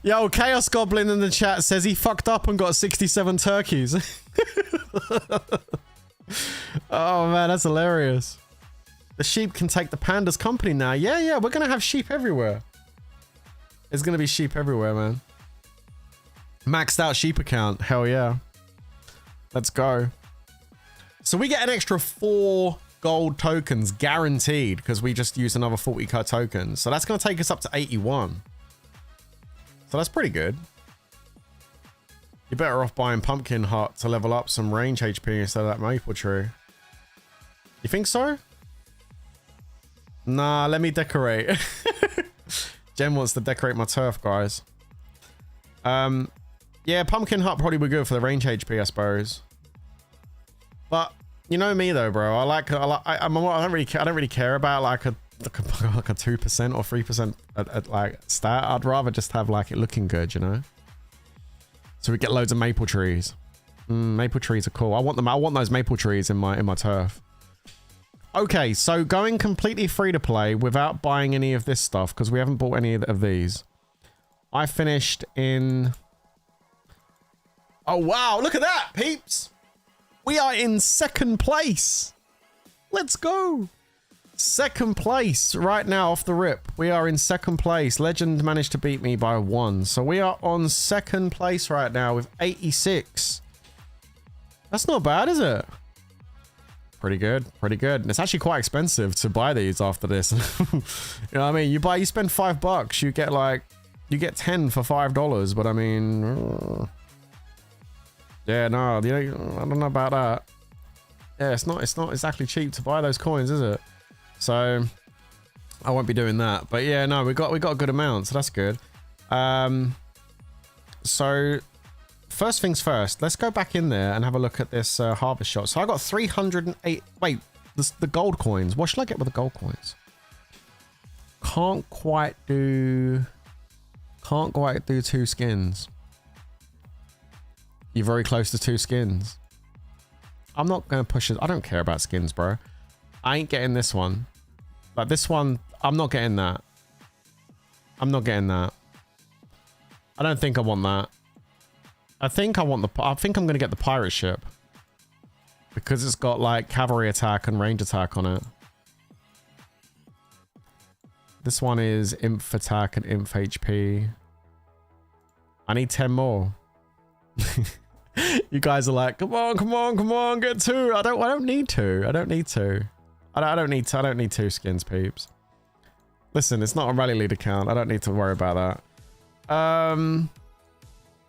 Yo, Chaos Goblin in the chat says he fucked up and got 67 turkeys. Oh man, that's hilarious. The sheep can take the panda's company now. Yeah, we're gonna have sheep everywhere. There's gonna be sheep everywhere, man. Maxed out sheep account. Hell yeah. Let's go. So we get an extra 4 gold tokens guaranteed because we just used another 40k tokens. So that's gonna take us up to 81. So that's pretty good. You're better off buying Pumpkin Hut to level up some range HP instead of that maple tree. You think so? Nah, let me decorate. Jen wants to decorate my turf, guys. Yeah, Pumpkin Hut probably would be good for the range HP, I suppose. But you know me though, bro. I don't really care about like a 2% or 3% like stat. I'd rather just have like it looking good, you know. So we get loads of maple trees. Maple trees are cool. I want them. I want those maple trees in my turf. Okay, so going completely free to play without buying any of this stuff because we haven't bought any of these. I finished in. Oh wow! Look at that, peeps. We are in 2nd place. Let's go. 2nd place right now off the rip. We are in 2nd place. Legend managed to beat me by 1. So we are on 2nd place right now with 86. That's not bad, is it? Pretty good. Pretty good. And it's actually quite expensive to buy these after this. You know what I mean? You spend $5, you get 10 for $5, but I mean, yeah, no, you know, I don't know about that. Yeah, it's not exactly cheap to buy those coins, is it? So I won't be doing that. But yeah, no, we got a good amount, so that's good. So first things first, let's go back in there and have a look at this harvest shot. So I got 308. Wait, the gold coins. What should I get with the gold coins? Can't quite do 2 skins. You're very close to 2 skins. I'm not going to push it. I don't care about skins, bro. I ain't getting this one. Like this one, I'm not getting that. I'm not getting that. I don't think I want that. I think I'm going to get the pirate ship. Because it's got like cavalry attack and range attack on it. This one is inf attack and inf HP. I need 10 more. You guys are like, come on, get 2. I don't need 2. I don't need 2. I don't need 2 skins, peeps. Listen, it's not a rally lead account. I don't need to worry about that.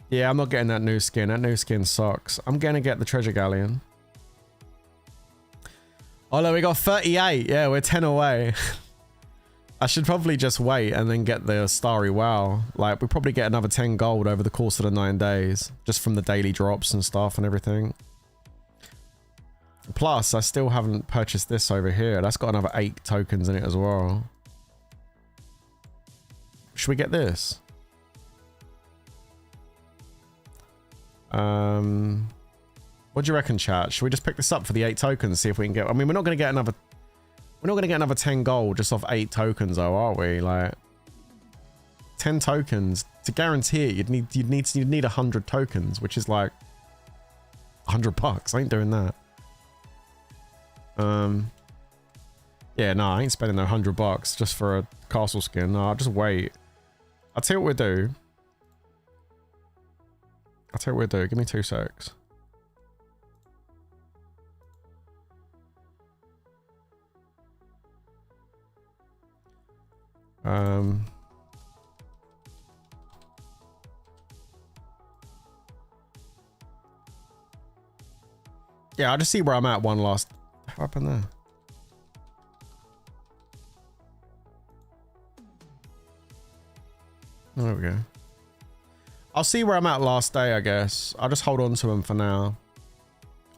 Yeah, I'm not getting that new skin. That new skin sucks. I'm gonna get the treasure galleon. Oh no, we got 38. Yeah, we're 10 away. I should probably just wait and then get the starry wow. Like, we probably get another 10 gold over the course of the 9 days. Just from the daily drops and stuff and everything. Plus, I still haven't purchased this over here. That's got another 8 tokens in it as well. Should we get this? What do you reckon, chat? Should we just pick this up for the 8 tokens? See if we can get. I mean, we're not going to get another. We're not going to get another 10 gold just off 8 tokens, though, are we? Like 10 tokens to guarantee it. You'd need 100 tokens, which is like $100. I ain't doing that. Yeah, no, I ain't spending no $100 just for a castle skin. No, I'll just wait. I'll tell you what we'll do. Give me 2 secs. Yeah, I'll just see where I'm at one last. What happened there? Oh, there we go. I'll see where I'm at last day, I guess. I'll just hold on to them for now.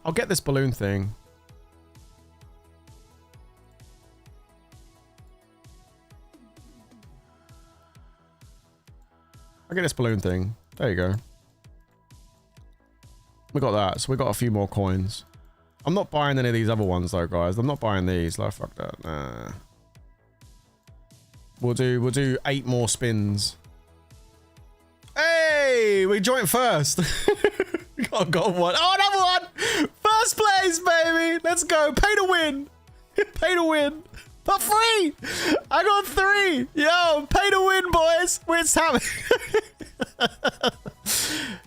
I'll get this balloon thing. I'll get this balloon thing. There you go. We got that. So we got a few more coins. I'm not buying any of these other ones though, guys. I'm not buying these. Like, fuck that. Nah. We'll do 8 more spins. Hey, we joined first. We got a gold one. Oh, another one. First place, baby. Let's go. Pay to win. Pay to win. But 3. I got 3. Yo, pay to win, boys. It's happening.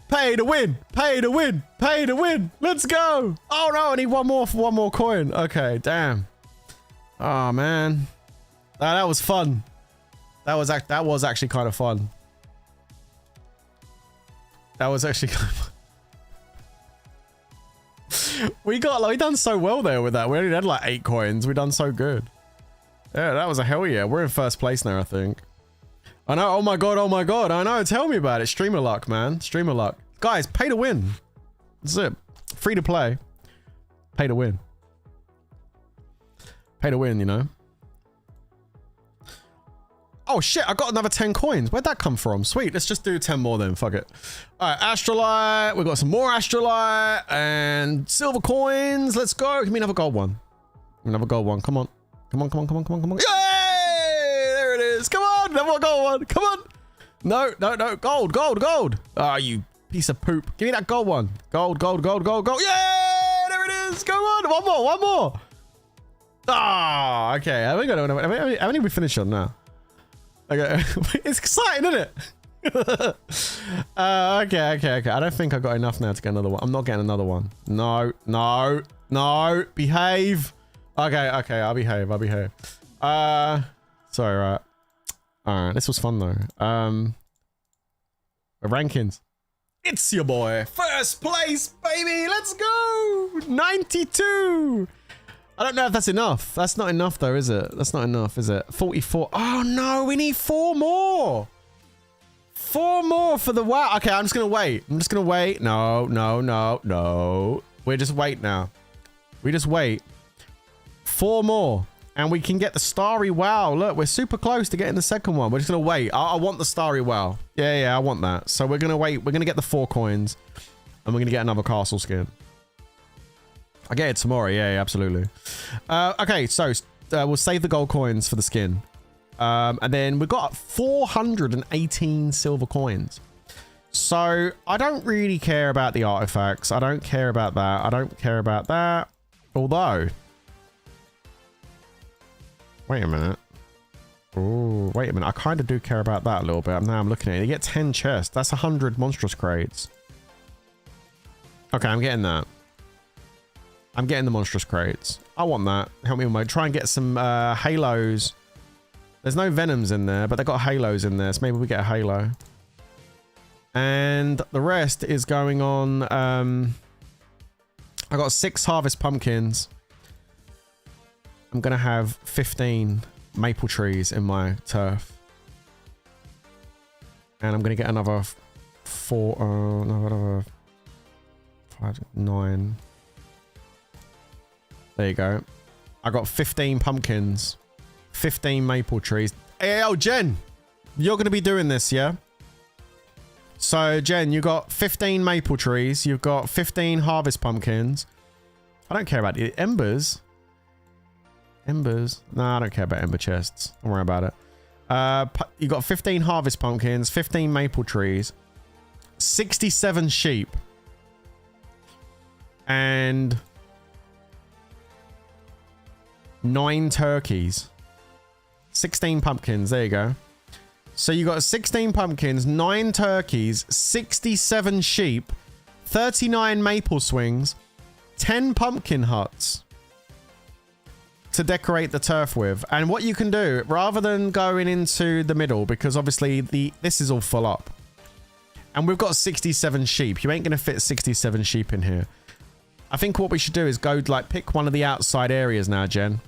Pay to win. Pay to win. Pay to win. Let's go. Oh no, I need one more for one more coin. Okay, damn. Oh man. That was fun. That was actually kind of fun. That was actually kind of fun. We done so well there with that. We only had like 8 coins. We done so good. Yeah, that was a hell yeah. We're in first place now, I think. I know. Oh my god. Oh my god. I know. Tell me about it. Streamer luck, man. Streamer luck. Guys, pay to win. That's it. Free to play. Pay to win. Pay to win, you know. Oh shit, I got another 10 coins. Where'd that come from? Sweet, let's just do 10 more then. Fuck it. Alright, Astrolite. We've got some more Astrolite and silver coins. Let's go. Give me another gold one. Another gold one. Come on. Come on, come on, come on, come on, come on. Yay! There it is. Come on. Another gold one. Come on. No, no, no. Gold, gold, gold. Ah, you piece of poop. Give me that gold one. Gold, gold, gold, gold, gold. Yay! There it is. Come on. One more, one more. Ah, okay. How many we finished on now? Okay. It's exciting, isn't it? Okay. I don't think I got enough now to get another one. I'm not getting another one. No, no, no. Behave. Okay, I'll behave. Sorry, right. Alright, this was fun though. Rankings. It's your boy. First place, baby. Let's go. 92. I don't know if that's enough. That's not enough though, is it? That's not enough, is it? 44. Oh no, we need 4 more. 4 more for the wow. Okay, I'm just gonna wait. No, no, no, no. We just wait now. We just wait. 4 more. And we can get the starry wow. Look, we're super close to getting the second one. We're just gonna wait. I want the starry wow. Yeah, I want that. So we're gonna wait. We're gonna get the 4 coins. And we're gonna get another castle skin. I get it tomorrow. Yeah, absolutely. Okay, so we'll save the gold coins for the skin. And then we've got 418 silver coins. So I don't really care about the artifacts. I don't care about that. I don't care about that. Although... Wait a minute. Oh, wait a minute. I kind of do care about that a little bit. Now I'm looking at it. You get 10 chests. That's 100 monstrous crates. Okay, I'm getting that. I'm getting the monstrous crates. I want that. Help me with my... Try and get some halos. There's no venoms in there, but they got halos in there. So maybe we get a halo. And the rest is going on... I got 6 harvest pumpkins. I'm going to have 15 maple trees in my turf. And I'm going to get another 4... another 5, 9... There you go. I got 15 pumpkins, 15 maple trees. Hey, oh, Jen, you're going to be doing this, yeah? So, Jen, you got 15 maple trees. You've got 15 harvest pumpkins. I don't care about the embers. Embers? No, I don't care about ember chests. Don't worry about it. You got 15 harvest pumpkins, 15 maple trees, 67 sheep, and 9 turkeys. 16 pumpkins. There you go. So you got 16 pumpkins, 9 turkeys, 67 sheep, 39 maple swings, 10 pumpkin huts to decorate the turf with. And what you can do, rather than going into the middle, because obviously this is all full up, and we've got 67 sheep. You ain't going to fit 67 sheep in here. I think what we should do is go like pick one of the outside areas now, Jen.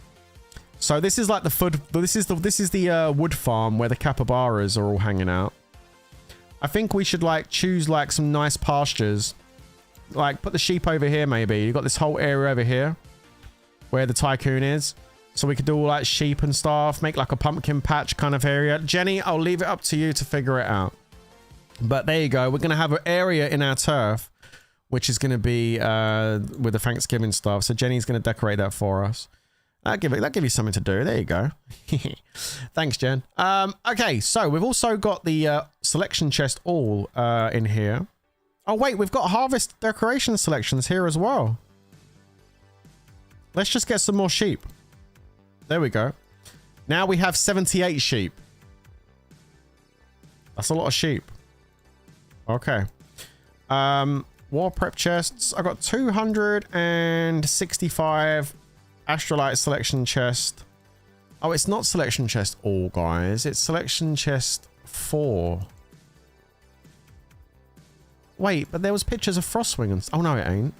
So this is like the food. This is the wood farm where the capybaras are all hanging out. I think we should like choose like some nice pastures. Like put the sheep over here maybe. You got this whole area over here where the tycoon is. So we could do all like sheep and stuff. Make like a pumpkin patch kind of area. Jenny, I'll leave it up to you to figure it out. But there you go. We're going to have an area in our turf, which is going to be with the Thanksgiving stuff. So Jenny's going to decorate that for us. That'll give you something to do. There you go. Thanks, Jen. Okay, so we've also got the selection chest all in here. Oh, wait, we've got harvest decoration selections here as well. Let's just get some more sheep. There we go. Now we have 78 sheep. That's a lot of sheep. Okay. War prep chests. I got 265 Astrolite selection chest. Oh, it's not selection chest all, guys. It's selection chest 4. Wait, but there was pictures of Frostwing and... Oh, no, it ain't.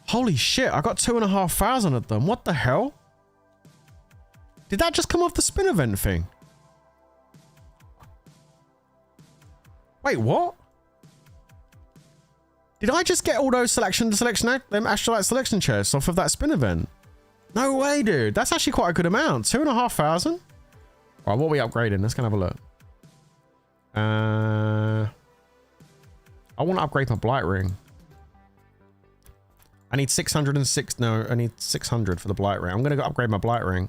Holy shit, I got 2,500 of them. What the hell? Did that just come off the spin event thing? Wait, what? Did I just get all those them Astrolite selection chests off of that spin event? No way, dude. That's actually quite a good amount. 2,500? All right, what are we upgrading? Let's go have a look. I want to upgrade my blight ring. I need 606. No, I need 600 for the blight ring. I'm going to go upgrade my blight ring.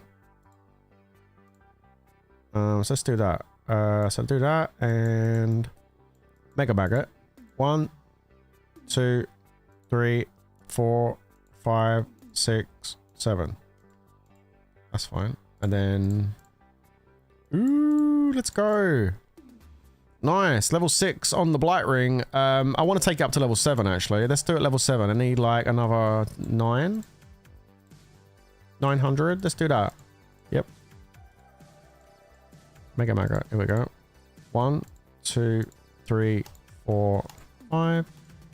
So let's do that. So do that and mega maggot. 1, 2, 3, 4, 5, 6, 7. That's fine. And then, ooh, let's go. Nice. Level 6 on the blight ring. I want to take it up to level 7 actually. Let's do it level 7. I need like another 900. Let's do that. Yep. Mega maggot. Here we go. 1, 2, 3, 4, 5,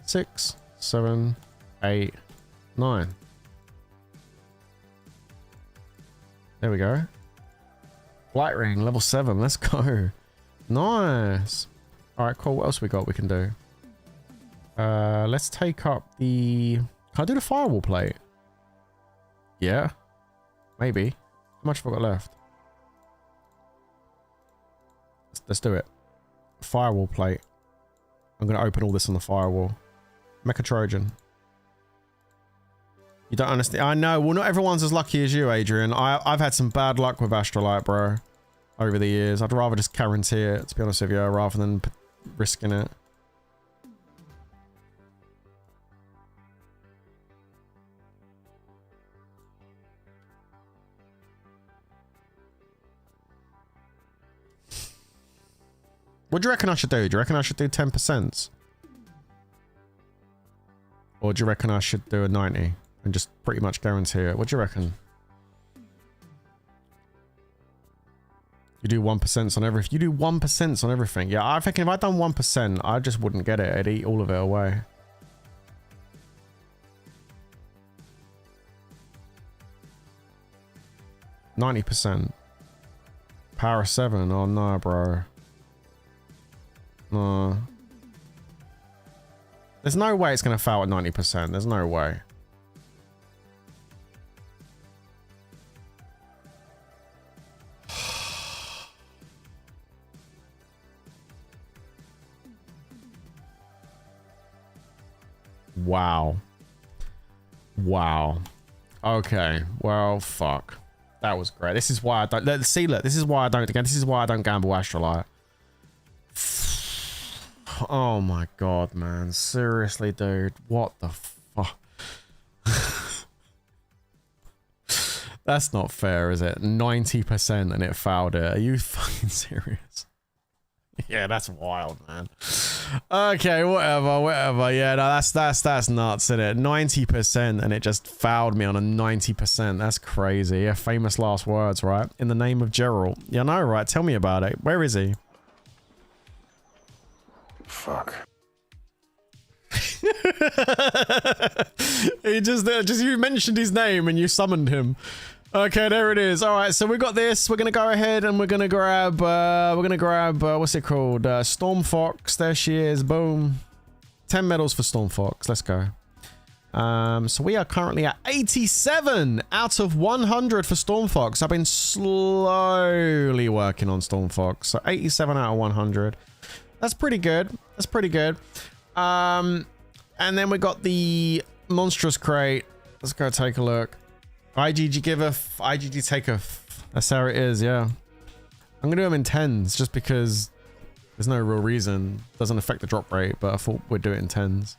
6, 7, 8, 9. There we go. Blight ring, level 7. Let's go. Nice. All right, cool. What else we got we can do? Let's take up the... Can I do the firewall plate? Yeah. Maybe. How much have I got left? Let's do it. Firewall plate. I'm going to open all this on the firewall. Mecha Trojan. You don't understand. I know. Well, not everyone's as lucky as you, Adrian. I've had some bad luck with Astrolite, bro. Over the years. I'd rather just guarantee it, to be honest with you, rather than risking it. What do you reckon I should do? Do you reckon I should do 10%? Or do you reckon I should do a 90 and just pretty much guarantee it? What do you reckon? You do 1% on everything. You do 1% on everything. Yeah, I think if I'd done 1%, I just wouldn't get it. I'd eat all of it away. %. Power 7. Oh no, bro. No. There's no way it's going to fail at 90%. There's no way. Wow. Wow. Okay. Well, fuck. That was great. This is why I don't... Let's see, look. This is why I don't... Again, this is why I don't gamble Astrolite. Oh my god, man. Seriously, dude. What the fuck? That's not fair, is it? 90% and it fouled it. Are you fucking serious? Yeah, that's wild, man. Okay, whatever. Yeah, no, that's nuts, isn't it? 90% and it just fouled me on a 90%. That's crazy. Yeah, famous last words, right? In the name of Gerald. Yeah, no, right? Tell me about it. Where is he? Fuck. He just you mentioned his name and you summoned him. Okay, there it is. All right, so we got this. We're gonna go ahead and we're gonna grab what's it called? Storm Fox. There she is. Boom. 10 medals for Storm Fox. Let's go. So we are currently at 87 out of 100 for Storm Fox. I've been slowly working on Storm Fox. So 87 out of 100. That's pretty good. That's pretty good. And then we got the monstrous crate. Let's go take a look. IGG giveth, IGG taketh. That's how it is, yeah. I'm gonna do them in 10s just because there's no real reason. Doesn't affect the drop rate, but I thought we'd do it in 10s.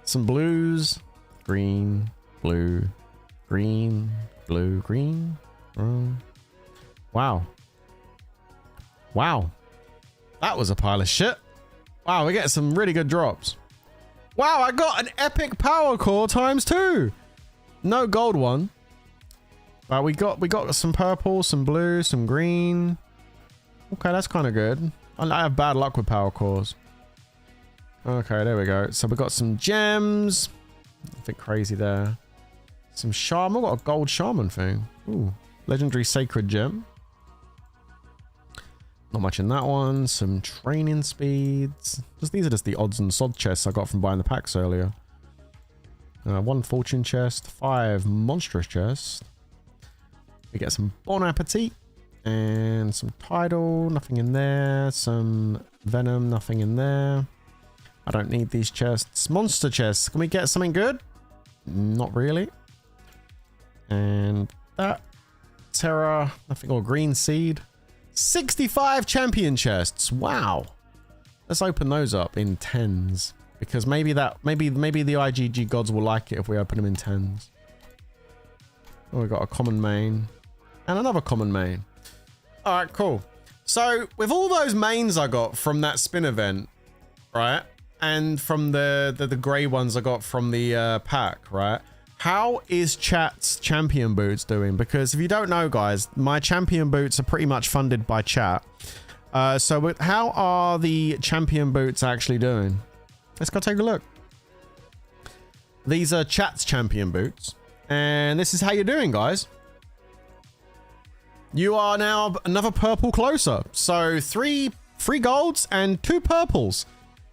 Some blues. Green, blue, green, blue, green. Wow. Wow. That was a pile of shit. Wow, we're getting some really good drops. Wow, I got an epic power core ×2. No gold one. But we got some purple, some blue, some green. Okay, that's kind of good. I have bad luck with power cores. Okay, there we go. So we got some gems. Nothing crazy there. Some shaman. We've got a gold shaman thing. Ooh, legendary sacred gem. Not much in that one. Some training speeds. These are just the odds and sod chests I got from buying the packs earlier. 1 fortune chest, 5 monstrous chests. We get some Bon Appetit and some Tidal, nothing in there. Some Venom, nothing in there. I don't need these chests. Monster chests, can we get something good? Not really. And that Terra, nothing, or Green Seed. 65 champion chests. Wow. Let's open those up in 10s. Because maybe the IGG gods will like it if we open them in 10s. Oh, we got a common main. And another common main. Alright, cool. So, with all those mains I got from that spin event, right? And from the grey ones I got from the pack, right? How is chat's champion boots doing? Because if you don't know, guys, my champion boots are pretty much funded by chat. So how are the champion boots actually doing? Let's go take a look. These are chat's champion boots. And this is how you're doing, guys. You are now another purple closer. So 3 golds and 2 purples.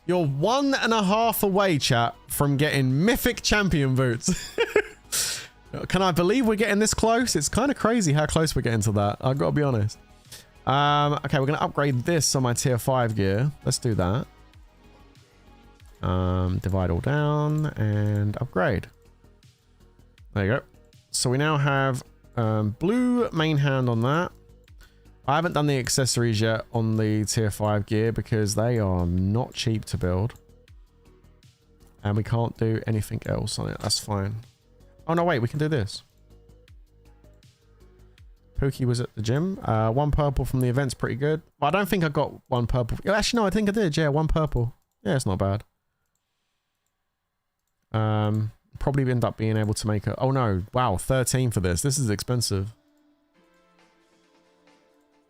You're 1.5 away, chat, from getting mythic champion boots. Can I believe we're getting this close? It's kind of crazy how close we're getting to that. I've got to be honest. Okay, we're going to upgrade this on my tier 5 gear. Let's do that. Divide all down and upgrade. There you go. So we now have blue main hand on that. I haven't done the accessories yet on the tier 5 gear because they are not cheap to build. And we can't do anything else on it. That's fine. Oh no, wait, we can do this. Pookie was at the gym. 1 purple from the event's pretty good. Well, I don't think I got 1 purple. Actually, no, I think I did. Yeah, 1 purple. Yeah, it's not bad. Probably end up being able to make a... Oh no, wow, 13 for this. This is expensive.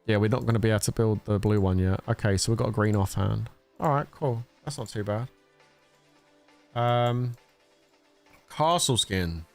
Yeah, we're not going to be able to build the blue one yet. Okay, so we've got a green offhand. Alright, cool. That's not too bad. Castle skin.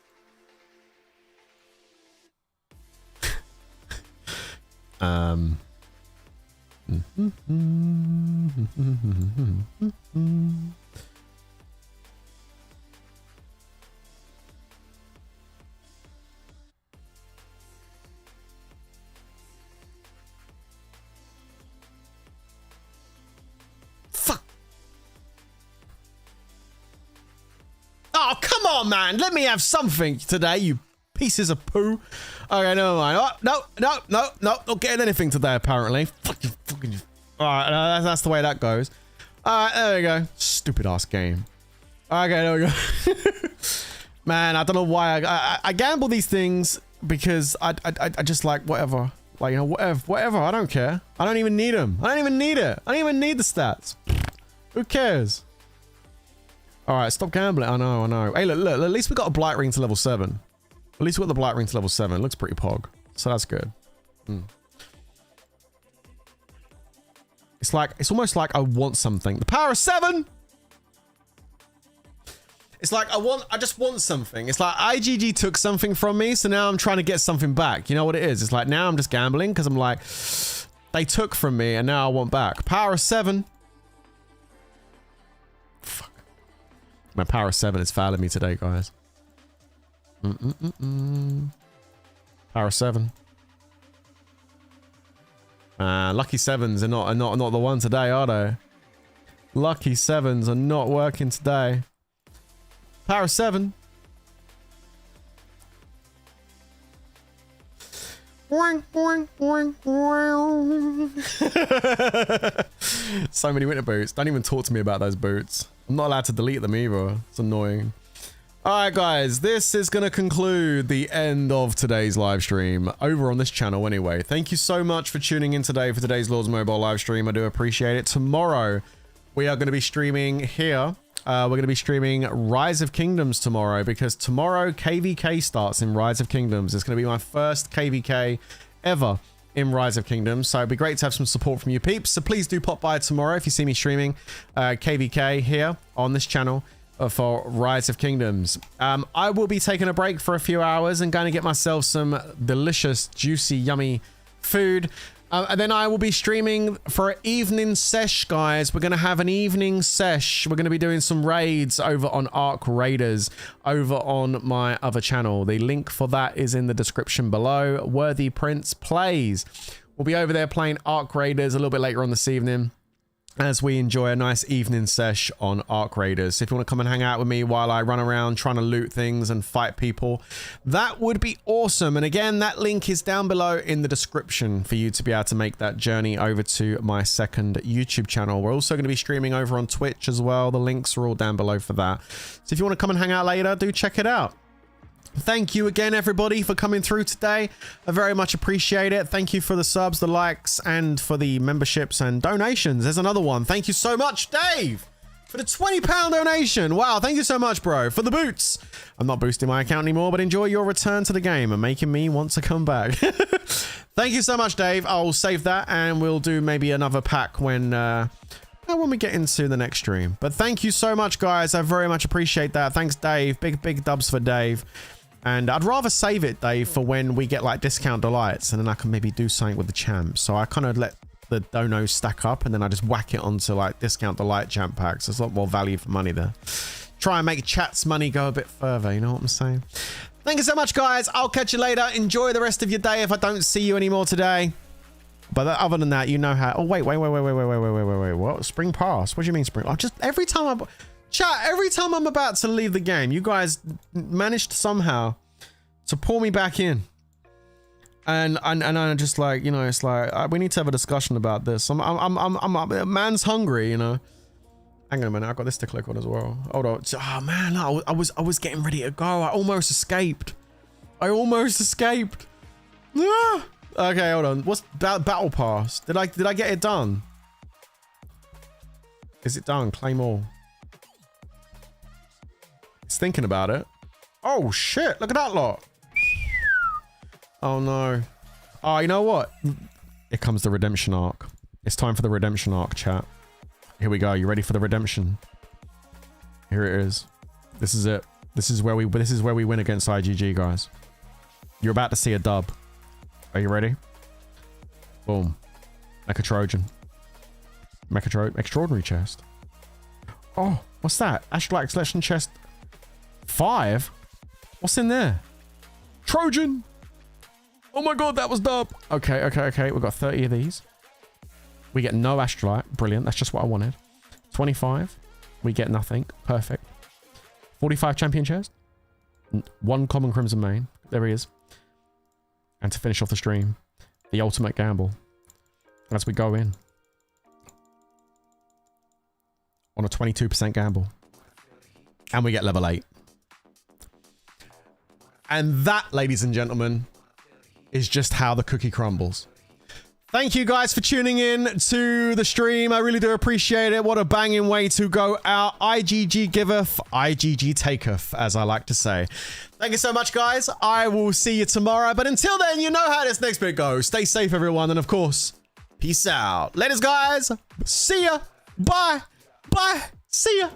on, man. Let me have something today, you pieces of poo. Okay, never mind. Oh, no. Not getting anything today, apparently. Fucking. All right, that's the way that goes. All right, there we go. Stupid ass game. Okay, there we go. Man, I don't know why I gamble these things because I just like whatever. Like, you know, whatever. I don't care. I don't even need them. I don't even need it. I don't even need the stats. Who cares? All right, stop gambling. I know. Hey, look. At least we got a blight ring to level 7. At least we got the blight ring to level 7. It looks pretty pog. So that's good. It's almost like I want something. The power of 7. It's like I just want something. It's like IGG took something from me, so now I'm trying to get something back. You know what it is? It's like now I'm just gambling because I'm like, they took from me and now I want back. Power of 7. Fuck. My power of 7 is failing me today, guys. Power of 7. Lucky 7s are not the one today, are they? Lucky 7s are not working today. Power 7. So many winter boots. Don't even talk to me about those boots. I'm not allowed to delete them either. It's annoying. Alright guys, this is going to conclude the end of today's live stream, over on this channel anyway. Thank you so much for tuning in today for today's Lords Mobile live stream. I do appreciate it. Tomorrow, we are going to be streaming here. We're going to be streaming Rise of Kingdoms tomorrow, because tomorrow KVK starts in Rise of Kingdoms. It's going to be my first KVK ever in Rise of Kingdoms, so it'd be great to have some support from you peeps. So please do pop by tomorrow if you see me streaming KVK here on this channel for Rise of Kingdoms. I will be taking a break for a few hours and going to get myself some delicious, juicy, yummy food. And then I will be streaming for an evening sesh, guys. We're going to have an evening sesh. We're going to be doing some raids over on Arc Raiders over on my other channel. The link for that is in the description below. Worthy Prince Plays. We'll be over there playing Arc Raiders a little bit later on this evening, as we enjoy a nice evening sesh on Arc Raiders. So if you want to come and hang out with me while I run around trying to loot things and fight people, that would be awesome. And again, that link is down below in the description for you to be able to make that journey over to my second YouTube channel. We're also going to be streaming over on Twitch as well. The links are all down below for that. So if you want to come and hang out later, do check it out. Thank you again, everybody, for coming through today. I very much appreciate it. Thank you for the subs, the likes, and for the memberships and donations. There's another one. Thank you so much, Dave, for the £20 donation. Wow, thank you so much, bro. For the boots. I'm not boosting my account anymore, but enjoy your return to the game and making me want to come back. Thank you so much, Dave. I'll save that, and we'll do maybe another pack when we get into the next stream. But thank you so much, guys. I very much appreciate that. Thanks, Dave. Big dubs for Dave. And I'd rather save it, Dave, for when we get like discount delights, and then I can maybe do something with the champs. So I kind of let the donos stack up, and then I just whack it onto like discount delight champ packs. There's a lot more value for money there. Try and make chat's money go a bit further, you know what I'm saying? Thank you so much, guys. I'll catch you later. Enjoy the rest of your day if I don't see you anymore today. But other than that, you know how... Oh, wait. What? Spring pass? What do you mean spring? Oh, just every time I'm... Chat, every time I'm about to leave the game, you guys managed somehow to pull me back in. And I'm just like, you know, it's like, we need to have a discussion about this. Man's hungry, you know. Hang on a minute, I've got this to click on as well. Hold on. Oh man, I was getting ready to go. I almost escaped. Ah! Okay, hold on. What's battle pass? Did I get it done? Is it done? Claim all. It's thinking about it. Oh shit, look at that lot. Oh no. Oh, you know what? Here comes the redemption arc. It's time for the redemption arc, chat. Here we go. You ready for the redemption? Here it is. This is it. This is where we win against IGG, guys. You're about to see a dub. Are you ready? Boom. Mecha Trojan. Extraordinary chest. Oh, what's that? Astrolite Selection chest 5? What's in there? Trojan! Oh my god, that was dub! Okay. We've got 30 of these. We get no Astrolite. Brilliant. That's just what I wanted. 25. We get nothing. Perfect. 45 champion chest. 1 common Crimson Main. There he is. And to finish off the stream, the ultimate gamble. As we go in. On a 22% gamble. And we get level 8. And that, ladies and gentlemen, is just how the cookie crumbles. Thank you guys for tuning in to the stream. I really do appreciate it. What a banging way to go out. IGG giveth, IGG taketh, as I like to say. Thank you so much, guys. I will see you tomorrow. But until then, you know how this next bit goes. Stay safe, everyone. And of course, peace out. Ladies, guys. See ya. Bye. Bye. See ya.